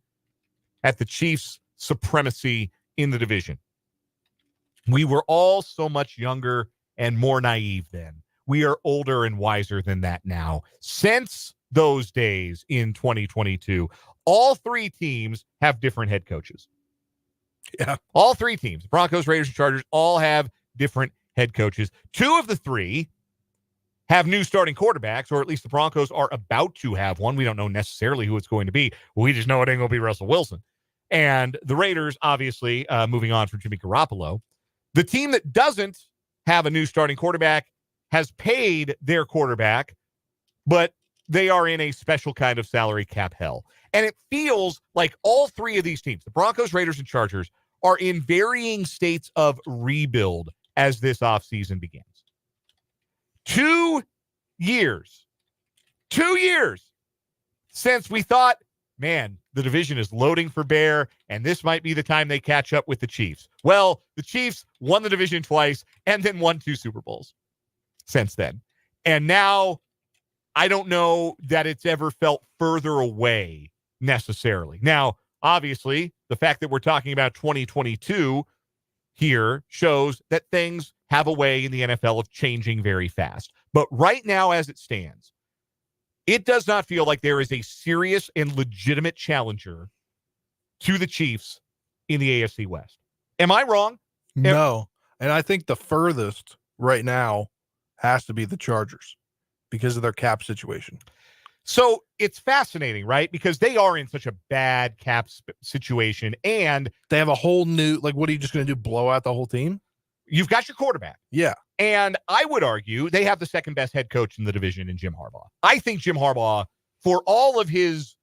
at the Chiefs' supremacy in the division? We were all so much younger and more naive then. We are older and wiser than that now. Since those days in 2022, all three teams have different head coaches. Yeah. All three teams, Broncos, Raiders, and Chargers, all have different head coaches. Two of the three have new starting quarterbacks, or at least the Broncos are about to have one. We don't know necessarily who it's going to be. We just know it ain't going to be Russell Wilson. And the Raiders, obviously, moving on from Jimmy Garoppolo. The team that doesn't have a new starting quarterback has paid their quarterback, but they are in a special kind of salary cap hell. And it feels like all three of these teams, the Broncos, Raiders, and Chargers, are in varying states of rebuild as this offseason begins. 2 years since we thought, man, the division is loading for bear, and this might be the time they catch up with the Chiefs. Well, the Chiefs won the division twice and then won 2 Super Bowls since then. And now I don't know that it's ever felt further away necessarily. Now, obviously, the fact that we're talking about 2022 here shows that things have a way in the NFL of changing very fast. But right now, as it stands, it does not feel like there is a serious and legitimate challenger to the Chiefs in the AFC West. Am I wrong? No. And I think the furthest right now has to be the Chargers because of their cap situation. So it's fascinating, right? Because they are in such a bad cap situation, and they have a whole new, like, what are you just going to do? Blow out the whole team? You've got your quarterback. Yeah. And I would argue they have the second best head coach in the division in Jim Harbaugh. I think Jim Harbaugh, for all of his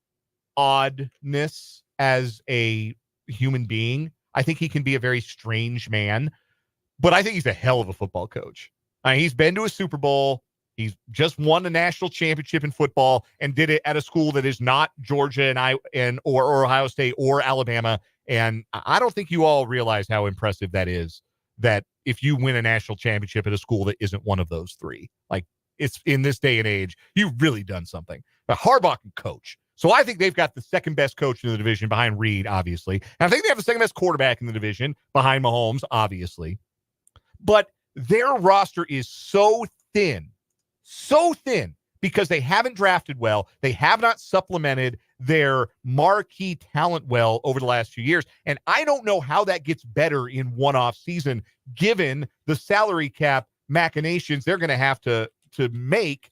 oddness as a human being, I think he can be a very strange man, but I think he's a hell of a football coach. I mean, he's been to a Super Bowl. He's just won a national championship in football and did it at a school that is not Georgia or Ohio State or Alabama. And I don't think you all realize how impressive that is, that if you win a national championship at a school that isn't one of those three, like, it's in this day and age, you've really done something. But Harbaugh can coach. So I think they've got the second best coach in the division behind Reed, obviously. And I think they have the second best quarterback in the division behind Mahomes, obviously. But their roster is so thin because they haven't drafted well. They have not supplemented their marquee talent well over the last few years. And I don't know how that gets better in one off season, given the salary cap machinations they're going to have to make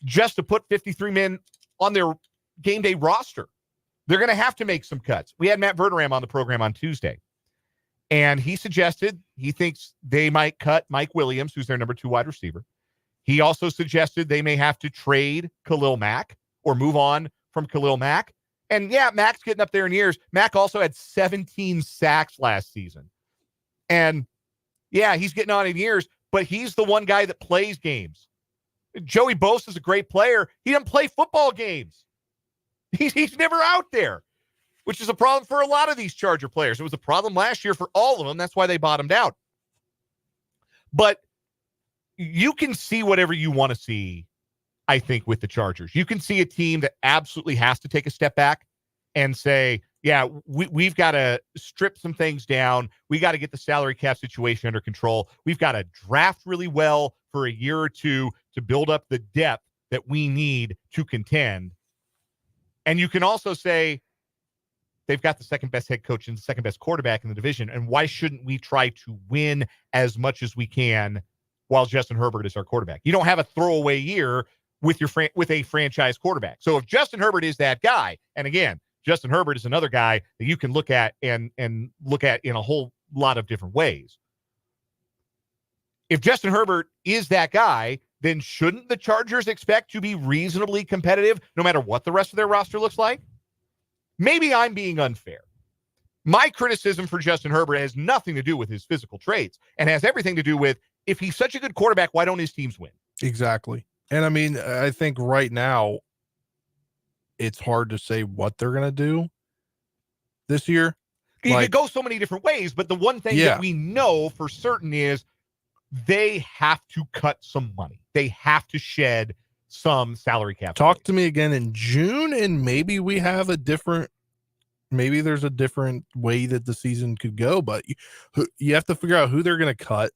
just to put 53 men on their game day roster. They're going to have to make some cuts. We had Matt Verderam on the program on Tuesday, and he suggested he thinks they might cut Mike Williams, who's their number 2 wide receiver. He also suggested they may have to trade Khalil Mack or move on from Khalil Mack. And yeah, Mack's getting up there in years. Mack also had 17 sacks last season. And yeah, he's getting on in years, but he's the one guy that plays games. Joey Bosa is a great player. He doesn't play football games. He's never out there, which is a problem for a lot of these Charger players. It was a problem last year for all of them. That's why they bottomed out. But you can see whatever you want to see, I think, with the Chargers. You can see a team that absolutely has to take a step back and say, yeah, we've got to strip some things down. We got to get the salary cap situation under control. We've got to draft really well for a year or two to build up the depth that we need to contend. And you can also say they've got the second best head coach and the second best quarterback in the division. And why shouldn't we try to win as much as we can while Justin Herbert is our quarterback? You don't have a throwaway year with a franchise quarterback. So if Justin Herbert is that guy, and again, Justin Herbert is another guy that you can look at and look at in a whole lot of different ways. If Justin Herbert is that guy, then shouldn't the Chargers expect to be reasonably competitive no matter what the rest of their roster looks like? Maybe I'm being unfair. My criticism for Justin Herbert has nothing to do with his physical traits and has everything to do with, if he's such a good quarterback, why don't his teams win? Exactly. And I mean, I think right now it's hard to say what they're going to do this year. You could go so many different ways, but the one thing that we know for certain is they have to cut some money. They have to shed some salary cap. Talk to me again in June, and maybe we have maybe there's a different way that the season could go, but you have to figure out who they're going to cut.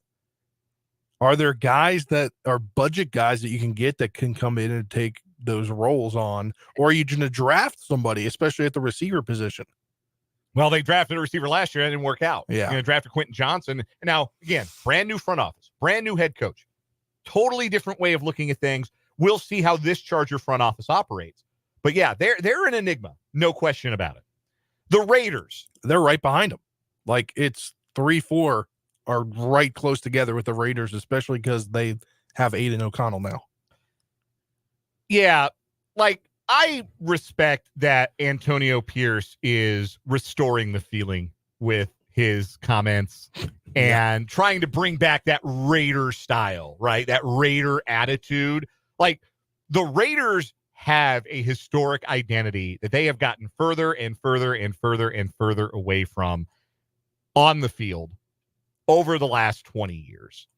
Are there guys that are budget guys that you can get that can come in and take those roles on, or are you going to draft somebody, especially at the receiver position? Well, they drafted a receiver last year. That didn't work out. Yeah. You're going to draft a Quentin Johnson. Now, again, brand new front office, brand new head coach, totally different way of looking at things. We'll see how this Charger front office operates. But yeah, they're an enigma. No question about it. The Raiders. They're right behind them. Like it's 3-4 are right close together with the Raiders, especially because they have Aiden O'Connell now. Yeah. Like, I respect that Antonio Pierce is restoring the feeling with his comments and trying to bring back that Raider style, right? That Raider attitude. Like, the Raiders have a historic identity that they have gotten further and further and further and further away from on the field over the last 20 years.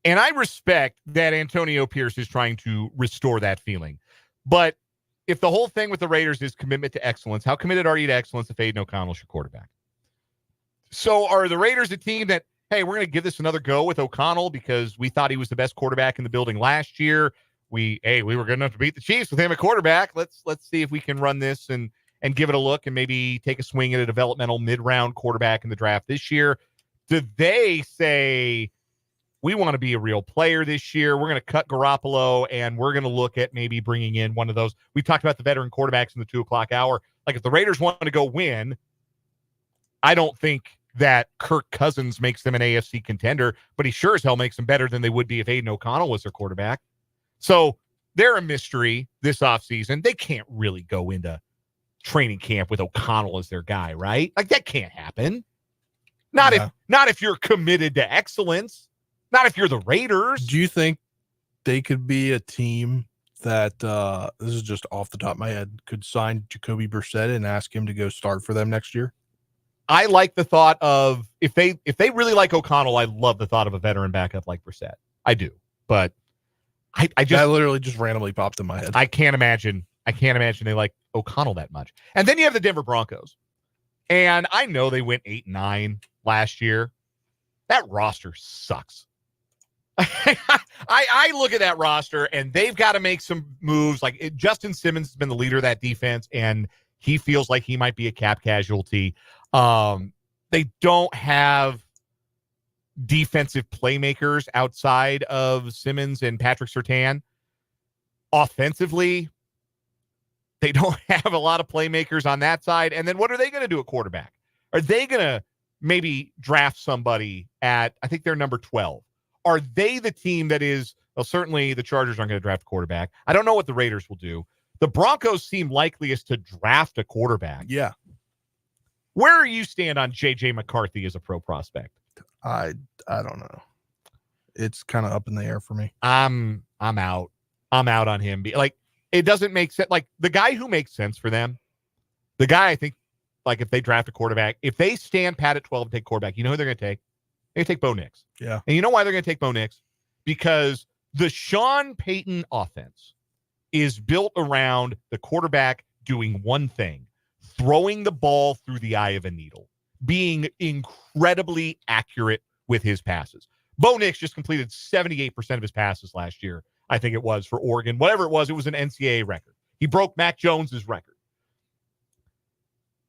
And I respect that Antonio Pierce is trying to restore that feeling. But if the whole thing with the Raiders is commitment to excellence, how committed are you to excellence if Aiden O'Connell's your quarterback? So are the Raiders a team that, hey, we're going to give this another go with O'Connell because we thought he was the best quarterback in the building last year. We were good enough to beat the Chiefs with him at quarterback. Let's see if we can run this and give it a look and maybe take a swing at a developmental mid-round quarterback in the draft this year. Do they say, we want to be a real player this year, we're going to cut Garoppolo, and we're going to look at maybe bringing in one of those? We talked about the veteran quarterbacks in the 2:00 hour. Like, if the Raiders want to go win, I don't think that Kirk Cousins makes them an AFC contender, but he sure as hell makes them better than they would be if Aiden O'Connell was their quarterback. So they're a mystery this offseason. They can't really go into training camp with O'Connell as their guy, right? Like, that can't happen. Not if you're committed to excellence. Not if you're the Raiders. Do you think they could be a team that, this is just off the top of my head, could sign Jacoby Brissett and ask him to go start for them next year? I like the thought of, if they really like O'Connell, I love the thought of a veteran backup like Brissett. I do. But I just, that literally just randomly popped in my head. I can't imagine they like O'Connell that much. And then you have the Denver Broncos. And I know they went 8-9 last year. That roster sucks. I look at that roster and they've got to make some moves. Like, Justin Simmons has been the leader of that defense, and he feels like he might be a cap casualty. They don't have defensive playmakers outside of Simmons and Patrick Surtain. Offensively, they don't have a lot of playmakers on that side. And then what are they going to do at quarterback? Are they going to maybe draft somebody at, I think they're number 12? Are they the team that is, well, certainly the Chargers aren't going to draft a quarterback. I don't know what the Raiders will do. The Broncos seem likeliest to draft a quarterback. Yeah. Where are you stand on J.J. McCarthy as a pro prospect? I don't know. It's kind of up in the air for me. I'm out. I'm out on him. Like, it doesn't make sense. Like, the guy who makes sense for them, the guy I think, like, if they draft a quarterback, if they stand pat at 12 and take quarterback, you know who they're going to take? They're going to take Bo Nix. Yeah. And you know why they're going to take Bo Nix? Because the Sean Payton offense is built around the quarterback doing one thing: throwing the ball through the eye of a needle, being incredibly accurate with his passes. Bo Nix just completed 78% of his passes last year, I think it was, for Oregon. Whatever it was an NCAA record. He broke Mac Jones's record.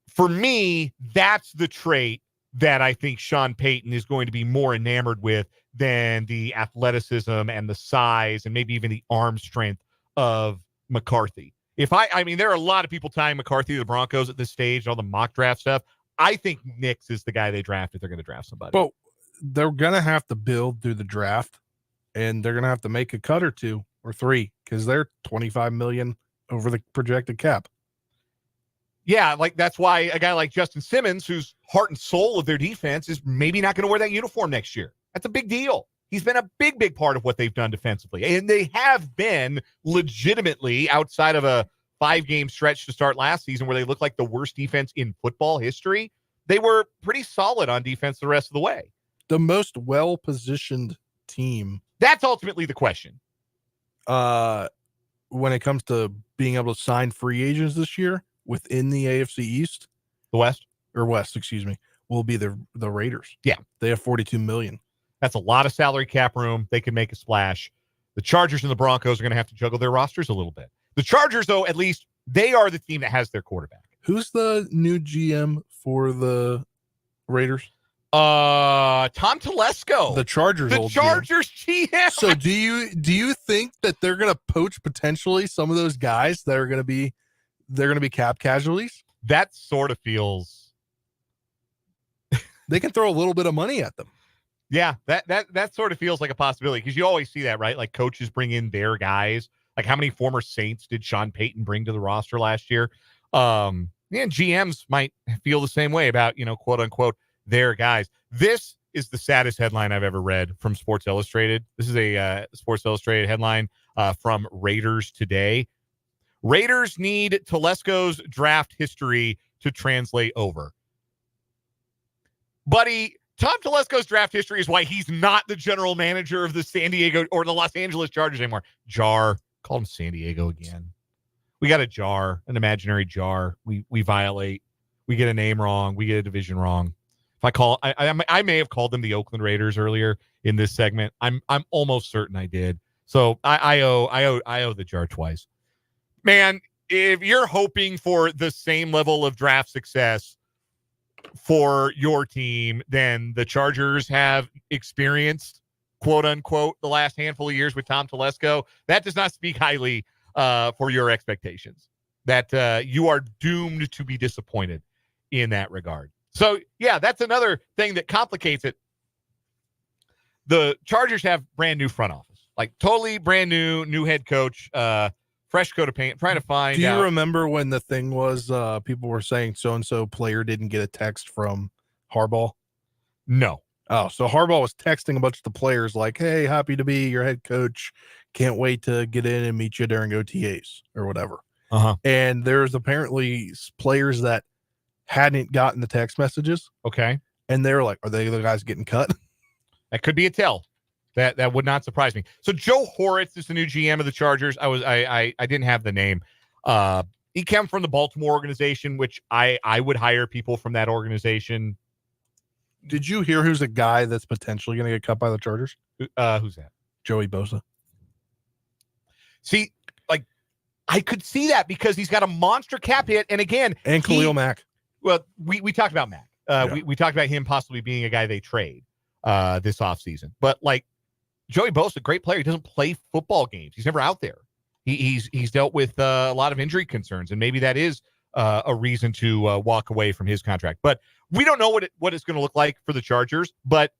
For me, that's the trait that I think Sean Payton is going to be more enamored with than the athleticism and the size and maybe even the arm strength of McCarthy. I mean, there are a lot of people tying McCarthy to the Broncos at this stage, all the mock draft stuff. I think Nix is the guy they draft if they're going to draft somebody. But they're going to have to build through the draft, and they're going to have to make a cut or 2 or 3 because they're $25 million over the projected cap. Yeah, like that's why a guy like Justin Simmons, who's heart and soul of their defense, is maybe not going to wear that uniform next year. That's a big deal. He's been a big, big part of what they've done defensively. And they have been legitimately, outside of a 5-game stretch to start last season where they looked like the worst defense in football history, they were pretty solid on defense the rest of the way. The most well-positioned team. That's ultimately the question. When it comes to being able to sign free agents this year within the AFC East. The West? Or West, excuse me, will be the Raiders. Yeah. They have $42 million. That's a lot of salary cap room. They can make a splash. The Chargers and the Broncos are going to have to juggle their rosters a little bit. The Chargers, though, at least they are the team that has their quarterback. Who's the new GM for the Raiders? Tom Telesco. The Chargers. The Chargers GM. So do you think that they're going to poach potentially some of those guys that are going to be cap casualties? That sort of feels. They can throw a little bit of money at them. Yeah, that sort of feels like a possibility because you always see that, right? Like coaches bring in their guys. Like how many former Saints did Sean Payton bring to the roster last year? And GMs might feel the same way about, quote unquote, their guys. This is the saddest headline I've ever read from Sports Illustrated. This is a Sports Illustrated headline from Raiders Today. Raiders need Telesco's draft history to translate over. Buddy, Tom Telesco's draft history is why he's not the general manager of the San Diego or the Los Angeles Chargers anymore. Jar. Call him San Diego again. We got a jar, an imaginary jar. We violate. We get a name wrong. We get a division wrong. If I may have called them the Oakland Raiders earlier in this segment. I'm almost certain I did. So I owe the jar twice. Man, if you're hoping for the same level of draft success for your team than the Chargers have experienced, quote unquote, the last handful of years with Tom Telesco, that does not speak highly for your expectations. That you are doomed to be disappointed in that regard. So, yeah, that's another thing that complicates it. The Chargers have brand new front office, like totally brand new head coach, fresh coat of paint, trying to find out. Do you remember when the thing was people were saying so-and-so player didn't get a text from Harbaugh? No. Oh, so Harbaugh was texting a bunch of the players like, hey, happy to be your head coach. Can't wait to get in and meet you during OTAs or whatever. Uh-huh. And there's apparently players that hadn't gotten the text messages. Okay. And they're like, are they the guys getting cut? That could be a tell. That would not surprise me. So Joe Horitz is the new GM of the Chargers. I didn't have the name. He came from the Baltimore organization, which I would hire people from that organization. Did you hear who's a guy that's potentially going to get cut by the Chargers? Who's that? Joey Bosa. See, like I could see that because he's got a monster cap hit, and again, and Khalil Mack. Well, we talked about Mack. We talked about him possibly being a guy they trade this offseason. But like Joey Bosa, great player. He doesn't play football games. He's never out there. He's dealt with a lot of injury concerns, and maybe that is a reason to walk away from his contract. But we don't know what it's going to look like for the Chargers. But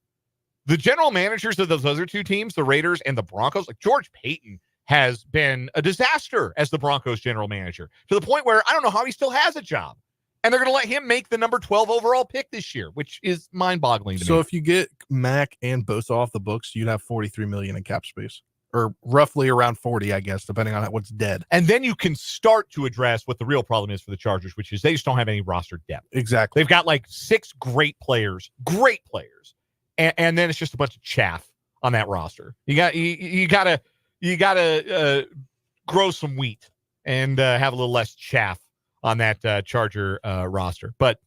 the general managers of those other two teams, the Raiders and the Broncos, like George Payton has been a disaster as the Broncos general manager to the point where I don't know how he still has a job. And they're going to let him make the number 12 overall pick this year, which is mind-boggling to me. So if you get Mack and Bosa off the books, you'd have $43 million in cap space, or roughly around 40, I guess, depending on what's dead. And then you can start to address what the real problem is for the Chargers, which is they just don't have any roster depth. Exactly. They've got like 6 great players, and then it's just a bunch of chaff on that roster. You gotta grow some wheat and have a little less chaff on that Charger roster. But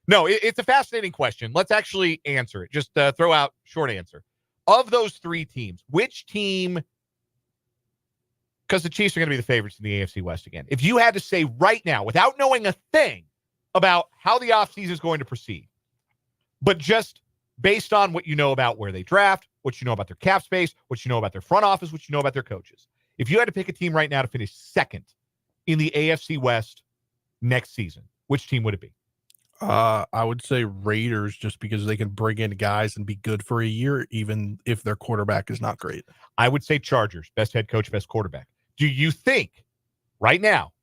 no, it's a fascinating question. Let's actually answer it. Just throw out short answer. Of those 3 teams, which team, because the Chiefs are going to be the favorites in the AFC West again. If you had to say right now, without knowing a thing about how the offseason is going to proceed, but just based on what you know about where they draft, what you know about their cap space, what you know about their front office, what you know about their coaches, if you had to pick a team right now to finish second in the AFC West next season, which team would it be? I would say Raiders, just because they can bring in guys and be good for a year, even if their quarterback is not great. I would say Chargers, best head coach, best quarterback. Do you think right now,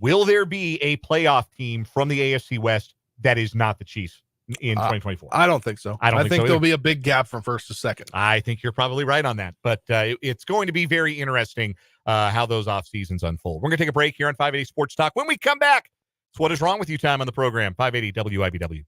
will there be a playoff team from the AFC West that is not the Chiefs in 2024? I don't think so. I think so there'll be a big gap from first to second. I think you're probably right on that, but it's going to be very interesting how those off seasons unfold. We're going to take a break here on 580 Sports Talk. When we come back, it's What Is Wrong With You time on the program, 580 WIBW.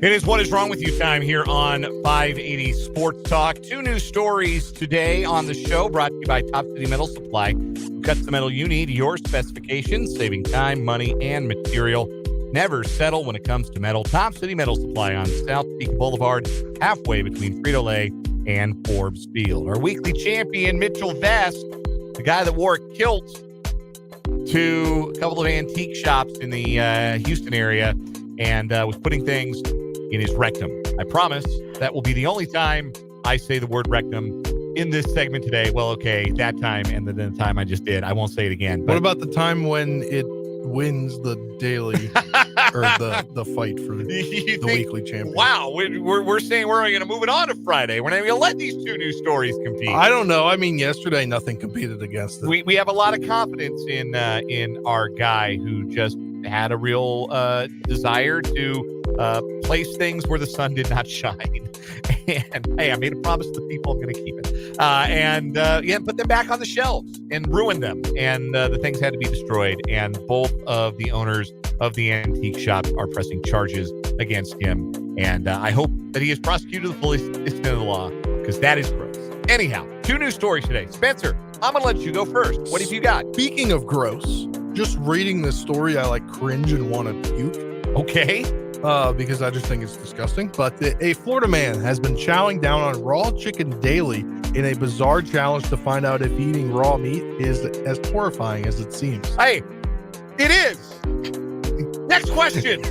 It is What Is Wrong With You time here on 580 Sports Talk. Two new stories today on the show brought to you by Top City Metal Supply. Who cuts the metal you need, your specifications, saving time, money, and material. Never settle when it comes to metal. Top City Metal Supply on South Peak Boulevard, halfway between Frito-Lay and Forbes Field. Our weekly champion, Mitchell Vest, the guy that wore a kilt to a couple of antique shops in the Houston area and was putting things in his rectum. I promise that will be the only time I say the word rectum in this segment today. Well, okay, that time and then the time I just did. I won't say it again. But what about the time when it wins the daily or the fight for the weekly champion? Wow, we're saying we're going to move it on to Friday. We're not going to let these two new stories compete. I don't know. I mean, yesterday nothing competed against it. We have a lot of confidence in our guy who just had a real desire to place things where the sun did not shine. And hey, I made a promise to the people I'm going to keep it. And put them back on the shelves and ruin them. And the things had to be destroyed. And both of the owners of the antique shop are pressing charges against him. And I hope that he is prosecuted to the fullest extent of the law, because that is gross. Anyhow, two new stories today. Spencer, I'm going to let you go first. What have you got? Speaking of gross, just reading this story, I cringe and want to puke. Okay. Because I just think it's disgusting. But a Florida man has been chowing down on raw chicken daily in a bizarre challenge to find out if eating raw meat is as horrifying as it seems. Hey, it is. Next question.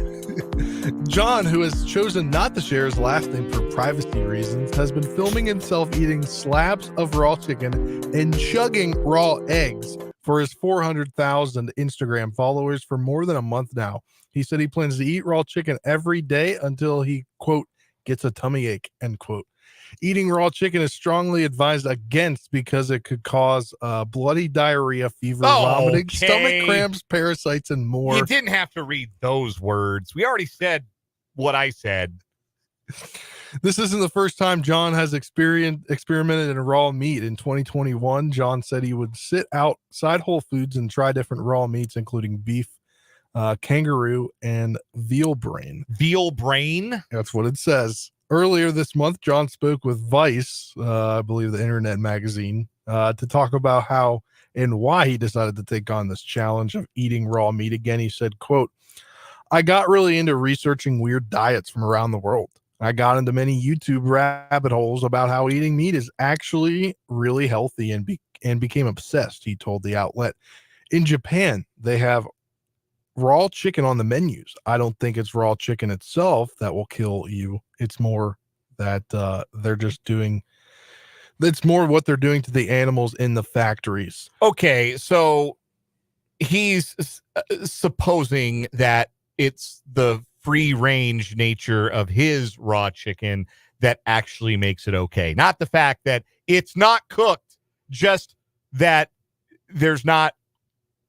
John, who has chosen not to share his last name for privacy reasons, has been filming himself eating slabs of raw chicken and chugging raw eggs for his 400,000 Instagram followers for more than a month now. He said he plans to eat raw chicken every day until he, quote, gets a tummy ache, end quote. Eating raw chicken is strongly advised against because it could cause bloody diarrhea, fever, vomiting, stomach cramps, parasites, and more. You didn't have to read those words. We already said what I said. This isn't the first time John has experimented in raw meat. In 2021, John said he would sit outside Whole Foods and try different raw meats, including beef, kangaroo, and veal brain. Veal brain? That's what it says. Earlier this month, John spoke with Vice, I believe the internet magazine, to talk about how and why he decided to take on this challenge of eating raw meat again. He said, quote, "I got really into researching weird diets from around the world. I got into many YouTube rabbit holes about how eating meat is actually really healthy and became obsessed," he told the outlet. In Japan, they have raw chicken on the menus. I don't think it's raw chicken itself that will kill you. It's more that they're just doing, it's more what they're doing to the animals in the factories. Okay, so he's supposing that it's the free range nature of his raw chicken that actually makes it okay. Not the fact that it's not cooked, just that there's not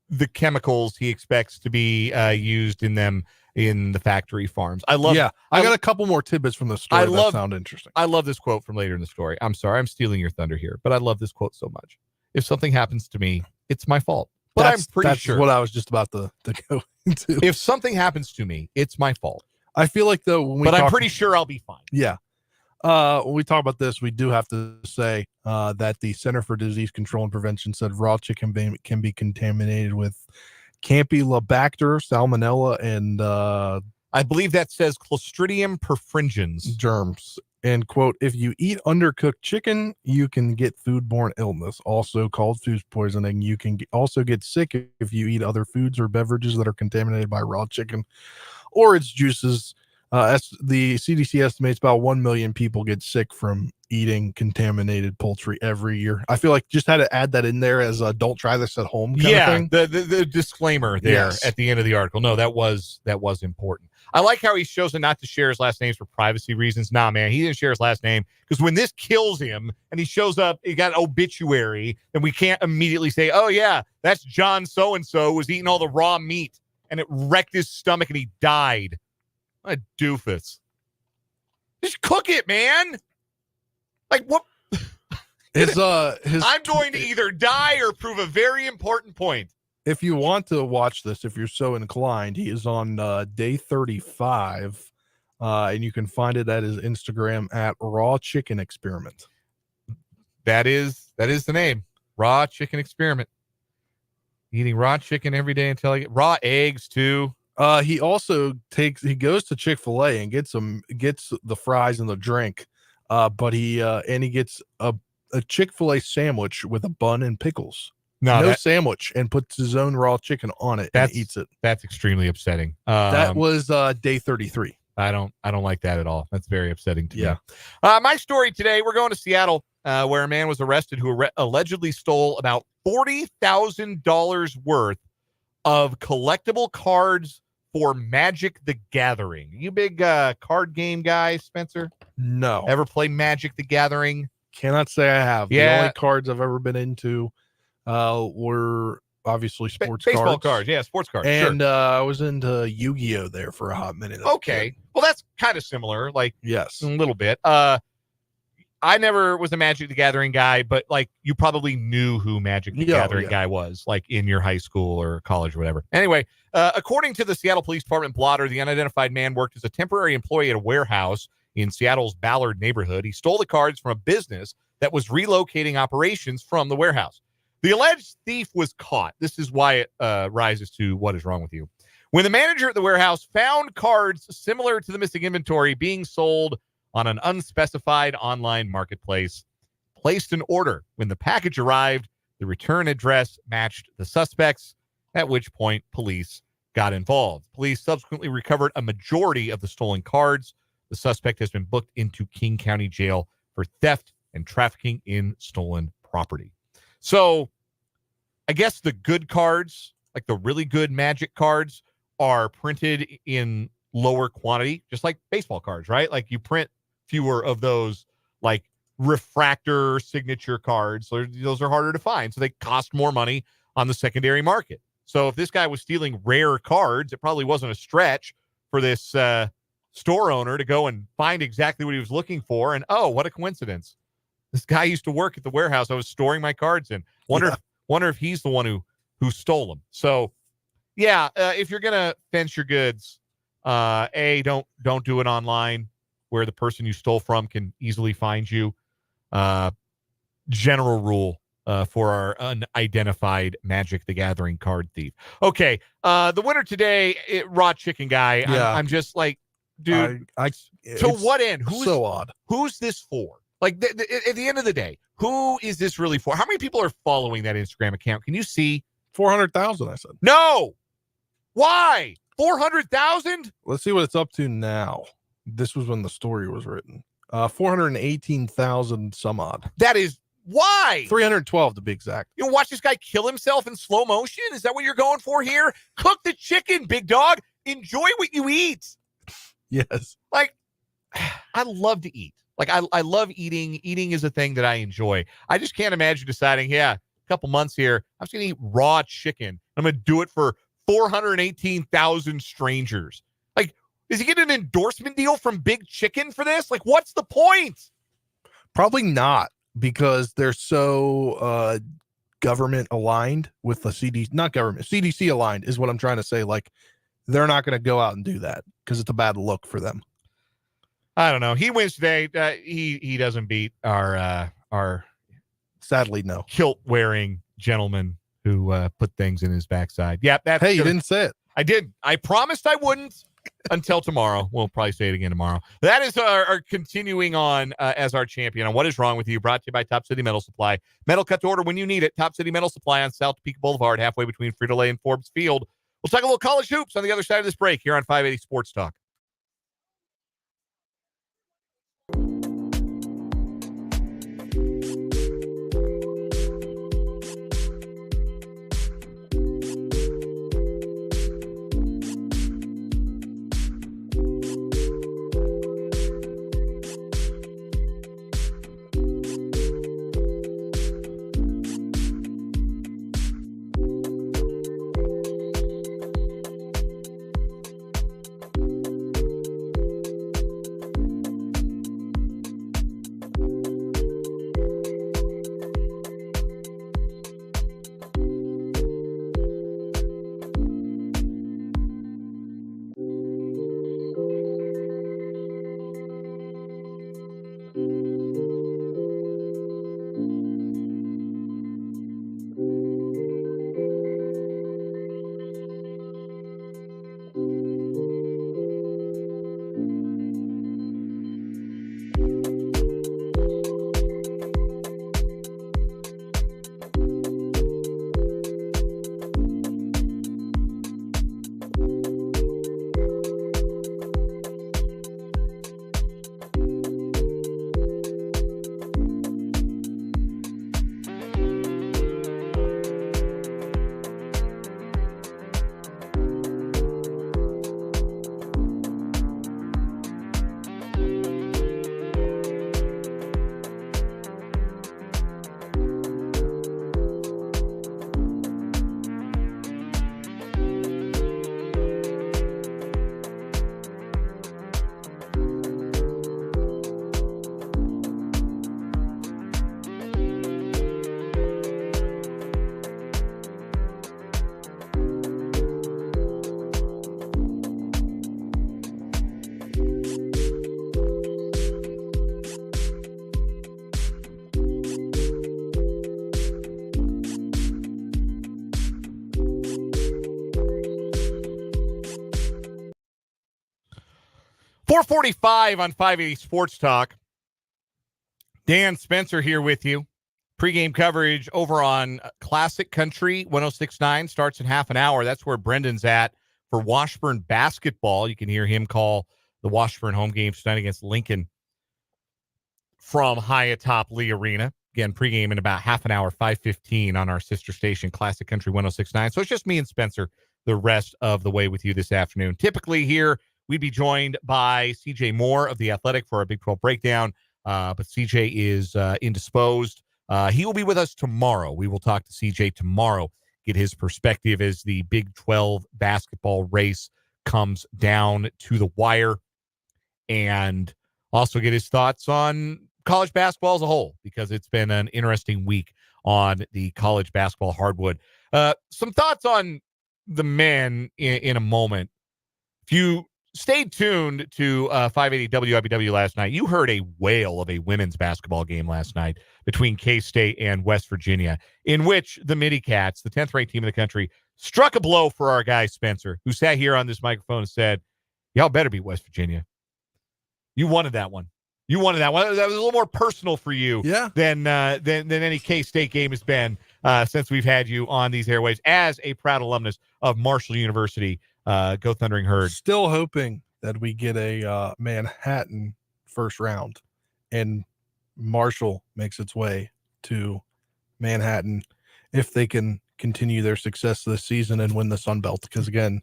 the chemicals he expects to be used in them in the factory farms. I love. Yeah, I got a couple more tidbits from the story that sound interesting. I love this quote from later in the story. I'm sorry, I'm stealing your thunder here, but I love this quote so much. If something happens to me, it's my fault. But I'm pretty sure what I was just about to go into. If something happens to me, it's my fault. I feel like though, I'm pretty sure I'll be fine. Yeah. When we talk about this, we do have to say that the Center for Disease Control and Prevention said raw chicken can be contaminated with Campylobacter, Salmonella, and I believe that says Clostridium perfringens germs. And quote, "If you eat undercooked chicken, you can get foodborne illness, also called food poisoning. You can also get sick if you eat other foods or beverages that are contaminated by raw chicken or its juices." The CDC estimates about 1 million people get sick from eating contaminated poultry every year. I feel like just had to add that in there as a "don't try this at home" kind of thing. The disclaimer there at the end of the article. No, that was important. I like how he's chosen not to share his last names for privacy reasons. Nah, man, he didn't share his last name because when this kills him and he shows up, he got an obituary, then we can't immediately say, "Oh yeah, that's John so-and-so was eating all the raw meat and it wrecked his stomach and he died." What a doofus. Just cook it, man. Like what? I'm going to either die or prove a very important point. If you want to watch this, if you're so inclined, he is on day 35, and you can find it at his Instagram at Raw Chicken Experiment. That is the name, Raw Chicken Experiment. Eating raw chicken every day until I get raw eggs too. He also goes to Chick-fil-A and gets the fries and the drink, but he gets a Chick-fil-A sandwich with a bun and pickles. No sandwich, and puts his own raw chicken on it and eats it. That's extremely upsetting. That was day 33. I don't like that at all. That's very upsetting to me. My story today, we're going to Seattle, where a man was arrested who allegedly stole about $40,000 worth of collectible cards for Magic the Gathering. You big card game guy, Spencer? No. Ever play Magic the Gathering? Cannot say I have. Yeah. The only cards I've ever been into were obviously baseball cards. Yeah, sports cards. And I was into Yu-Gi-Oh! There for a hot minute. Okay. Well, that's kind of similar. Like, yes, a little bit. I never was a Magic the Gathering guy, but like you probably knew who Magic the Gathering guy was, like in your high school or college or whatever. Anyway, according to the Seattle Police Department blotter, the unidentified man worked as a temporary employee at a warehouse in Seattle's Ballard neighborhood. He stole the cards from a business that was relocating operations from the warehouse. The alleged thief was caught. This is why it rises to what is wrong with you. When the manager at the warehouse found cards similar to the missing inventory being sold on an unspecified online marketplace, placed an order. When the package arrived, the return address matched the suspects, at which point police got involved. Police subsequently recovered a majority of the stolen cards. The suspect has been booked into King County Jail for theft and trafficking in stolen property. So I guess the good cards, like the really good Magic cards, are printed in lower quantity, just like baseball cards, right? Like you print fewer of those like refractor signature cards. So those are harder to find. So they cost more money on the secondary market. So if this guy was stealing rare cards, it probably wasn't a stretch for this store owner to go and find exactly what he was looking for. And oh, what a coincidence. This guy used to work at the warehouse I was storing my cards in. Wonder if he's the one who stole them. So yeah, if you're gonna fence your goods, don't do it online where the person you stole from can easily find you. General rule for our unidentified Magic the Gathering card thief. Okay, the winner today, raw chicken guy. Yeah. I'm just like, dude. To what end? Who's so odd? Who's this for? Like at the end of the day, who is this really for? How many people are following that Instagram account? Can you see? 400,000. I said no. Why 400,000? Let's see what it's up to now. This was when the story was written. 418,000 some odd. That is why 312 to be exact. You watch this guy kill himself in slow motion. Is that what you're going for here? Cook the chicken, big dog. Enjoy what you eat. Yes. Like, I love to eat. Like, I love eating. Eating is a thing that I enjoy. I just can't imagine deciding, a couple months here, I'm just going to eat raw chicken. I'm going to do it for 418,000 strangers. Like, is he getting an endorsement deal from Big Chicken for this? Like, what's the point? Probably not, because they're so government aligned with the CDC, not government, CDC aligned is what I'm trying to say. Like, they're not going to go out and do that because it's a bad look for them. I don't know. He wins today. He doesn't beat our sadly no kilt wearing gentleman who put things in his backside. Yeah, that's hey, you didn't say it. I did. I promised I wouldn't until tomorrow. We'll probably say it again tomorrow. That is our continuing on as our champion on What Is Wrong With You, brought to you by Top City Metal Supply. Metal cut to order when you need it. Top City Metal Supply on South Topeka Boulevard, halfway between Frito-Lay and Forbes Field. We'll talk a little college hoops on the other side of this break here on 580 Sports Talk. .445 on 580 Sports Talk. Dan Spencer here with you. Pre-game coverage over on Classic Country 106.9 starts in half an hour. That's where Brendan's at for Washburn basketball. You can hear him call the Washburn home games tonight against Lincoln from high atop Lee Arena. Again, pregame in about half an hour, 5:15 on our sister station, Classic Country 106.9. So it's just me and Spencer the rest of the way with you this afternoon. Typically here, we'd be joined by CJ Moore of The Athletic for our Big 12 breakdown, but CJ is indisposed. He will be with us tomorrow. We will talk to CJ tomorrow, get his perspective as the Big 12 basketball race comes down to the wire. and also get his thoughts on college basketball as a whole, because it's been an interesting week on the college basketball hardwood. Some thoughts on the men in a moment. If you stayed tuned to 580 WIBW last night, you heard a whale of a women's basketball game last night between K-State and West Virginia, in which the Midi Cats, the 10th ranked team in the country, struck a blow for our guy Spencer, who sat here on this microphone and said, y'all better beat West Virginia. You wanted that one. You wanted that one. That was a little more personal for you than any K-State game has been since we've had you on these airwaves as a proud alumnus of Marshall University. Go Thundering Herd. Still hoping that we get a Manhattan first round and Marshall makes its way to Manhattan if they can continue their success this season and win the Sun Belt. Because again,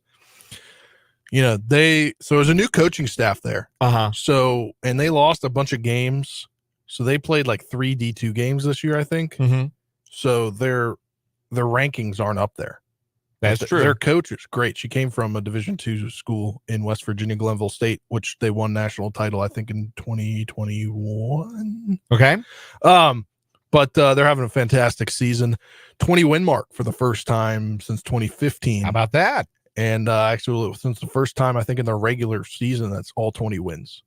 there's a new coaching staff there. So, and they lost a bunch of games. So they played like 3 D2 games this year, I think. So their rankings aren't up there. That's true. Their coach is great. She came from a Division II school in West Virginia, Glenville State, which they won national title, I think, in 2021. Okay. But they're having a fantastic season. 20 win mark for the first time since 2015. How about that? And actually, since the first time, I think, in their regular season, that's all 20 wins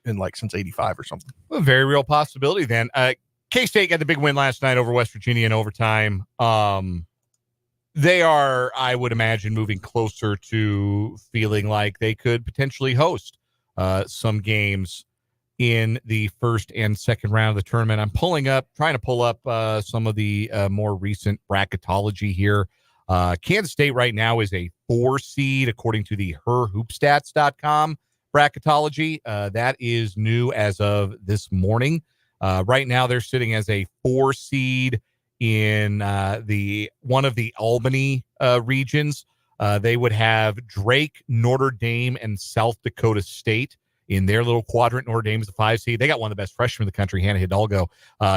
since 85 or something. A very real possibility then. K-State got the big win last night over West Virginia in overtime. They are, I would imagine, moving closer to feeling like they could potentially host some games in the first and second round of the tournament. I'm trying to pull up some of the more recent bracketology here. Kansas State right now is a 4 seed, according to the herhoopstats.com bracketology. That is new as of this morning. Right now, they're sitting as a 4 seed in one of the Albany regions. They would have Drake, Notre Dame, and South Dakota State in their little quadrant. Notre Dame is the 5 seed. They got one of the best freshmen in the country, Hannah Hidalgo.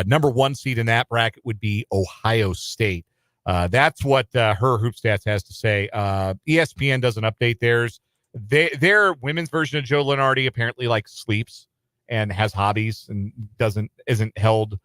Number 1 seed in that bracket would be Ohio State. That's what her Hoop Stats has to say. ESPN doesn't update theirs. Their women's version of Joe Lunardi apparently sleeps and has hobbies and isn't held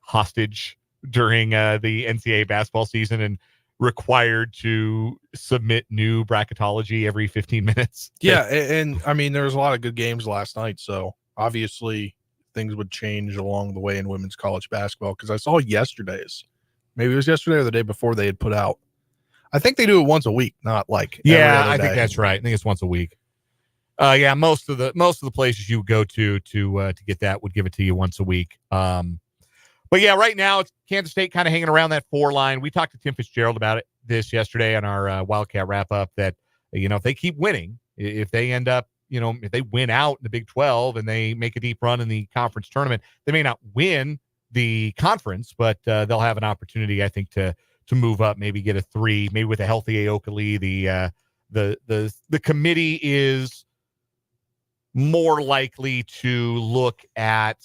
hostage during the NCAA basketball season and required to submit new bracketology every 15 minutes. Yeah, and I mean, there was a lot of good games last night, so obviously things would change along the way in women's college basketball, because I saw yesterday's. Maybe it was yesterday or the day before they had put out. I think they do it once a week, not every other I day. think that's right. I think it's once a week. Most of the places you go to get that would give it to you once a week. But yeah, right now it's Kansas State kind of hanging around that 4 line. We talked to Tim Fitzgerald about this yesterday on our Wildcat wrap up, that if they keep winning, if they end up if they win out in the Big 12 and they make a deep run in the conference tournament, they may not win the conference, but they'll have an opportunity, I think, to move up, maybe get a 3, maybe with a healthy Aokali. The committee is more likely to look at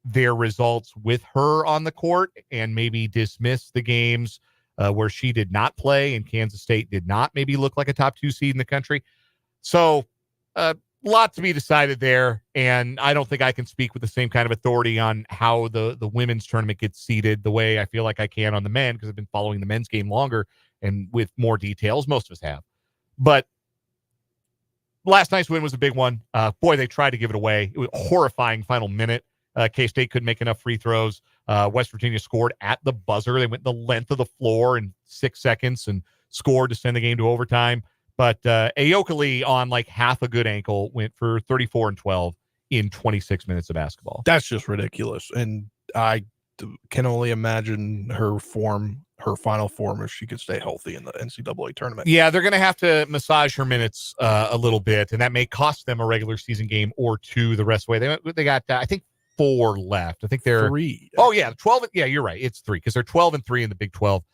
their results with her on the court and maybe dismiss the games where she did not play and Kansas State did not maybe look like a top 2 seed in the country. So a lot to be decided there, and I don't think I can speak with the same kind of authority on how the women's tournament gets seeded the way I feel like I can on the men, because I've been following the men's game longer and with more details. Most of us have. But last night's win was a big one. Boy, they tried to give it away. It was a horrifying final minute. K-State couldn't make enough free throws. West Virginia scored at the buzzer. They went the length of the floor in 6 seconds and scored to send the game to overtime. But Aokali on half a good ankle went for 34 and 12 in 26 minutes of basketball. That's just ridiculous. And I can only imagine her final form, if she could stay healthy in the NCAA tournament. Yeah, they're going to have to massage her minutes a little bit, and that may cost them a regular season game or 2 the rest of the way. They got, I think, 4 left. I think they're 3. Oh yeah, 12. Yeah, you're right. It's 3 because they're 12 and 3 in the Big 12,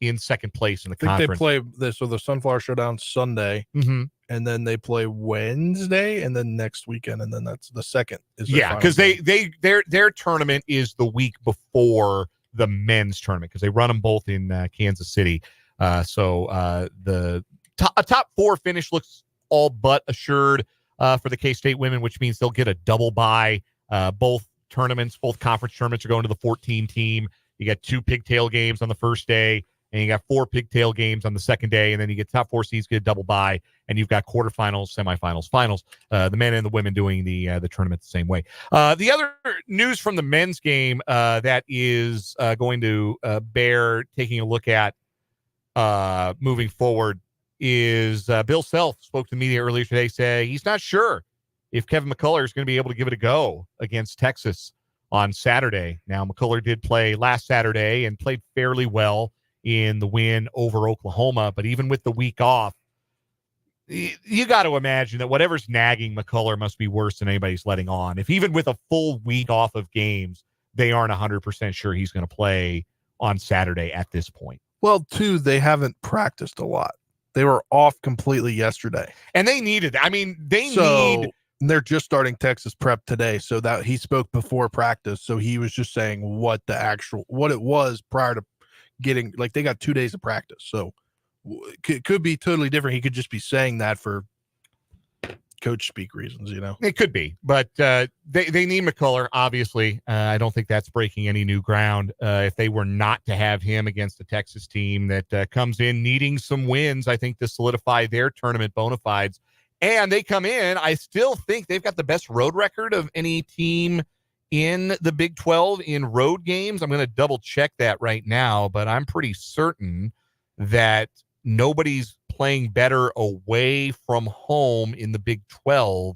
in second place in the conference. They play the Sunflower Showdown Sunday, and then they play Wednesday, and then next weekend, and then that's the second. Because their tournament is the week before the men's tournament, because they run them both in Kansas City. So a top 4 finish looks all but assured. for the K-State women, which means they'll get a double bye. Both conference tournaments are going to the 14 team. You got 2 pigtail games on the first day, and you got 4 pigtail games on the second day, and then you get top 4 seeds get a double bye, and you've got quarterfinals, semifinals, finals. The men and the women doing the tournament the same way. The other news from the men's game that is going to bear taking a look at moving forward is Bill Self spoke to the media earlier today, saying he's not sure if Kevin McCullough is going to be able to give it a go against Texas on Saturday. Now, McCullough did play last Saturday and played fairly well in the win over Oklahoma, but even with the week off, you got to imagine that whatever's nagging McCullough must be worse than anybody's letting on. If even with a full week off of games, they aren't 100% sure he's going to play on Saturday at this point. Well, too, they haven't practiced a lot. They were off completely yesterday. And they needed, they're just starting Texas prep today. So that he spoke before practice. So he was just saying what it was prior to getting, like, they got 2 days of practice. So it could be totally different. He could just be saying that for coach speak reasons, It could be, but they need McCullough, obviously. I don't think that's breaking any new ground. If they were not to have him against a Texas team that comes in needing some wins, I think to solidify their tournament bona fides. And they come in, I still think they've got the best road record of any team in the Big 12 in road games. I'm going to double check that right now, but I'm pretty certain that nobody's playing better away from home in the Big 12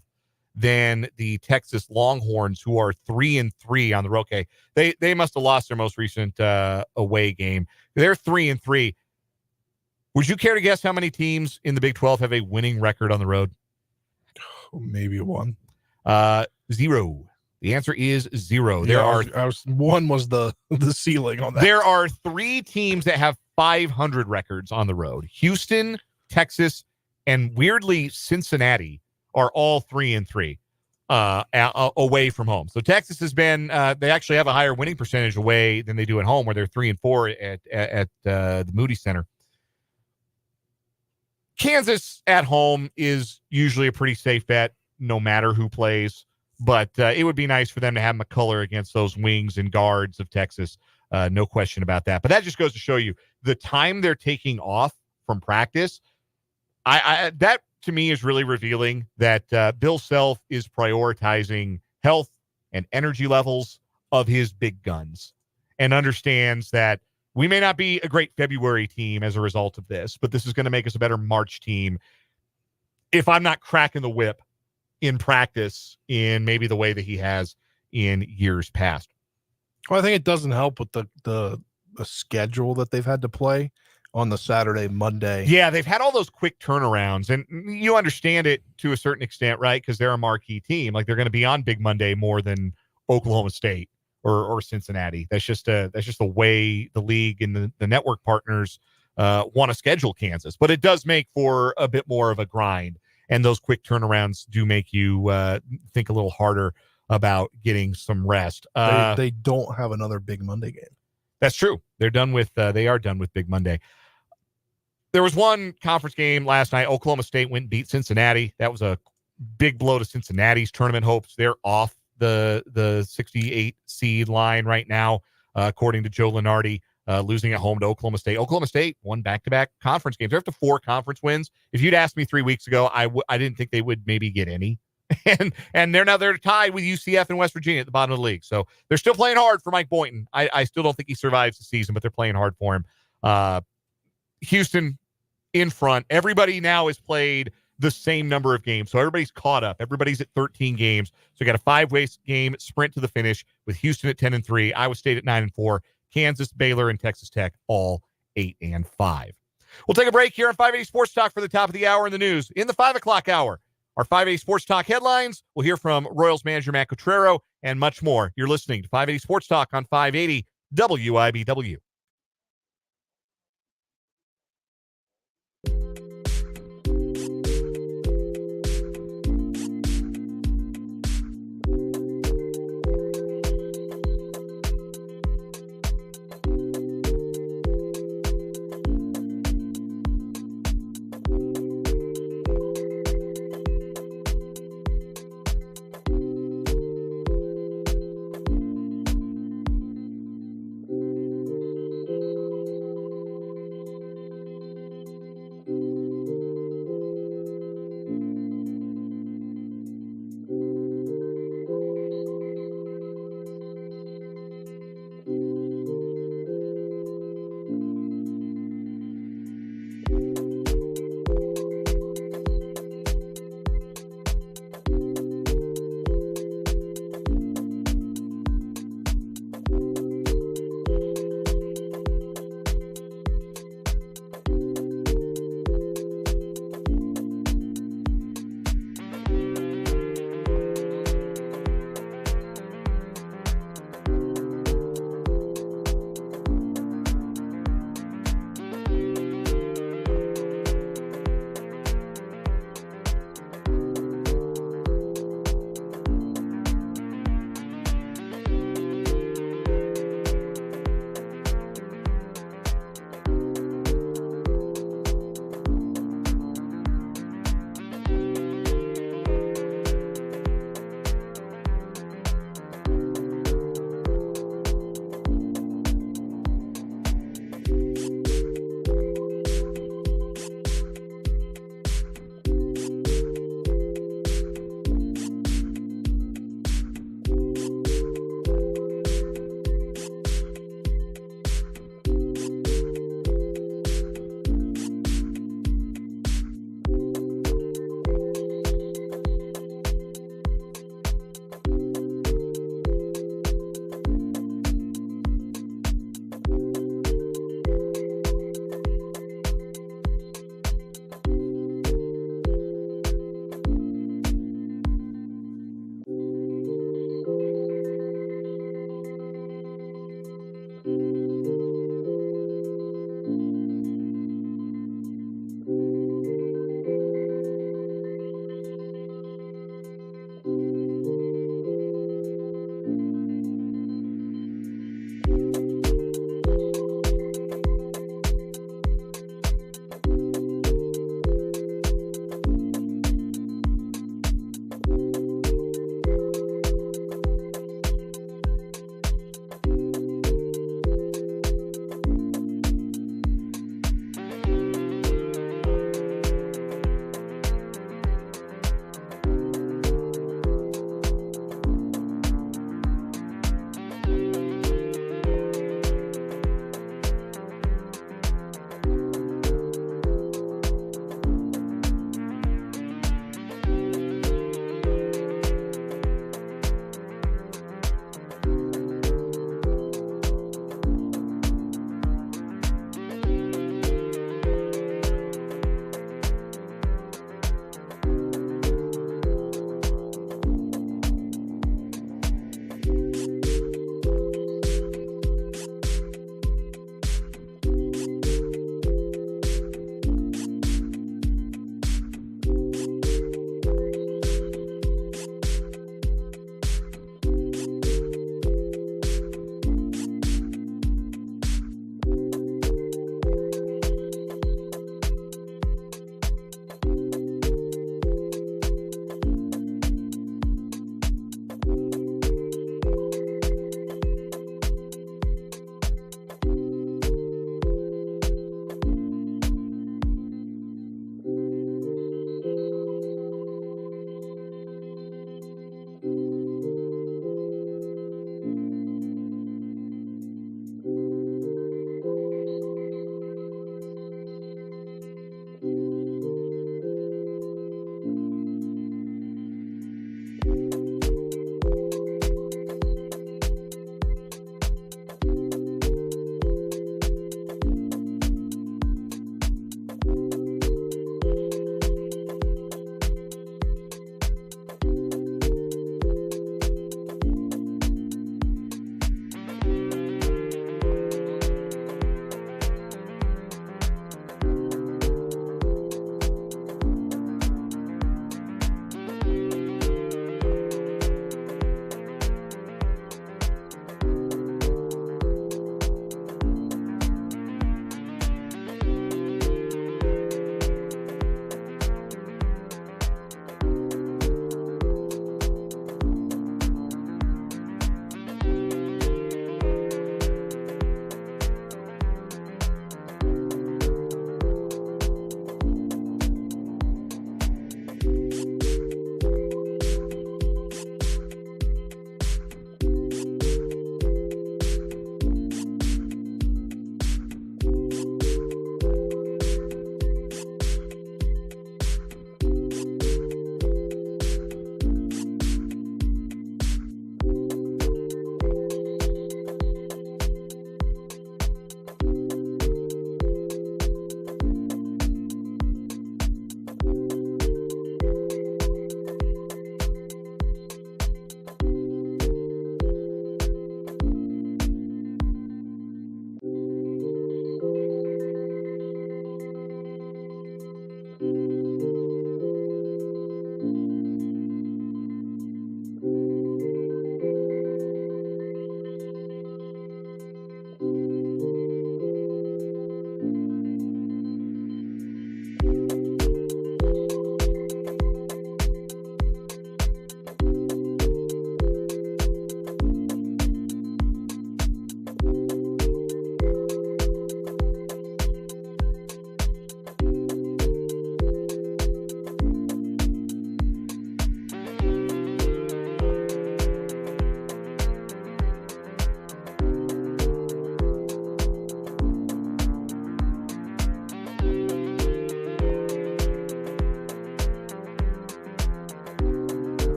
than the Texas Longhorns, who are 3-3 on the road. Okay, they must have lost their most recent away game. They're 3-3. Would you care to guess how many teams in the Big 12 have a winning record on the road? Maybe 1. 0. The answer is 0. One was the ceiling on that. There are 3 teams that have 500 records on the road. Houston, Texas, and weirdly Cincinnati are all 3-3 away from home. So Texas has been they actually have a higher winning percentage away than they do at home, where they're 3-4 at the Moody Center. Kansas at home is usually a pretty safe bet, no matter who plays. But it would be nice for them to have McCullough against those wings and guards of Texas. No question about that. But that just goes to show you the time they're taking off from practice. That to me is really revealing that Bill Self is prioritizing health and energy levels of his big guns and understands that we may not be a great February team as a result of this, but this is going to make us a better March team if I'm not cracking the whip in practice in maybe the way that he has in years past. Well, I think it doesn't help with the schedule that they've had to play on the Saturday, Monday. Yeah, they've had all those quick turnarounds, and you understand it to a certain extent, right? Because they're a marquee team. Like, they're going to be on Big Monday more than Oklahoma State or Cincinnati. That's just the way the league and the network partners want to schedule Kansas. But it does make for a bit more of a grind, and those quick turnarounds do make you think a little harder about getting some rest. They don't have another Big Monday game. That's true. They are done with Big Monday. There was one conference game last night. Oklahoma State went and beat Cincinnati. That was a big blow to Cincinnati's tournament hopes. They're off the 68 seed line right now, according to Joe Lunardi, losing at home to Oklahoma State. Oklahoma State won back-to-back conference games. They're up to 4 conference wins. If you'd asked me 3 weeks ago, I didn't think they would maybe get any. And they're now tied with UCF and West Virginia at the bottom of the league. So they're still playing hard for Mike Boynton. I still don't think he survives the season, but they're playing hard for him. Houston in front. Everybody now has played the same number of games. So everybody's caught up. Everybody's at 13 games. So you got a 5-way game sprint to the finish with Houston at 10-3, Iowa State at 9-4, Kansas, Baylor, and Texas Tech all 8-5. We'll take a break here on 580 Sports Talk for the top of the hour in the news. In the 5 o'clock hour, our 580 Sports Talk headlines. We'll hear from Royals manager Matt Cotrero and much more. You're listening to 580 Sports Talk on 580 WIBW.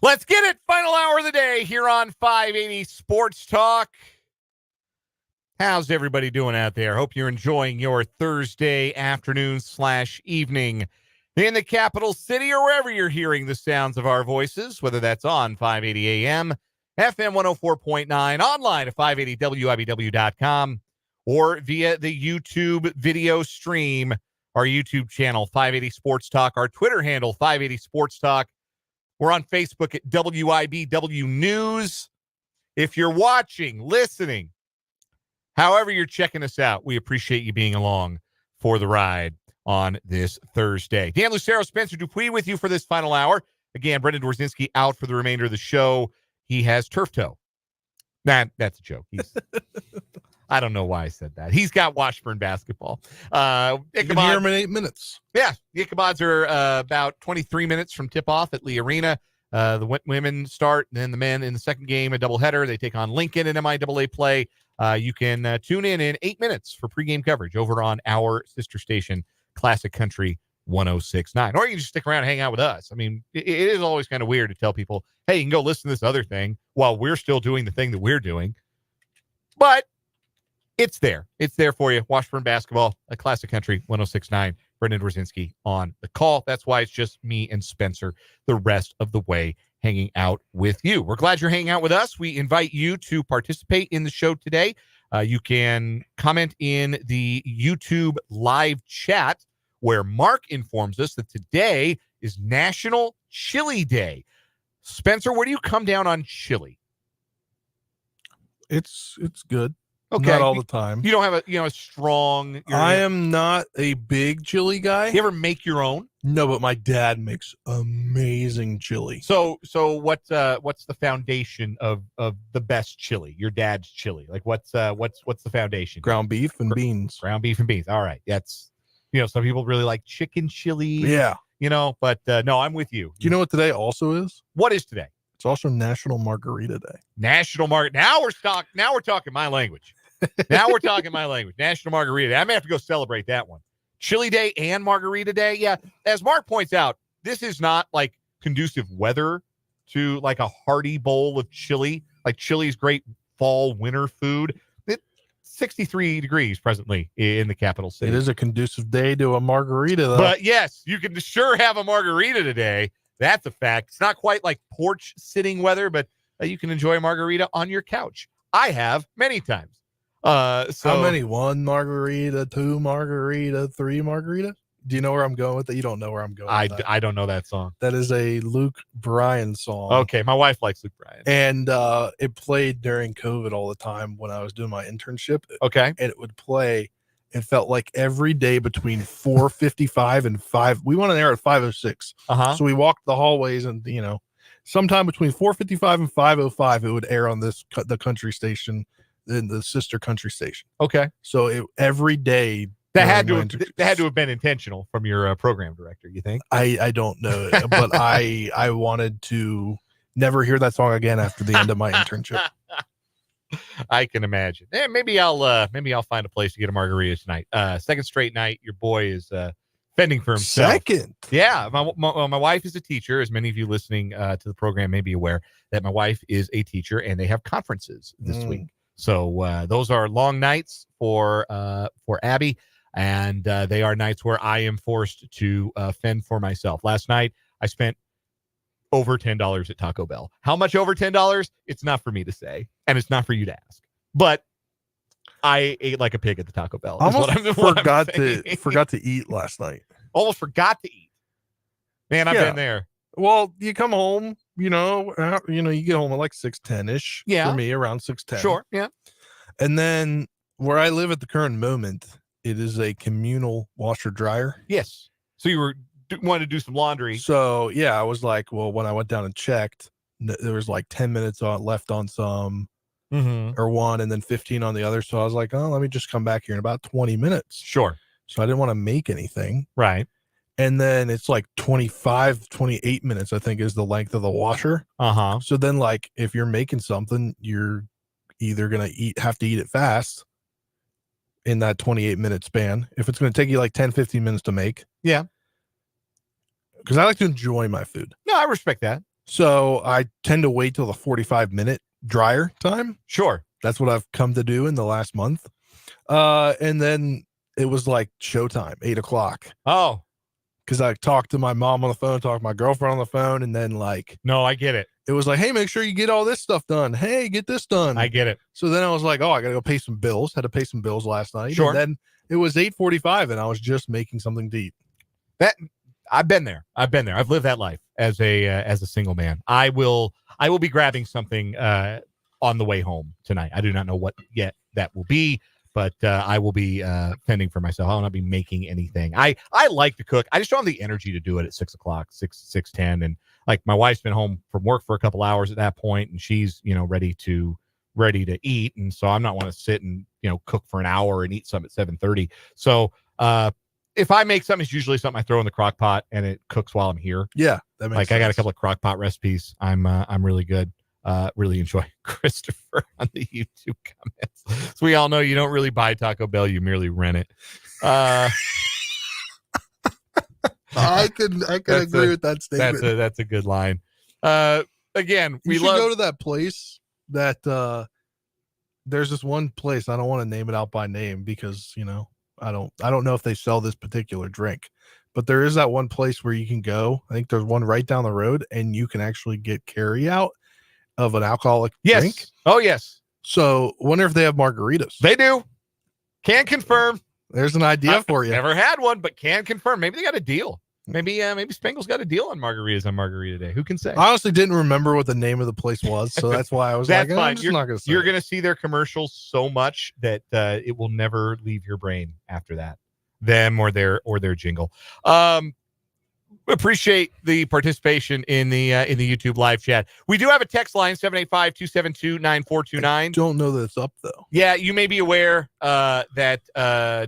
Let's get it. Final hour of the day here on 580 Sports Talk. How's everybody doing out there? Hope you're enjoying your Thursday afternoon/evening in the capital city or wherever you're hearing the sounds of our voices, whether that's on 580 AM, FM 104.9, online at 580WIBW.com, or via the YouTube video stream, our YouTube channel, 580 Sports Talk, our Twitter handle, 580 Sports Talk. We're on Facebook at WIBW News. If you're watching, listening, however you're checking us out, we appreciate you being along for the ride on this Thursday. Dan Lucero, Spencer Dupuis with you for this final hour. Again, Brendan Dworzinski out for the remainder of the show. He has turf toe. That's a joke. I don't know why I said that. He's got Washburn basketball. You can hear him in 8 minutes. Yeah, the Ichabods are about 23 minutes from tip-off at Lee Arena. The women start, and then the men in the second game, a doubleheader. They take on Lincoln in MIAA play. You can tune in 8 minutes for pregame coverage over on our sister station, Classic Country 106.9. Or you can just stick around and hang out with us. I mean, it is always kind of weird to tell people, hey, you can go listen to this other thing while we're still doing the thing that we're doing. But it's there. It's there for you. Washburn basketball, a Classic Country 106.9. Brendan Dworzinski on the call. That's why it's just me and Spencer the rest of the way hanging out with you. We're glad you're hanging out with us. We invite you to participate in the show today. You can comment in the YouTube live chat where Mark informs us that today is National Chili Day. Spencer, where do you come down on chili? It's good. Okay. Not all the time. You don't have a strong... I am not a big chili guy. You ever make your own? No, but my dad makes amazing chili. So what's the foundation of the best chili? Your dad's chili. Like what's the foundation? Ground beef and beans. Ground beef and beans. All right. That's, some people really like chicken chili. Yeah. But no, I'm with you. Do you know what today also is? What is today? It's also National Margarita Day. National Margarita. Now we're talking my language. Now we're talking my language. National Margarita Day. I may have to go celebrate that one. Chili Day and Margarita Day. Yeah. As Mark points out, this is not like conducive weather to like a hearty bowl of chili. Like chili is great fall, winter food. It's 63 degrees presently in the capital city. It is a conducive day to a margarita, though. But yes, you can sure have a margarita today. That's a fact. It's not quite like porch sitting weather, but you can enjoy a margarita on your couch. I have many times. So how many? 1 margarita, 2 margarita, 3 margarita? Do you know where I'm going with that? You don't know where I'm going with that. I don't know that song. That is a Luke Bryan song. Okay, my wife likes Luke Bryan. And it played during COVID all the time when I was doing my internship. Okay. And it would play. It felt like every day between 4:55 and 5. We went on air at 5:06. So we walked the hallways and, sometime between 4:55 and 5:05, it would air on the country station, in the sister country station. Okay. So every day. That had to have been intentional from your program director, you think? I don't know, but I wanted to never hear that song again after the end of my internship. I can imagine. Maybe I'll find a place to get a margarita tonight. Second straight night, your boy is fending for himself. Second. Yeah. My wife is a teacher, as many of you listening to the program may be aware that my wife is a teacher and they have conferences this week. So those are long nights for Abby, and they are nights where I am forced to fend for myself. Last night, I spent over $10 at Taco Bell. How much over $10? It's not for me to say, and it's not for you to ask. But I ate like a pig at the Taco Bell. I almost forgot to eat last night. Almost forgot to eat. Man, I've been there. Well, you come home, you get home at like 6:10-ish. Yeah. For me, around 6:10. Sure. Yeah. And then where I live at the current moment, it is a communal washer dryer. Yes. So you wanted to do some laundry. So yeah, I was like, well, when I went down and checked, there was like 10 minutes left on some, or one, and then 15 on the other. So I was like, oh, let me just come back here in about 20 minutes. Sure. So I didn't want to make anything. Right. And then it's like 28 minutes, I think, is the length of the washer. So then, like, if you're making something, you're either going to have to eat it fast in that 28-minute span. If it's going to take you like 10, 15 minutes to make. Yeah. Because I like to enjoy my food. No, I respect that. So I tend to wait till the 45-minute dryer time. Sure. That's what I've come to do in the last month. And then it was like showtime, 8:00. Oh, Because I talked to my mom on the phone, talked to my girlfriend on the phone, and then like no, I get it. it was like, hey, make sure you get all this stuff done. Hey, get this done. I get it. So then I was like, oh, I gotta go pay some bills. Had to pay some bills last night. Sure. And then it was 8:45, and I was just making something to eat. I've been there. I've lived that life as a single man. I will be grabbing something on the way home tonight. I do not know what yet that will be, but I will be fending for myself. I will not be making anything. I like to cook. I just don't have the energy to do it at 6:00, 6:10. And like my wife's been home from work for a couple hours at that point, and she's, ready to eat. And so I'm not want to sit and, cook for an hour and eat some at 7:30. So if I make something, it's usually something I throw in the crock pot and it cooks while I'm here. Yeah, that makes sense. I got a couple of crock pot recipes. I'm really good. Really enjoy Christopher on the YouTube comments. So we all know you don't really buy Taco Bell, you merely rent it. I can agree with that statement. That's a good line. Again, we should go to that place that there's this one place. I don't want to name it out by name because I don't know if they sell this particular drink, but there is that one place where you can go. I think there's one right down the road, and you can actually get carry out of an alcoholic drink. Oh, yes. So wonder if they have margaritas. They do. Can confirm. There's an idea for you. Never had one, but can confirm. Maybe they got a deal. Maybe Spangle's got a deal on margaritas on Margarita Day. Who can say? I honestly didn't remember what the name of the place was, so that's why I was that's like, fine. I'm just not going to say. You're going to see their commercials so much that it will never leave your brain after that. Them or their jingle. Appreciate the participation in the YouTube live chat. We do have a text line 785-272-9429. I don't know that it's up though. Yeah, you may be aware that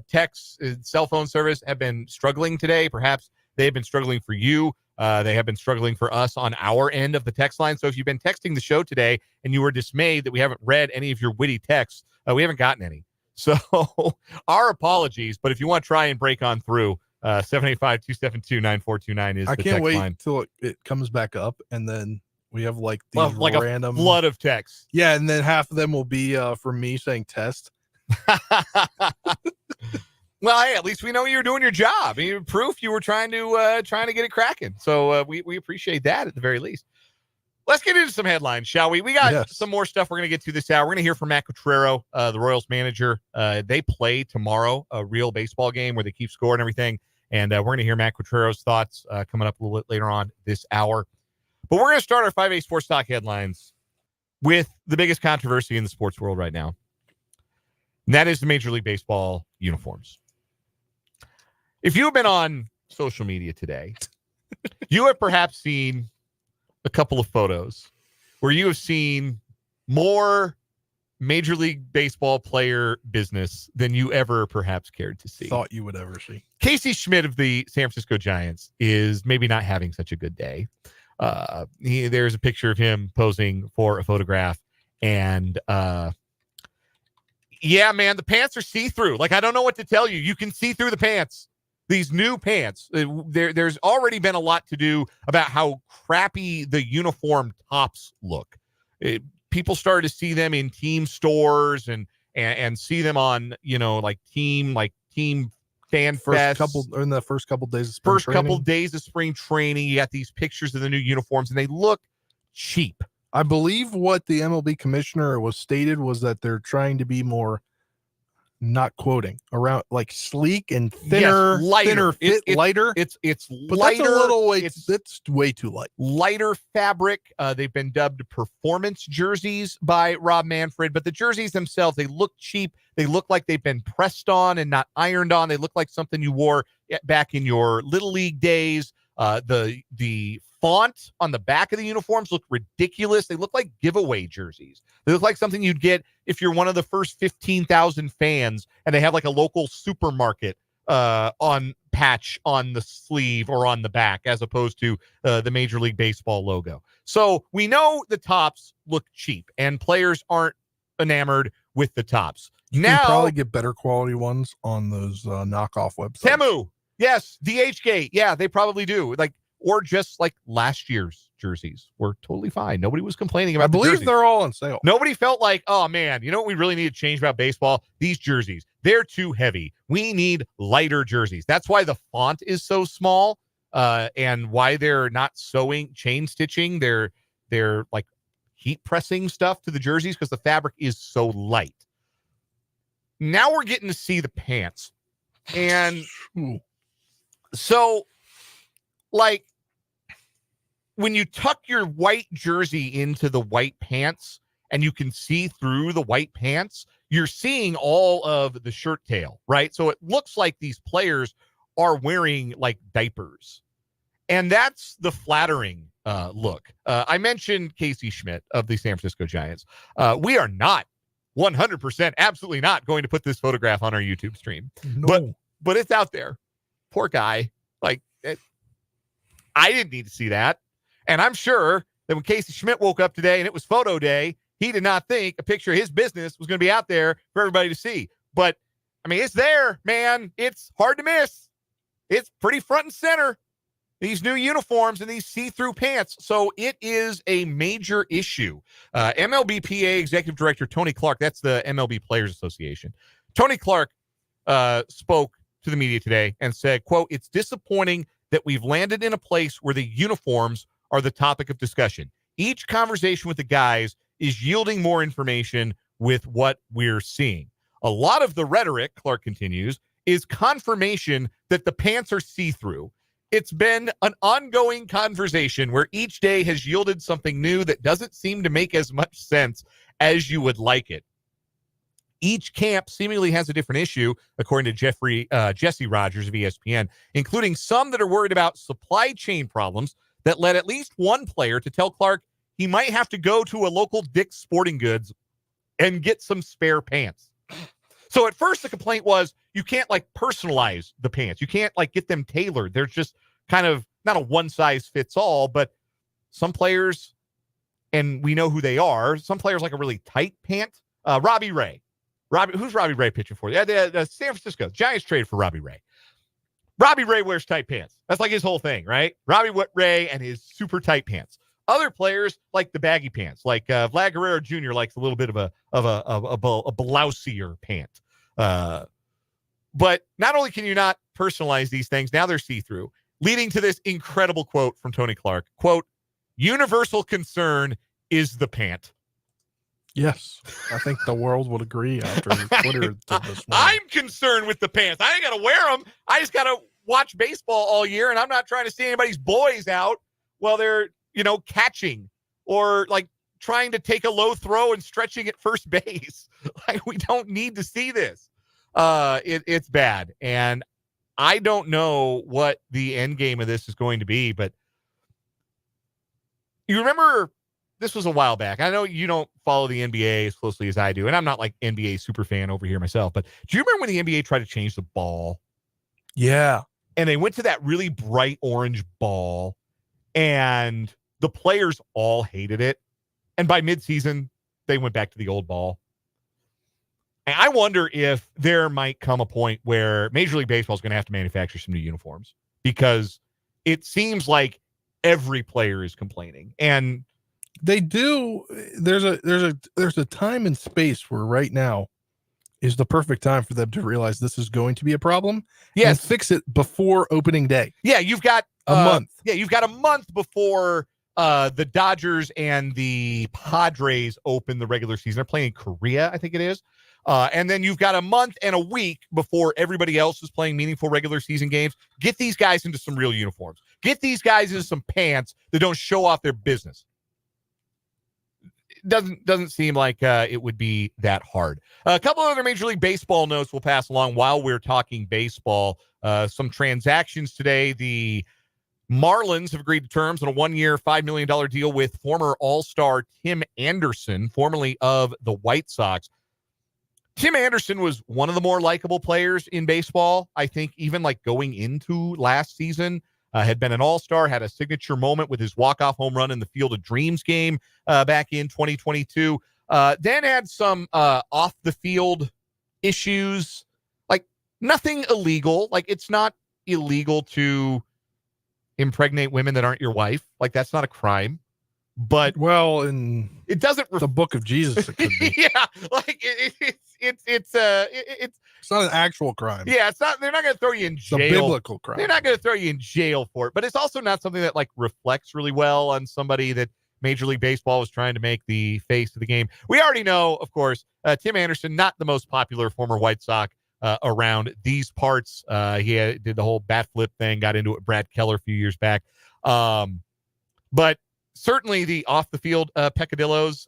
text cell phone service have been struggling today. Perhaps they have been struggling for you. They have been struggling for us on our end of the text line. So if you've been texting the show today and you were dismayed that we haven't read any of your witty texts, we haven't gotten any. So our apologies. But if you want to try and break on through, 785-272-9429 is the text line. I can't wait till it comes back up, and then we have like these random a flood of texts. Yeah, and then half of them will be from me saying test. Well, hey, at least we know you're doing your job. I mean, proof you were trying to get it cracking. So we appreciate that at the very least. Let's get into some headlines, shall we? We got some more stuff we're going to get to this hour. We're going to hear from Matt Quatrero, the Royals manager. They play tomorrow, a real baseball game where they keep score and everything. And we're going to hear Matt Quatrero's thoughts coming up a little bit later on this hour. But we're going to start our 5A Sports Talk headlines with the biggest controversy in the sports world right now. And that is the Major League Baseball uniforms. If you have been on social media today, you have perhaps seen a couple of photos where you have seen more Major League Baseball player business than you ever perhaps cared to see. Thought you would ever see. Casey Schmidt of the San Francisco Giants is maybe not having such a good day. There's a picture of him posing for a photograph, and yeah, man, the pants are see-through. Like, I don't know what to tell you. You can see through the pants. These new pants, there's already been a lot to do about how crappy the uniform tops look. People started to see them in team stores and see them on, team fan fest. In the first couple days of spring training. You got these pictures of the new uniforms, and they look cheap. I believe what the MLB commissioner was stated was that they're trying to be more, not quoting, around like sleek and thinner, lighter. Lighter. It's but lighter. That's a little way. That's way too light. Lighter fabric. They've been dubbed performance jerseys by Rob Manfred, but the jerseys themselves, they look cheap. They look like they've been pressed on and not ironed on. They look like something you wore back in your Little League days. The font on the back of the uniforms look ridiculous. They look like giveaway jerseys. They look like something you'd get if you're one of the first 15,000 fans and they have like a local supermarket on patch on the sleeve or on the back, as opposed to the Major League Baseball logo. So we know the tops look cheap and players aren't enamored with the tops. You can probably get better quality ones on those knockoff websites. Temu. Yes, DHgate. Yeah, they probably do. Like, or just like last year's jerseys were totally fine. Nobody was complaining about I believe jerseys. they're all on sale. Nobody felt like, oh man, you know what we really need to change about baseball? These jerseys, they're too heavy. We need lighter jerseys. That's why the font is so small, and why they're not chain stitching. They're like heat pressing stuff to the jerseys because the fabric is so light. Now we're getting to see the pants. And so, like, when you tuck your white jersey into the white pants and you can see through the white pants, you're seeing all of the shirt tail, right? So it looks like these players are wearing like diapers. And that's the flattering look. I mentioned Casey Schmidt of the San Francisco Giants. We are not 100%, absolutely not going to put this photograph on our YouTube stream. No. But it's out there. Poor guy. Like, I didn't need to see that. And I'm sure that when Casey Schmidt woke up today and it was photo day, he did not think a picture of his business was going to be out there for everybody to see. But, I mean, it's there, man. It's hard to miss. It's pretty front and center. These new uniforms and these see-through pants. So it is a major issue. MLBPA Executive Director Tony Clark, that's the MLB Players Association. Tony Clark spoke to the media today and said, quote, "It's disappointing that we've landed in a place where the uniforms are the topic of discussion. Each conversation with the guys is yielding more information with what we're seeing. A lot of the rhetoric," Clark continues, "is confirmation that the pants are see-through. It's been an ongoing conversation where each day has yielded something new that doesn't seem to make as much sense as you would like it. Each camp seemingly has a different issue, according to Jesse Rogers of ESPN, including some that are worried about supply chain problems that led at least one player to tell Clark he might have to go to a local Dick's Sporting Goods and get some spare pants." So at first the complaint was you can't like personalize the pants. You can't like get them tailored. They're just kind of not a one size fits all, but some players, and we know who they are, some players like a really tight pant. Robbie Ray. Who's Robbie Ray pitching for? Yeah, the San Francisco Giants traded for Robbie Ray. Robbie Ray wears tight pants. That's like his whole thing, right? Robbie Ray and his super tight pants. Other players like the baggy pants, like Vlad Guerrero Jr. likes a little bit of a blousier pant. But not only can you not personalize these things, now they're see-through, leading to this incredible quote from Tony Clark. Quote, "Universal concern is the pant." Yes, I think the world would agree after Twitter did this one. I'm concerned with the pants. I ain't got to wear them. I just got to watch baseball all year, and I'm not trying to see anybody's boys out while they're, catching or like trying to take a low throw and stretching at first base. Like, we don't need to see this. It's bad. And I don't know what the end game of this is going to be, but you remember this was a while back. I know you don't follow the NBA as closely as I do, and I'm not like NBA super fan over here myself, but do you remember when the NBA tried to change the ball? Yeah. And they went to that really bright orange ball, and the players all hated it. And by midseason, they went back to the old ball. And I wonder if there might come a point where Major League Baseball is going to have to manufacture some new uniforms, because it seems like every player is complaining. And they do. There's a time and space where right now is the perfect time for them to realize this is going to be a problem. Yes. And fix it before opening day. Yeah, you've got a month. Yeah, you've got a month before the Dodgers and the Padres open the regular season. They're playing in Korea, I think it is. And then you've got a month and a week before everybody else is playing meaningful regular season games. Get these guys into some real uniforms. Get these guys into some pants that don't show off their business. Doesn't seem like it would be that hard. A couple of other Major League Baseball notes we'll pass along while we're talking baseball. Some transactions today. The Marlins have agreed to terms on a 1-year, $5 million deal with former All-Star Tim Anderson, formerly of the White Sox. Tim Anderson was one of the more likable players in baseball. I think even like going into last season, had been an all-star, had a signature moment with his walk-off home run in the Field of Dreams game back in 2022. Then had some off-the-field issues, like nothing illegal. Like, it's not illegal to impregnate women that aren't your wife. Like, that's not a crime. But well, in it doesn't the book of Jesus, it could be. yeah, like it's not an actual crime. Yeah, it's not. They're not going to throw you in jail. It's a biblical crime. They're not going to throw you in jail for it. But it's also not something that like reflects really well on somebody that Major League Baseball was trying to make the face of the game. We already know, of course, Tim Anderson, not the most popular former White Sox around these parts. He did the whole bat flip thing, got into it with Brad Keller a few years back. But certainly the off the field peccadillos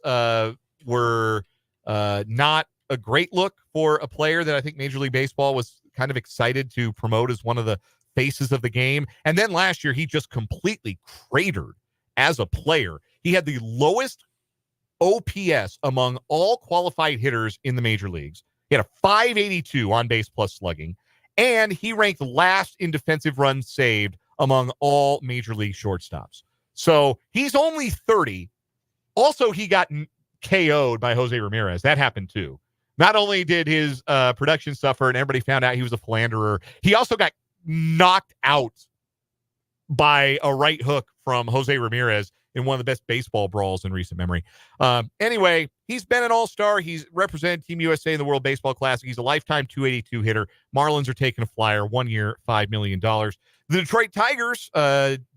were not a great look for a player that I think Major League Baseball was kind of excited to promote as one of the faces of the game. And then last year, he just completely cratered as a player. He had the lowest OPS among all qualified hitters in the major leagues. He had a 582 on base plus slugging, and he ranked last in defensive runs saved among all major league shortstops. So he's only 30. Also, he got KO'd by Jose Ramirez. That happened too. Not only did his production suffer and everybody found out he was a philanderer, he also got knocked out by a right hook from Jose Ramirez in one of the best baseball brawls in recent memory. Anyway, he's been an all-star. He's represented Team USA in the World Baseball Classic. He's a lifetime 282 hitter. Marlins are taking a flyer, 1 year, $5 million. The Detroit Tigers,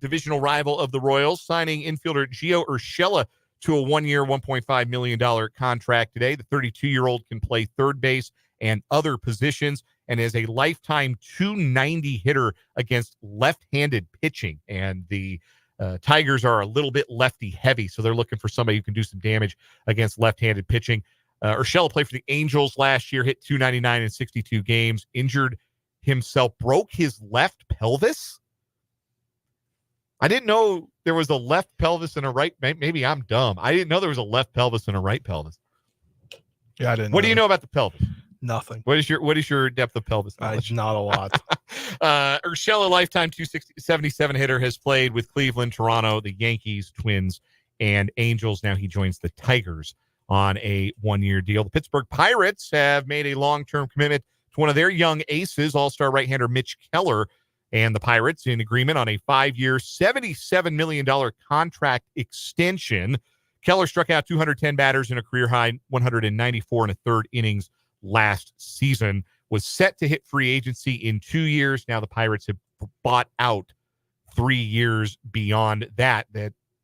divisional rival of the Royals, signing infielder Gio Urshela to a 1 year, $1.5 million contract today. The 32-year-old can play third base and other positions and is a lifetime 290 hitter against left-handed pitching. And the Tigers are a little bit lefty heavy, so they're looking for somebody who can do some damage against left-handed pitching. Urshela played for the Angels last year, hit 299 in 62 games, injured himself, broke his left pelvis. I didn't know there was a left pelvis and a right. Maybe I'm dumb. I didn't know there was a left pelvis and a right pelvis. Yeah, I didn't. What do you know about the pelvis? Nothing. What is your depth of pelvis knowledge? Not a lot. Urshela, lifetime 277 hitter, has played with Cleveland, Toronto, the Yankees, Twins, and Angels. Now he joins the Tigers on a 1 year deal. The Pittsburgh Pirates have made a long-term commitment to one of their young aces, all-star right-hander Mitch Keller, and the Pirates in agreement on a 5 year, $77 million contract extension. Keller struck out 210 batters in a career-high 194 and a third innings last season, was set to hit free agency in 2 years. Now the Pirates have bought out 3 years beyond that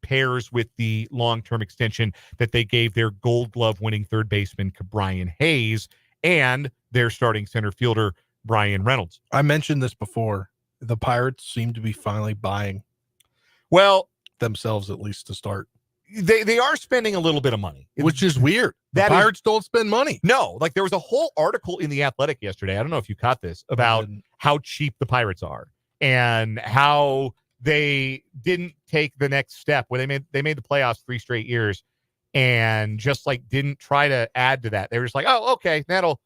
pairs with the long-term extension that they gave their Gold Glove winning third baseman Brian Hayes and their starting center fielder Brian Reynolds. I mentioned this before. The Pirates seem to be finally buying themselves, at least to start. They are spending a little bit of money, which is weird. The Pirates don't spend money. No, like there was a whole article in The Athletic yesterday. I don't know if you caught this about how cheap the Pirates are and how they didn't take the next step where they made the playoffs 3 straight years and just like didn't try to add to that. They were just like, oh, okay, that'll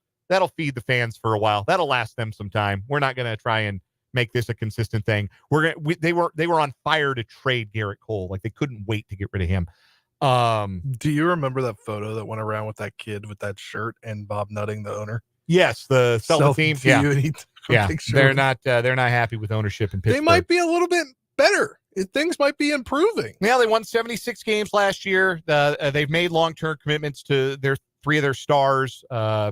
feed the fans for a while. That'll last them some time. We're not going to try and make this a consistent thing. They were on fire to trade Garrett Cole. Like they couldn't wait to get rid of him. Do you remember that photo that went around with that kid with that shirt and Bob Nutting, the owner? Yes, the selfie team. Yeah, they're not happy with ownership in Pittsburgh. They might be a little bit better. Things might be improving. Yeah, they won 76 games last year. They've made long-term commitments to their 3 of their stars,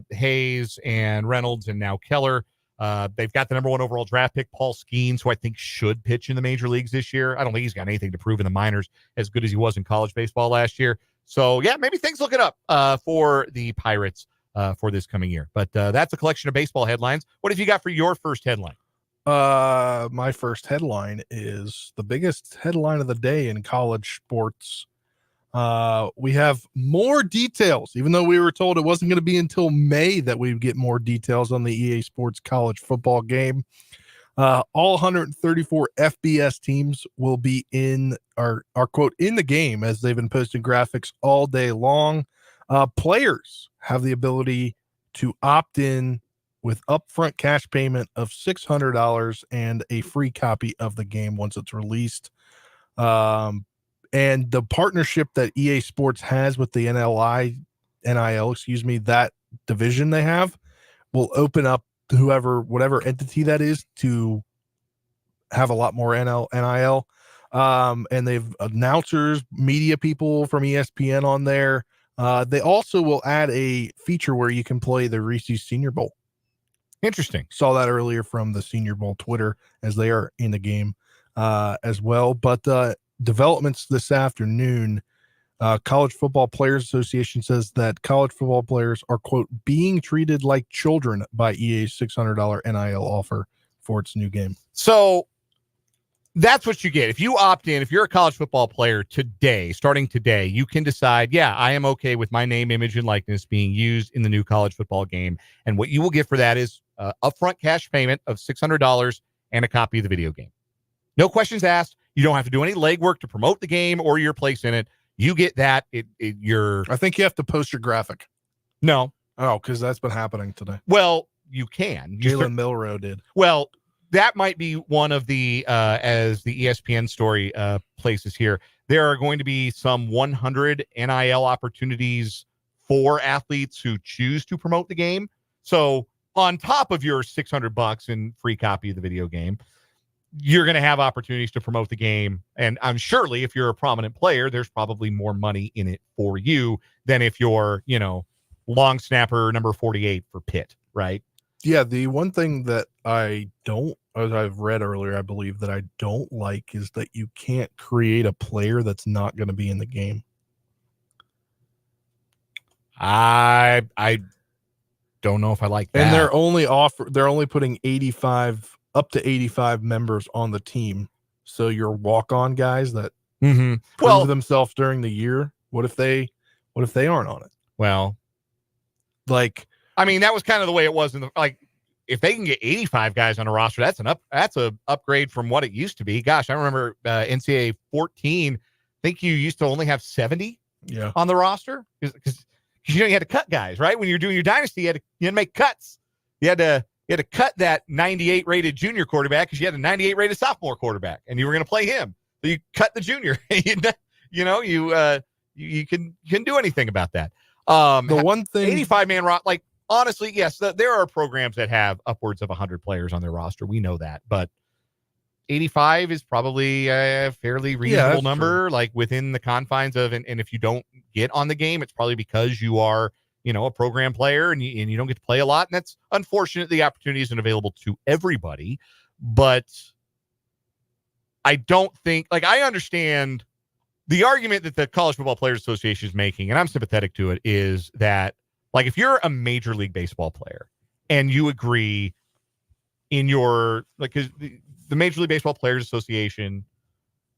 Hayes and Reynolds, and now Keller. They've got the number 1 overall draft pick, Paul Skeens, who I think should pitch in the major leagues this year. I don't think he's got anything to prove in the minors as good as he was in college baseball last year. So, yeah, maybe things look it up for the Pirates for this coming year. But that's a collection of baseball headlines. What have you got for your first headline? My first headline is the biggest headline of the day in college sports. We have more details, even though we were told it wasn't going to be until May that we'd get more details on the EA Sports college football game. All 134 FBS teams will be in our quote in the game, as they've been posting graphics all day long. Players have the ability to opt in with upfront cash payment of $600 and a free copy of the game once it's released. And the partnership that EA Sports has with the NIL, that division they have, will open up to whatever entity that is, to have a lot more NIL. And they've announcers, media people from ESPN on there. They also will add a feature where you can play the Reese's Senior Bowl. Interesting. Saw that earlier from the Senior Bowl Twitter as they are in the game as well. But developments this afternoon, College Football Players Association says that college football players are, quote, being treated like children by EA's $600 NIL offer for its new game. So that's what you get. If you opt in, if you're a college football player today, starting today, you can decide, yeah, I am okay with my name, image, and likeness being used in the new college football game. And what you will get for that is upfront cash payment of $600 and a copy of the video game. No questions asked. You don't have to do any legwork to promote the game or your place in it. You get that. I think you have to post your graphic. No. Oh, because that's been happening today. Well, you can. Jalen Milroe did. Well, that might be one of the, as the ESPN story places here, there are going to be some 100 NIL opportunities for athletes who choose to promote the game. So on top of your $600 and free copy of the video game, you're going to have opportunities to promote the game. And I'm surely if you're a prominent player, there's probably more money in it for you than if you're, long snapper number 48 for Pitt, right? Yeah, the one thing that as I've read earlier, I believe that I don't like is that you can't create a player that's not going to be in the game. I don't know if I like that. And they're only putting up to 85 members on the team. So your walk-on guys that prove themselves during the year, what if they aren't on it? Well, that was kind of the way it was if they can get 85 guys on a roster, that's a upgrade from what it used to be. Gosh, I remember NCAA 14. I think you used to only have 70 on the roster because you had to cut guys, right? When you're doing your dynasty, you had to make cuts. You had to cut that 98 rated junior quarterback because you had a 98 rated sophomore quarterback and you were going to play him. So you cut the junior. You can do anything about that. The one thing, 85 man roster, honestly, yes, there are programs that have upwards of 100 players on their roster. We know that, but 85 is probably a fairly reasonable number, true. Within the confines of, and if you don't get on the game, it's probably because you are, a program player and you don't get to play a lot. And that's unfortunate. The opportunity isn't available to everybody, but I don't think, I understand the argument that the College Football Players Association is making, and I'm sympathetic to it, is that, if you're a Major League Baseball player and you agree in your, because the Major League Baseball Players Association,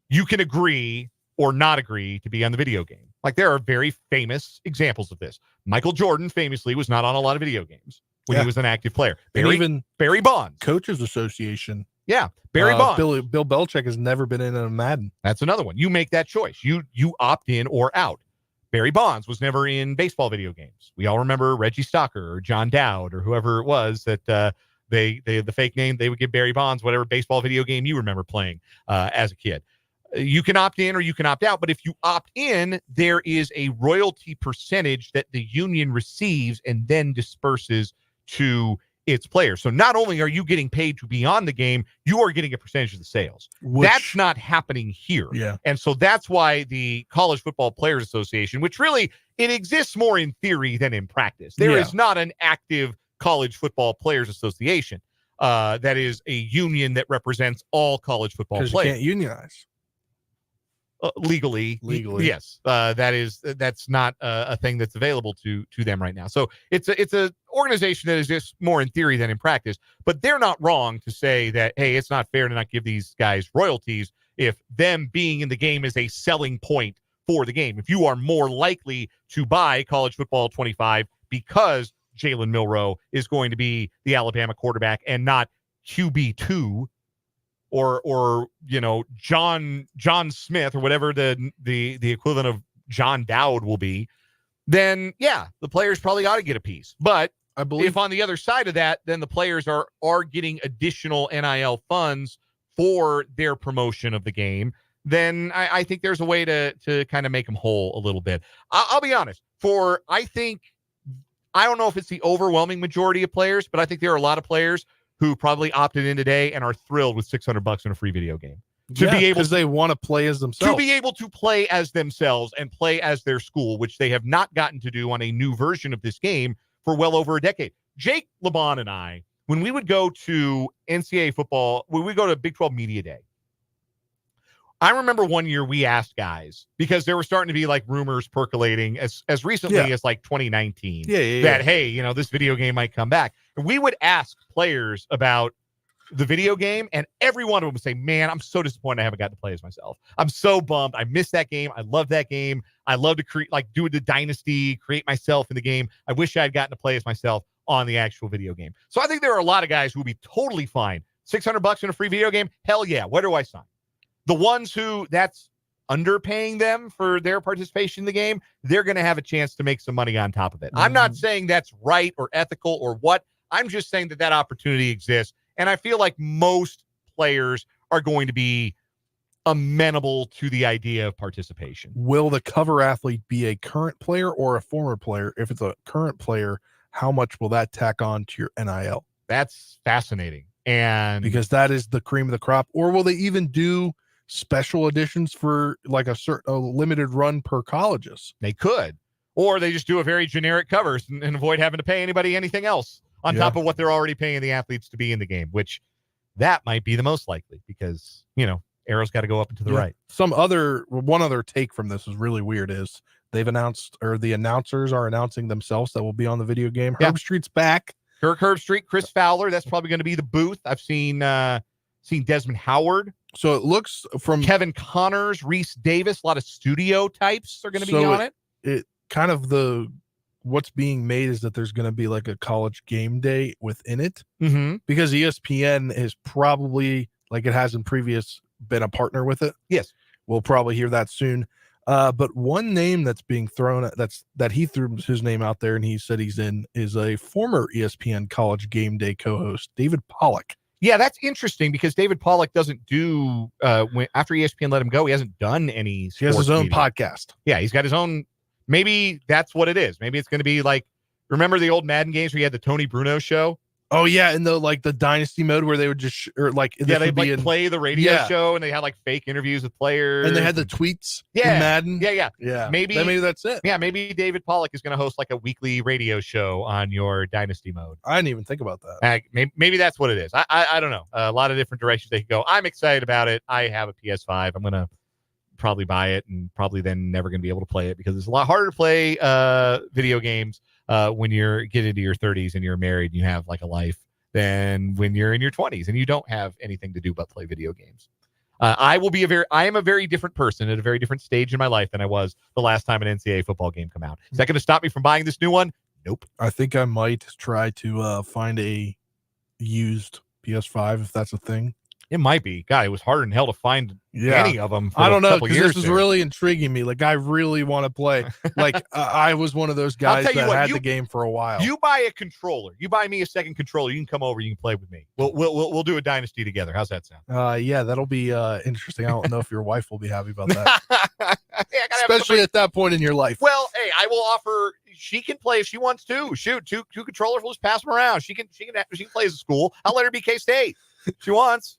you can agree or not agree to be on the video game. There are very famous examples of this. Michael Jordan famously was not on a lot of video games when he was an active player. Barry Bonds. Coaches Association. Yeah, Barry Bonds. Bill Belichick has never been in a Madden. That's another one. You make that choice. You opt in or out. Barry Bonds was never in baseball video games. We all remember Reggie Stocker or John Dowd or whoever it was that they the fake name, they would give Barry Bonds whatever baseball video game you remember playing as a kid. You can opt in or you can opt out, but if you opt in, there is a royalty percentage that the union receives and then disperses to its players. So not only are you getting paid to be on the game, you are getting a percentage of the sales. That's not happening here. Yeah. And so that's why the College Football Players Association, which really, it exists more in theory than in practice. There is not an active College Football Players Association that is a union that represents all college football players. You can't unionize. Legally, yes. That's not a thing that's available to them right now. So it's a organization that is just more in theory than in practice. But they're not wrong to say that, hey, it's not fair to not give these guys royalties if them being in the game is a selling point for the game. If you are more likely to buy College Football 25 because Jalen Milroe is going to be the Alabama quarterback and not QB2. Or John Smith or whatever the equivalent of John Dowd will be, then the players probably ought to get a piece. But I believe if on the other side of that, then the players are getting additional NIL funds for their promotion of the game, then I think there's a way to kind of make them whole a little bit. I'll be honest. I don't know if it's the overwhelming majority of players, but I think there are a lot of players who probably opted in today and are thrilled with $600 in a free video game. To be able because they want to play as themselves. To be able to play as themselves and play as their school, which they have not gotten to do on a new version of this game for well over a decade. Jake LeBon and I, when we would go to NCAA football, when we go to Big 12 Media Day, I remember one year we asked guys, because there were starting to be like rumors percolating as recently as like 2019 that, hey, you know, this video game might come back. And we would ask players about the video game, and every one of them would say, man, I'm so disappointed I haven't gotten to play as myself. I'm so bummed. I missed that game. I love that game. I love to create, like, do the dynasty, create myself in the game. I wish I had gotten to play as myself on the actual video game. So I think there are a lot of guys who would be totally fine. $600 in a free video game? Hell yeah. Where do I sign? The ones who that's underpaying them for their participation in the game, they're going to have a chance to make some money on top of it. I'm not saying that's right or ethical or what. I'm just saying that opportunity exists. And I feel like most players are going to be amenable to the idea of participation. Will the cover athlete be a current player or a former player? If it's a current player, how much will that tack on to your NIL? That's fascinating. And because that is the cream of the crop. Or will they even do special editions for like a limited run per colleges? They could. Or they just do a very generic covers and avoid having to pay anybody anything else on top of what they're already paying the athletes to be in the game, which that might be the most likely because, you know, arrow's got to go up and to the right. One other take from this is really weird is they've announced, or the announcers are announcing themselves that will be on the video game. Herb Street's back. Herb Street, Chris Fowler. That's probably going to be the booth. I've seen Desmond Howard. So it looks from Kevin Connors, Reese Davis, a lot of studio types are going to be on it. It kind of what's being made is that there's going to be like a college game day within it because ESPN is probably, like it has in previous, been a partner with it. Yes. We'll probably hear that soon. But one name that's being thrown that he threw his name out there and he said he's in is a former ESPN college game day co-host, David Pollack. Yeah, that's interesting because David Pollack doesn't do after ESPN let him go, he hasn't done any sports. He has his own media. podcast. Yeah, he's got his own. Maybe that's what it is. Maybe it's going to be like, remember the old Madden games where you had the Tony Bruno show? Oh yeah, in the dynasty mode where they would just they'd play the radio show and they had like fake interviews with players and they had the tweets. In Madden. Yeah. Maybe that's it. Yeah, maybe David Pollack is going to host like a weekly radio show on your dynasty mode. I didn't even think about that. Maybe that's what it is. I don't know. A lot of different directions they could go. I'm excited about it. I have a PS5. I'm gonna probably buy it and probably then never going to be able to play it because it's a lot harder to play video games when you're getting into your 30s and you're married and you have like a life than when you're in your 20s and you don't have anything to do but play video games. I am a very different person at a very different stage in my life than I was the last time an NCAA football game came out. Is that going to stop me from buying this new one? Nope. I think I might try to find a used PS5 if that's a thing. It might be. God, it was harder than hell to find any of them. I don't know, because this is really intriguing me. Like, I really want to play. Like, I was one of those guys that had the game for a while. You buy a controller. You buy me a second controller. You can come over. You can play with me. We'll do a dynasty together. How's that sound? Yeah, that'll be interesting. I don't know if your wife will be happy about that. Especially at that point in your life. Well, hey, I will offer. She can play if she wants to. Shoot, two controllers. We'll just pass them around. She can play as a school. I'll let her be K-State. She wants.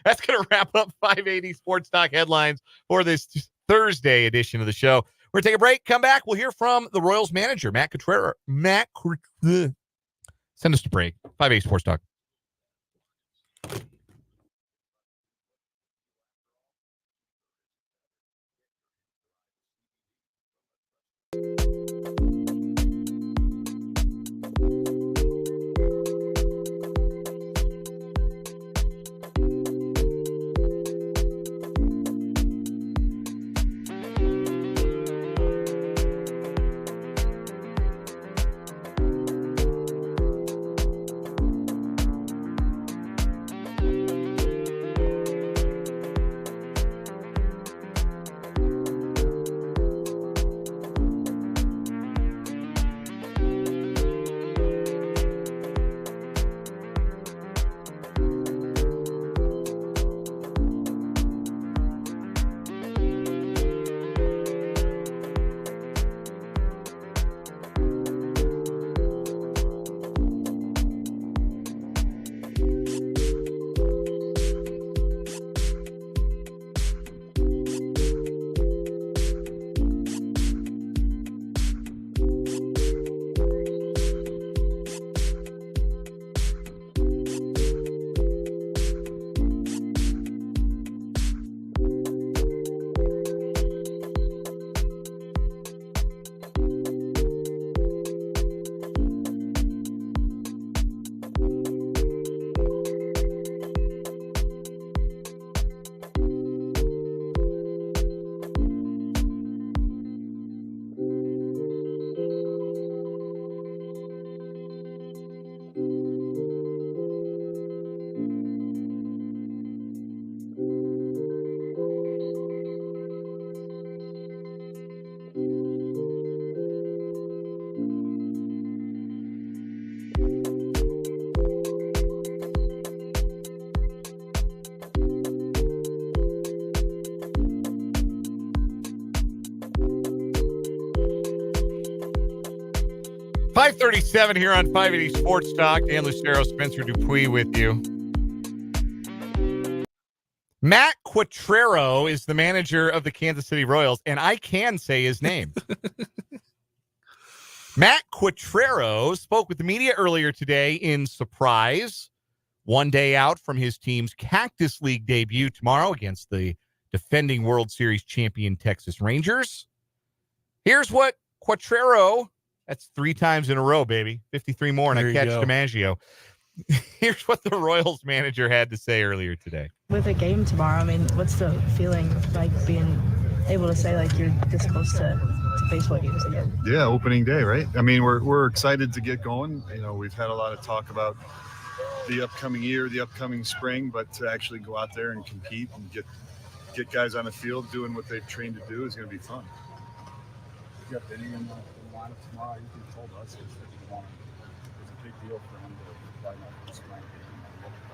That's going to wrap up 580 Sports Talk headlines for this Thursday edition of the show. We're going to take a break. Come back. We'll hear from the Royals manager, Matt Contreras. Send us to break. 580 Sports Talk. 5:37 here on 580 Sports Talk. Dan Lucero, Spencer Dupuis with you. Matt Quatrero is the manager of the Kansas City Royals, and I can say his name. Matt Quatrero spoke with the media earlier today in surprise, one day out from his team's Cactus League debut tomorrow against the defending World Series champion Texas Rangers. Here's what Quatrero, that's 3 times in a row, baby, 53 more, and I catch DiMaggio. Here's what the Royals manager had to say earlier today. With a game tomorrow, I mean, what's the feeling like being able to say like you're this close to baseball games again? Yeah, opening day, right? I mean, we're excited to get going. You know, we've had a lot of talk about the upcoming year, the upcoming spring, but to actually go out there and compete and get guys on the field doing what they've trained to do is going to be fun. You have Benny in the lineup tomorrow. You told us that you want it's a big deal for him to line up this spring.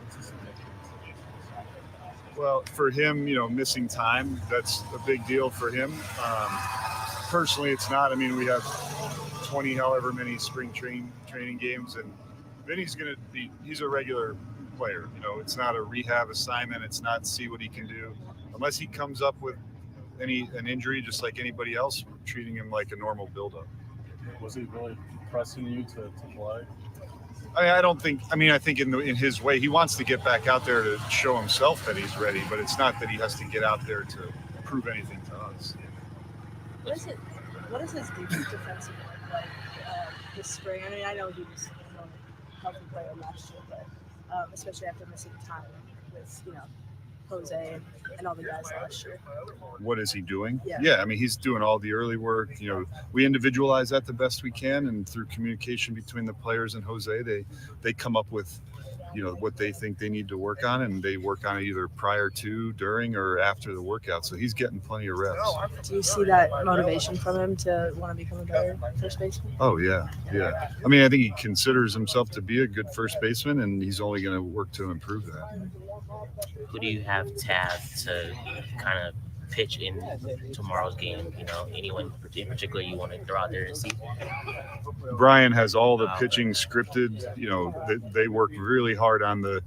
What's the significance of this? Well, for him, you know, missing time, that's a big deal for him. Personally, it's not. I mean, we have 20 however many spring training games, and then he's a regular player. You know, it's not a rehab assignment. It's not see what he can do. Unless he comes up with an injury, just like anybody else, we're treating him like a normal buildup. Was he really pressing you to play? I don't think. I mean, I think in his way, he wants to get back out there to show himself that he's ready. But it's not that he has to get out there to prove anything to us. What is his defensive work like this spring? I mean, I know he was a healthy player last year, but especially after missing time with Jose and all the guys last year. What is he doing? Yeah, I mean, he's doing all the early work. You know, we individualize that the best we can, and through communication between the players and Jose, they come up with, you know, what they think they need to work on, and they work on it either prior to, during, or after the workout. So he's getting plenty of reps. Do you see that motivation from him to want to become a better first baseman? Oh, yeah. I mean, I think he considers himself to be a good first baseman, and he's only going to work to improve that. Who do you have tabbed to kind of pitch in tomorrow's game? You know, anyone in particular you want to throw out there and see? Brian has all the pitching scripted. You know, they work really hard on the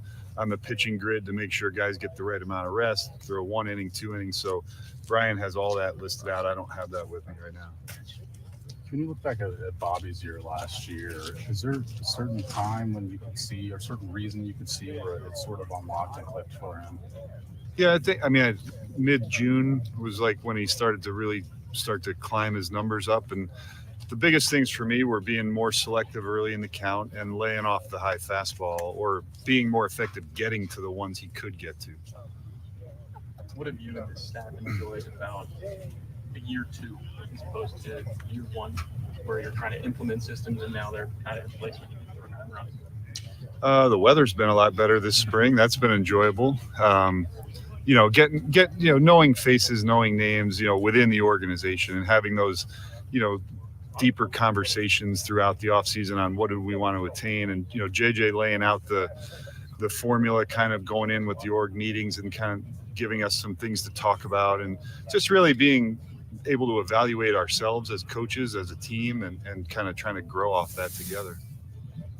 pitching grid to make sure guys get the right amount of rest, throw 1 inning, 2 innings. So Brian has all that listed out. I don't have that with me right now. When you look back at Bobby's year last year, is there a certain time when you could see, or a certain reason you could see where it sort of unlocked and clicked for him? Yeah, I mean, mid-June was like when he started to really start to climb his numbers up. And the biggest things for me were being more selective early in the count and laying off the high fastball, or being more effective getting to the ones he could get to. What have you and the staff enjoyed about the year 2 as opposed to year 1, where you're trying to implement systems and now they're kind of in place when you're running? The weather's been a lot better this spring. That's been enjoyable. You know, knowing faces, knowing names, you know, within the organization, and having those, you know, deeper conversations throughout the offseason on what do we want to attain. And, you know, JJ laying out the formula, kind of going in with the org meetings and kind of giving us some things to talk about, and just really being able to evaluate ourselves as coaches, as a team, and kind of trying to grow off that together.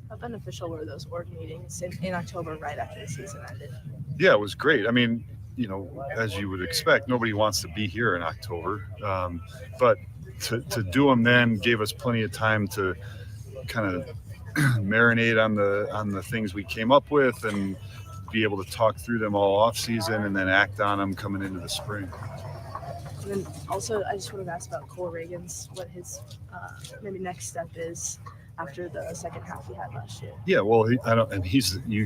How beneficial were those org meetings in October, right after the season ended? Yeah, it was great. I mean, you know, as you would expect, nobody wants to be here in October, but to do them then gave us plenty of time to kind of marinate on the things we came up with, and be able to talk through them all off season, and then act on them coming into the spring. And then also, I just wanted to ask about Cole Reagans, what his maybe next step is after the second half he had last year. Yeah, well, you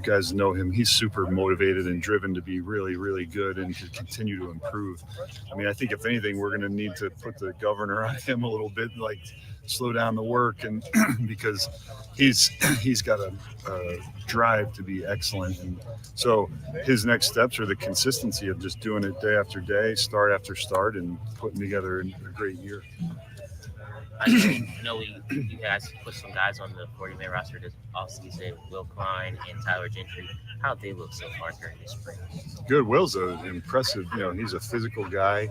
guys know him. He's super motivated and driven to be really, really good and to continue to improve. I mean, I think if anything, we're going to need to put the governor on him a little bit, like slow down the work, and because he's got a drive to be excellent. And so his next steps are the consistency of just doing it day after day, start after start, and putting together a great year. I know you guys put some guys guys on the 40-man roster this offseason, Will Klein and Tyler Gentry, how they look so far during this spring? Good. Will's impressive. He's a physical guy.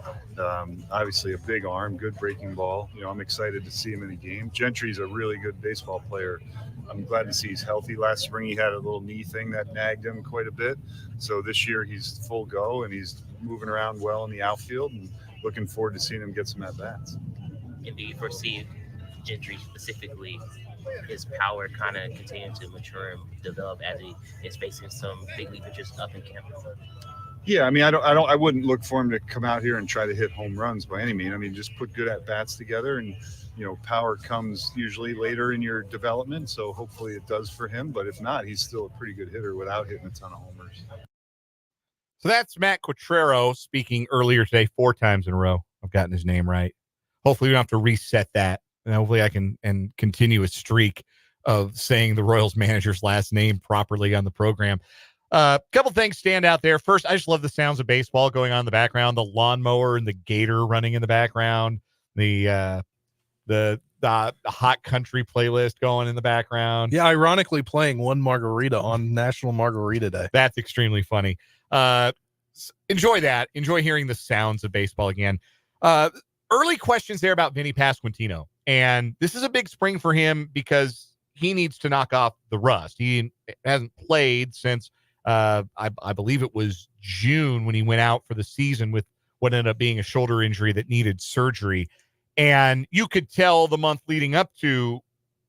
Obviously a big arm, good breaking ball. I'm excited to see him in the game. Gentry's a really good baseball player. I'm glad to see he's healthy. Last spring he had a little knee thing that nagged him quite a bit. So this year he's full go and he's moving around well in the outfield, and looking forward to seeing him get some at-bats. And do you foresee Gentry specifically, his power kind of continuing to mature and develop as he is facing some big league pitchers up in camp? Yeah, I wouldn't look for him to come out here and try to hit home runs by any means. Just put good at bats together, and power comes usually later in your development. So hopefully it does for him. But if not, he's still a pretty good hitter without hitting a ton of homers. So that's Matt Quatrero speaking earlier today, 4 times in a row. I've gotten his name right. Hopefully we don't have to reset that. And hopefully I can continue a streak of saying the Royals manager's last name properly on the program. Couple things stand out there. First, I just love the sounds of baseball going on in the background. The lawnmower and the gator running in the background. The hot country playlist going in the background. Yeah, ironically playing One Margarita on National Margarita Day. That's extremely funny. Enjoy that. Enjoy hearing the sounds of baseball again. Early questions there about Vinny Pasquantino. And this is a big spring for him because he needs to knock off the rust. He hasn't played since I believe it was June when he went out for the season with what ended up being a shoulder injury that needed surgery. And you could tell the month leading up to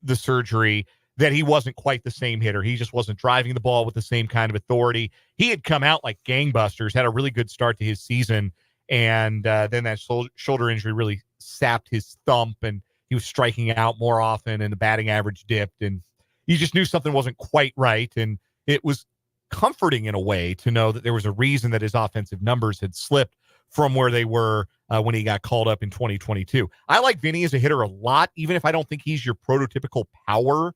the surgery that he wasn't quite the same hitter. He just wasn't driving the ball with the same kind of authority. He had come out like gangbusters, had a really good start to his season. And then that shoulder injury really sapped his thump, and he was striking out more often, and the batting average dipped, and you just knew something wasn't quite right. And it was comforting in a way to know that there was a reason that his offensive numbers had slipped from where they were when he got called up in 2022. I like Vinny as a hitter a lot, even if I don't think he's your prototypical power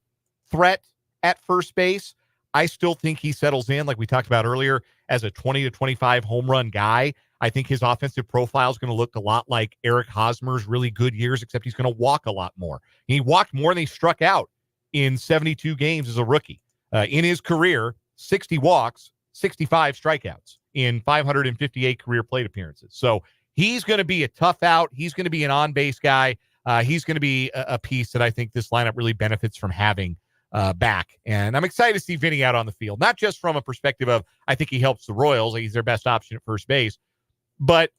threat at first base. I still think he settles in, like we talked about earlier, as a 20 to 25 home run guy. I think his offensive profile is going to look a lot like Eric Hosmer's really good years, except he's going to walk a lot more. He walked more than he struck out in 72 games as a rookie. In his career, 60 walks, 65 strikeouts in 558 career plate appearances. So he's going to be a tough out. He's going to be an on-base guy. He's going to be a piece that I think this lineup really benefits from having back. And I'm excited to see Vinny out on the field, not just from a perspective of I think he helps the Royals. He's their best option at first base. But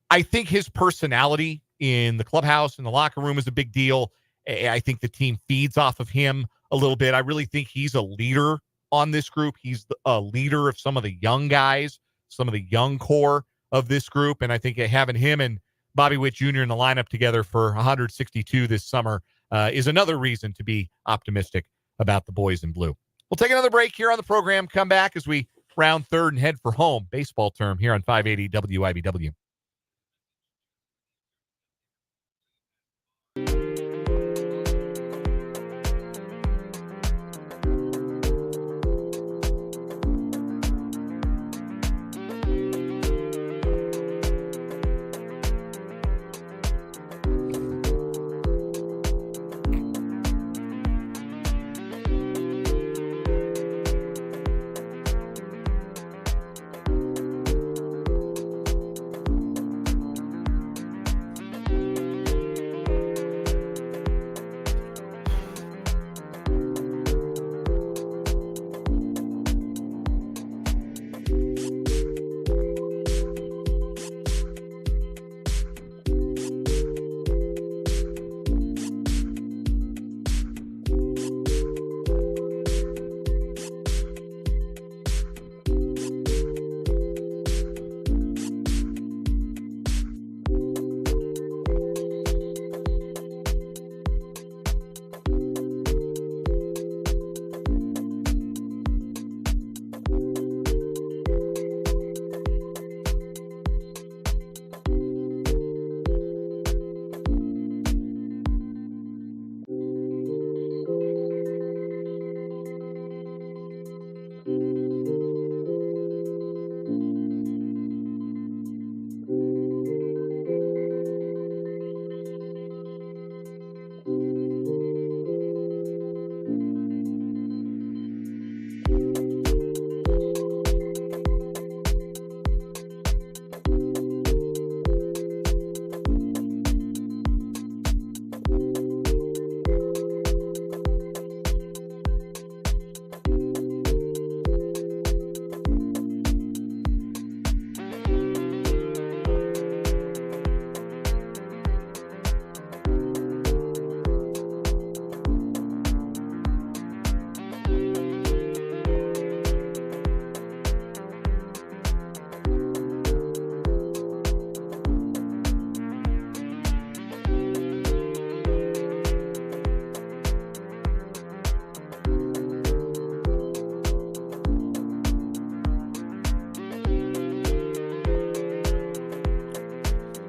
I think his personality in the clubhouse and the locker room is a big deal. I think the team feeds off of him a little bit. I really think he's a leader on this group. He's a leader of some of the young guys, some of the young core of this group. And I think having him and Bobby Witt Jr. in the lineup together for 162 this summer is another reason to be optimistic about the boys in blue. We'll take another break here on the program, come back as we round third and head for home. Baseball term here on 580 WIBW.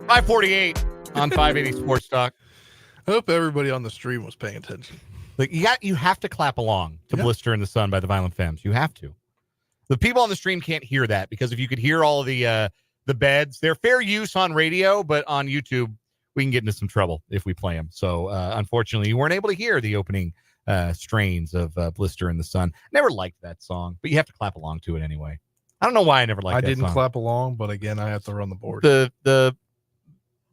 548 on 580 Sports Talk. I hope everybody on the stream was paying attention. Like you have to clap along to Yeah. Blister in the Sun by the Violent Femmes. You have to. The people on the stream can't hear that, because if you could hear all of the beds, they're fair use on radio, but on YouTube, we can get into some trouble if we play them. So unfortunately, you weren't able to hear the opening strains of Blister in the Sun. Never liked that song, but you have to clap along to it anyway. I don't know why I never liked that song. I didn't clap along, but again, I have to run the board. The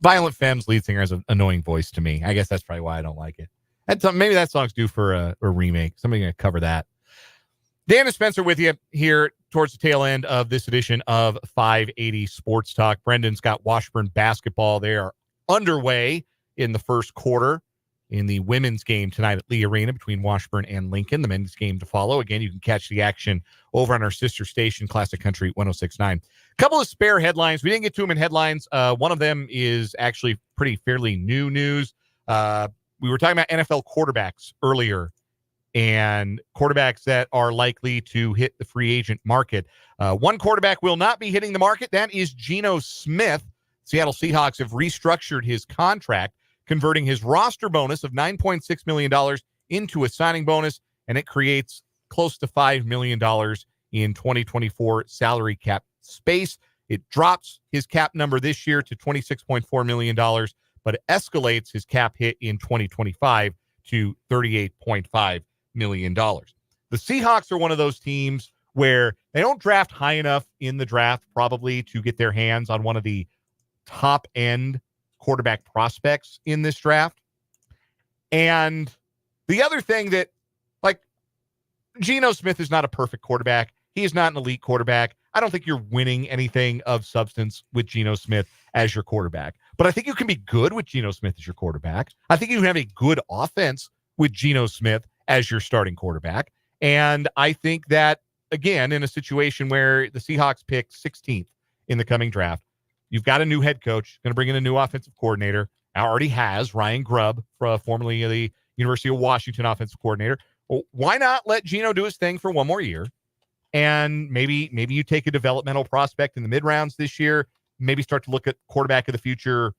Violent Femmes lead singer has an annoying voice to me. I guess that's probably why I don't like it. Maybe that song's due for a remake. Somebody's going to cover that. Dan and Spencer with you here towards the tail end of this edition of 580 Sports Talk. Brendan's got Washburn basketball. They are underway in the first quarter in the women's game tonight at Lee Arena between Washburn and Lincoln. The men's game to follow. Again, you can catch the action over on our sister station, Classic Country 106.9. A couple of spare headlines. We didn't get to them in headlines. One of them is actually fairly new news. We were talking about NFL quarterbacks earlier, and quarterbacks that are likely to hit the free agent market. One quarterback will not be hitting the market. That is Geno Smith. Seattle Seahawks have restructured his contract, converting his roster bonus of $9.6 million into a signing bonus, and it creates close to $5 million in 2024 salary cap space. It drops his cap number this year to $26.4 million, but it escalates his cap hit in 2025 to $38.5 million. The Seahawks are one of those teams where they don't draft high enough in the draft probably to get their hands on one of the top end quarterback prospects in this draft. And the other thing that, like, Geno Smith is not a perfect quarterback. He is not an elite quarterback. I don't think you're winning anything of substance with Geno Smith as your quarterback. But I think you can be good with Geno Smith as your quarterback. I think you can have a good offense with Geno Smith as your starting quarterback. And I think that, again, in a situation where the Seahawks pick 16th in the coming draft, you've got a new head coach, going to bring in a new offensive coordinator. Already has Ryan Grubb, formerly the University of Washington offensive coordinator. Well, why not let Geno do his thing for one more year? And maybe you take a developmental prospect in the mid rounds this year, maybe start to look at quarterback of the future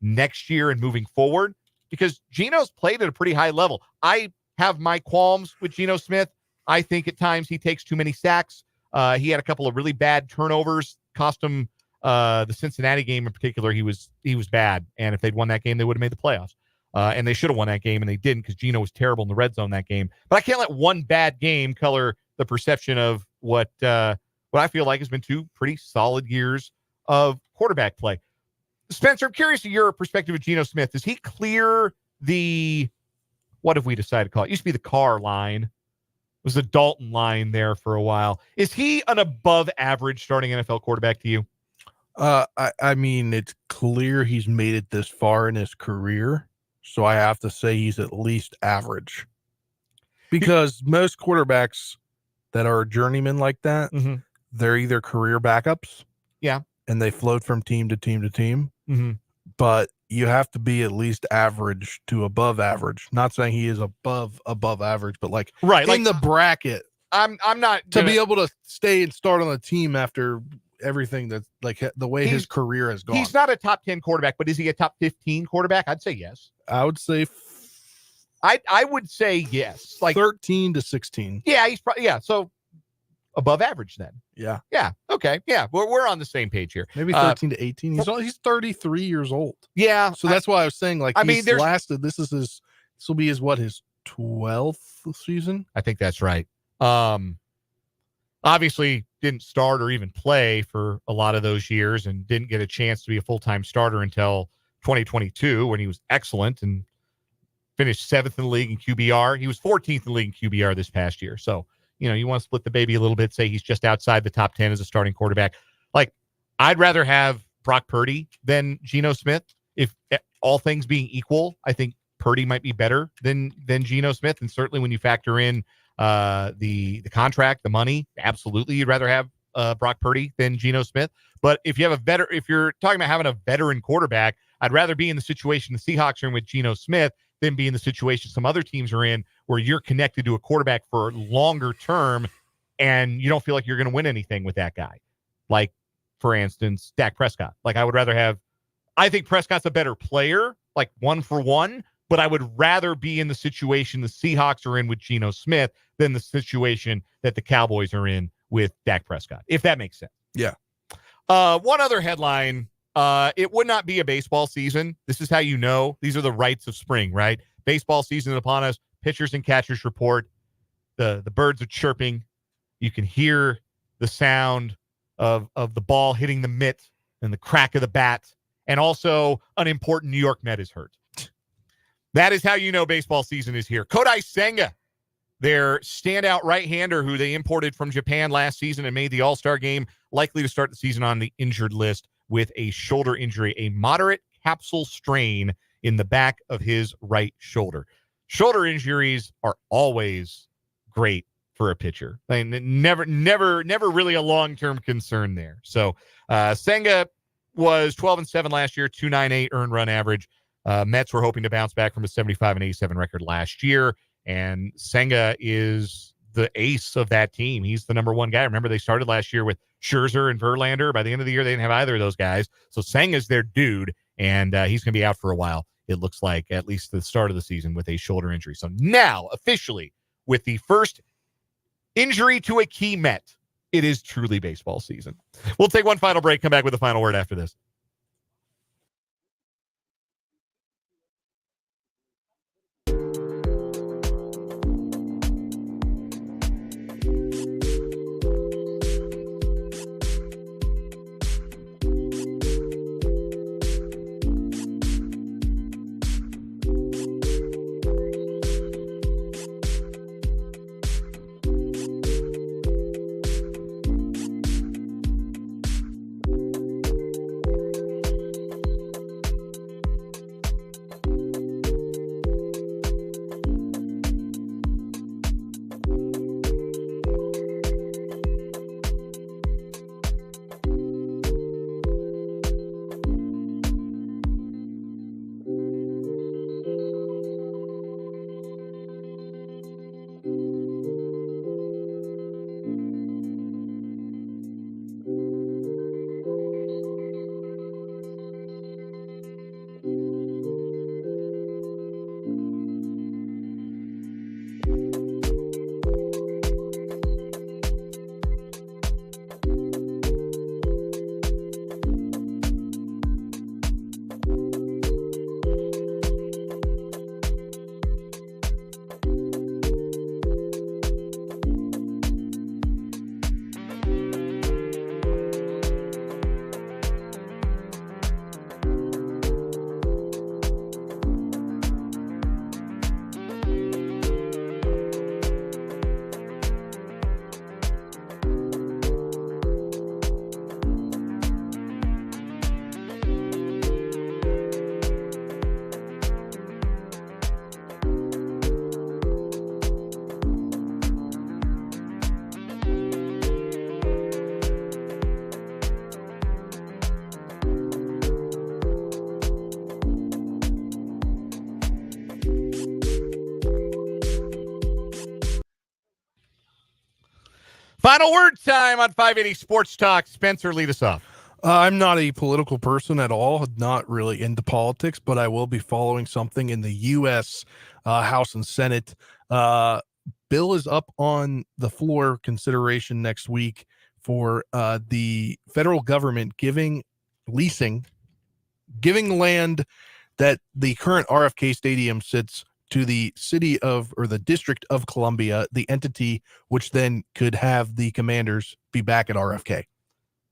next year and moving forward, because Geno's played at a pretty high level. I have my qualms with Geno Smith. I think at times he takes too many sacks. He had a couple of really bad turnovers, cost him the Cincinnati game in particular. He was bad, and if they'd won that game, they would have made the playoffs. And they should have won that game, and they didn't, because Geno was terrible in the red zone that game. But I can't let one bad game color the perception of what I feel like has been two pretty solid years of quarterback play. Spencer, I'm curious of your perspective of Geno Smith. Does he clear the, what have we decided to call it? It used to be the Carr line. It was the Dalton line there for a while. Is he an above average starting NFL quarterback to you? I mean, it's clear he's made it this far in his career, so I have to say he's at least average. Because most quarterbacks that are journeymen like that, they're either career backups, and they float from team to team to team. But you have to be at least average to above average. Not saying he is above average, but like in the bracket. I'm not to be able to stay and start on the team after everything that's like the way his career has gone. He's not a top 10 quarterback, but is he a top 15 quarterback? I'd say yes. I would say I would say yes. Like 13 to 16. Yeah, he's probably so above average then. Yeah. Yeah. Okay. Yeah. We're on the same page here. Maybe 13 to 18. He's 33 years old. Yeah. So that's why I was saying, like, he's lasted. This will be his 12th season. I think that's right. Obviously didn't start or even play for a lot of those years, and didn't get a chance to be a full-time starter until 2022, when he was excellent and finished 7th in the league in QBR. He was 14th in the league in QBR this past year. So, you want to split the baby a little bit, say he's just outside the top 10 as a starting quarterback. Like, I'd rather have Brock Purdy than Geno Smith. If all things being equal, I think Purdy might be better than Geno Smith. And certainly when you factor in the contract, the money, absolutely you'd rather have Brock Purdy than Geno Smith. But if you're talking about having a veteran quarterback, I'd rather be in the situation the Seahawks are in with Geno Smith than be in the situation some other teams are in, where you're connected to a quarterback for longer term and you don't feel like you're going to win anything with that guy. Like, for instance, Dak Prescott. Like, I would rather have I think Prescott's a better player, like 1-for-1, but I would rather be in the situation the Seahawks are in with Geno Smith than the situation that the Cowboys are in with Dak Prescott, if that makes sense. Yeah. One other headline, it would not be a baseball season. This is how you know. These are the rites of spring, right? Baseball season is upon us. Pitchers and catchers report. The birds are chirping. You can hear the sound of the ball hitting the mitt and the crack of the bat. And also an important New York Met is hurt. That is how you know baseball season is here. Kodai Senga, their standout right-hander who they imported from Japan last season and made the All-Star game, likely to start the season on the injured list with a shoulder injury, a moderate capsule strain in the back of his right shoulder. Shoulder injuries are always great for a pitcher. I mean, never really a long-term concern there. So Senga was 12-7 last year, 2.98 earned run average. Mets were hoping to bounce back from a 75-87 record last year, and Senga is the ace of that team. He's the number one guy. Remember, they started last year with Scherzer and Verlander. By the end of the year, they didn't have either of those guys. So Senga's their dude, and he's going to be out for a while, it looks like, at least the start of the season with a shoulder injury. So now, officially, with the first injury to a key Met, it is truly baseball season. We'll take one final break, come back with a final word after this. Final word time on 580 Sports Talk. Spencer, lead us off. I'm not a political person at all, not really into politics, but I will be following something in the U.S. House and Senate. Bill is up on the floor consideration next week for the federal government giving land that the current RFK Stadium sits to the city of, or the District of Columbia, the entity which then could have the Commanders be back at RFK.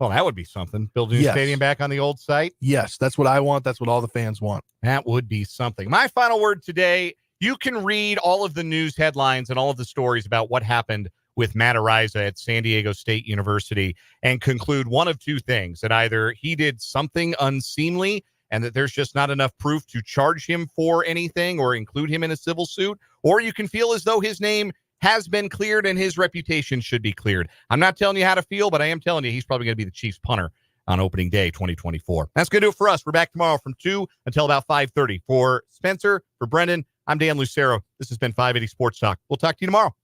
Well, that would be something. Building a stadium back on the old site. Yes, that's what I want. That's what all the fans want. That would be something. My final word today, you can read all of the news headlines and all of the stories about what happened with Matt Araiza at San Diego State University and conclude one of two things, that either he did something unseemly and that there's just not enough proof to charge him for anything or include him in a civil suit, or you can feel as though his name has been cleared and his reputation should be cleared. I'm not telling you how to feel, but I am telling you he's probably going to be the Chiefs punter on opening day 2024. That's going to do it for us. We're back tomorrow from 2 until about 5:30. For Spencer, for Brendan, I'm Dan Lucero. This has been 580 Sports Talk. We'll talk to you tomorrow.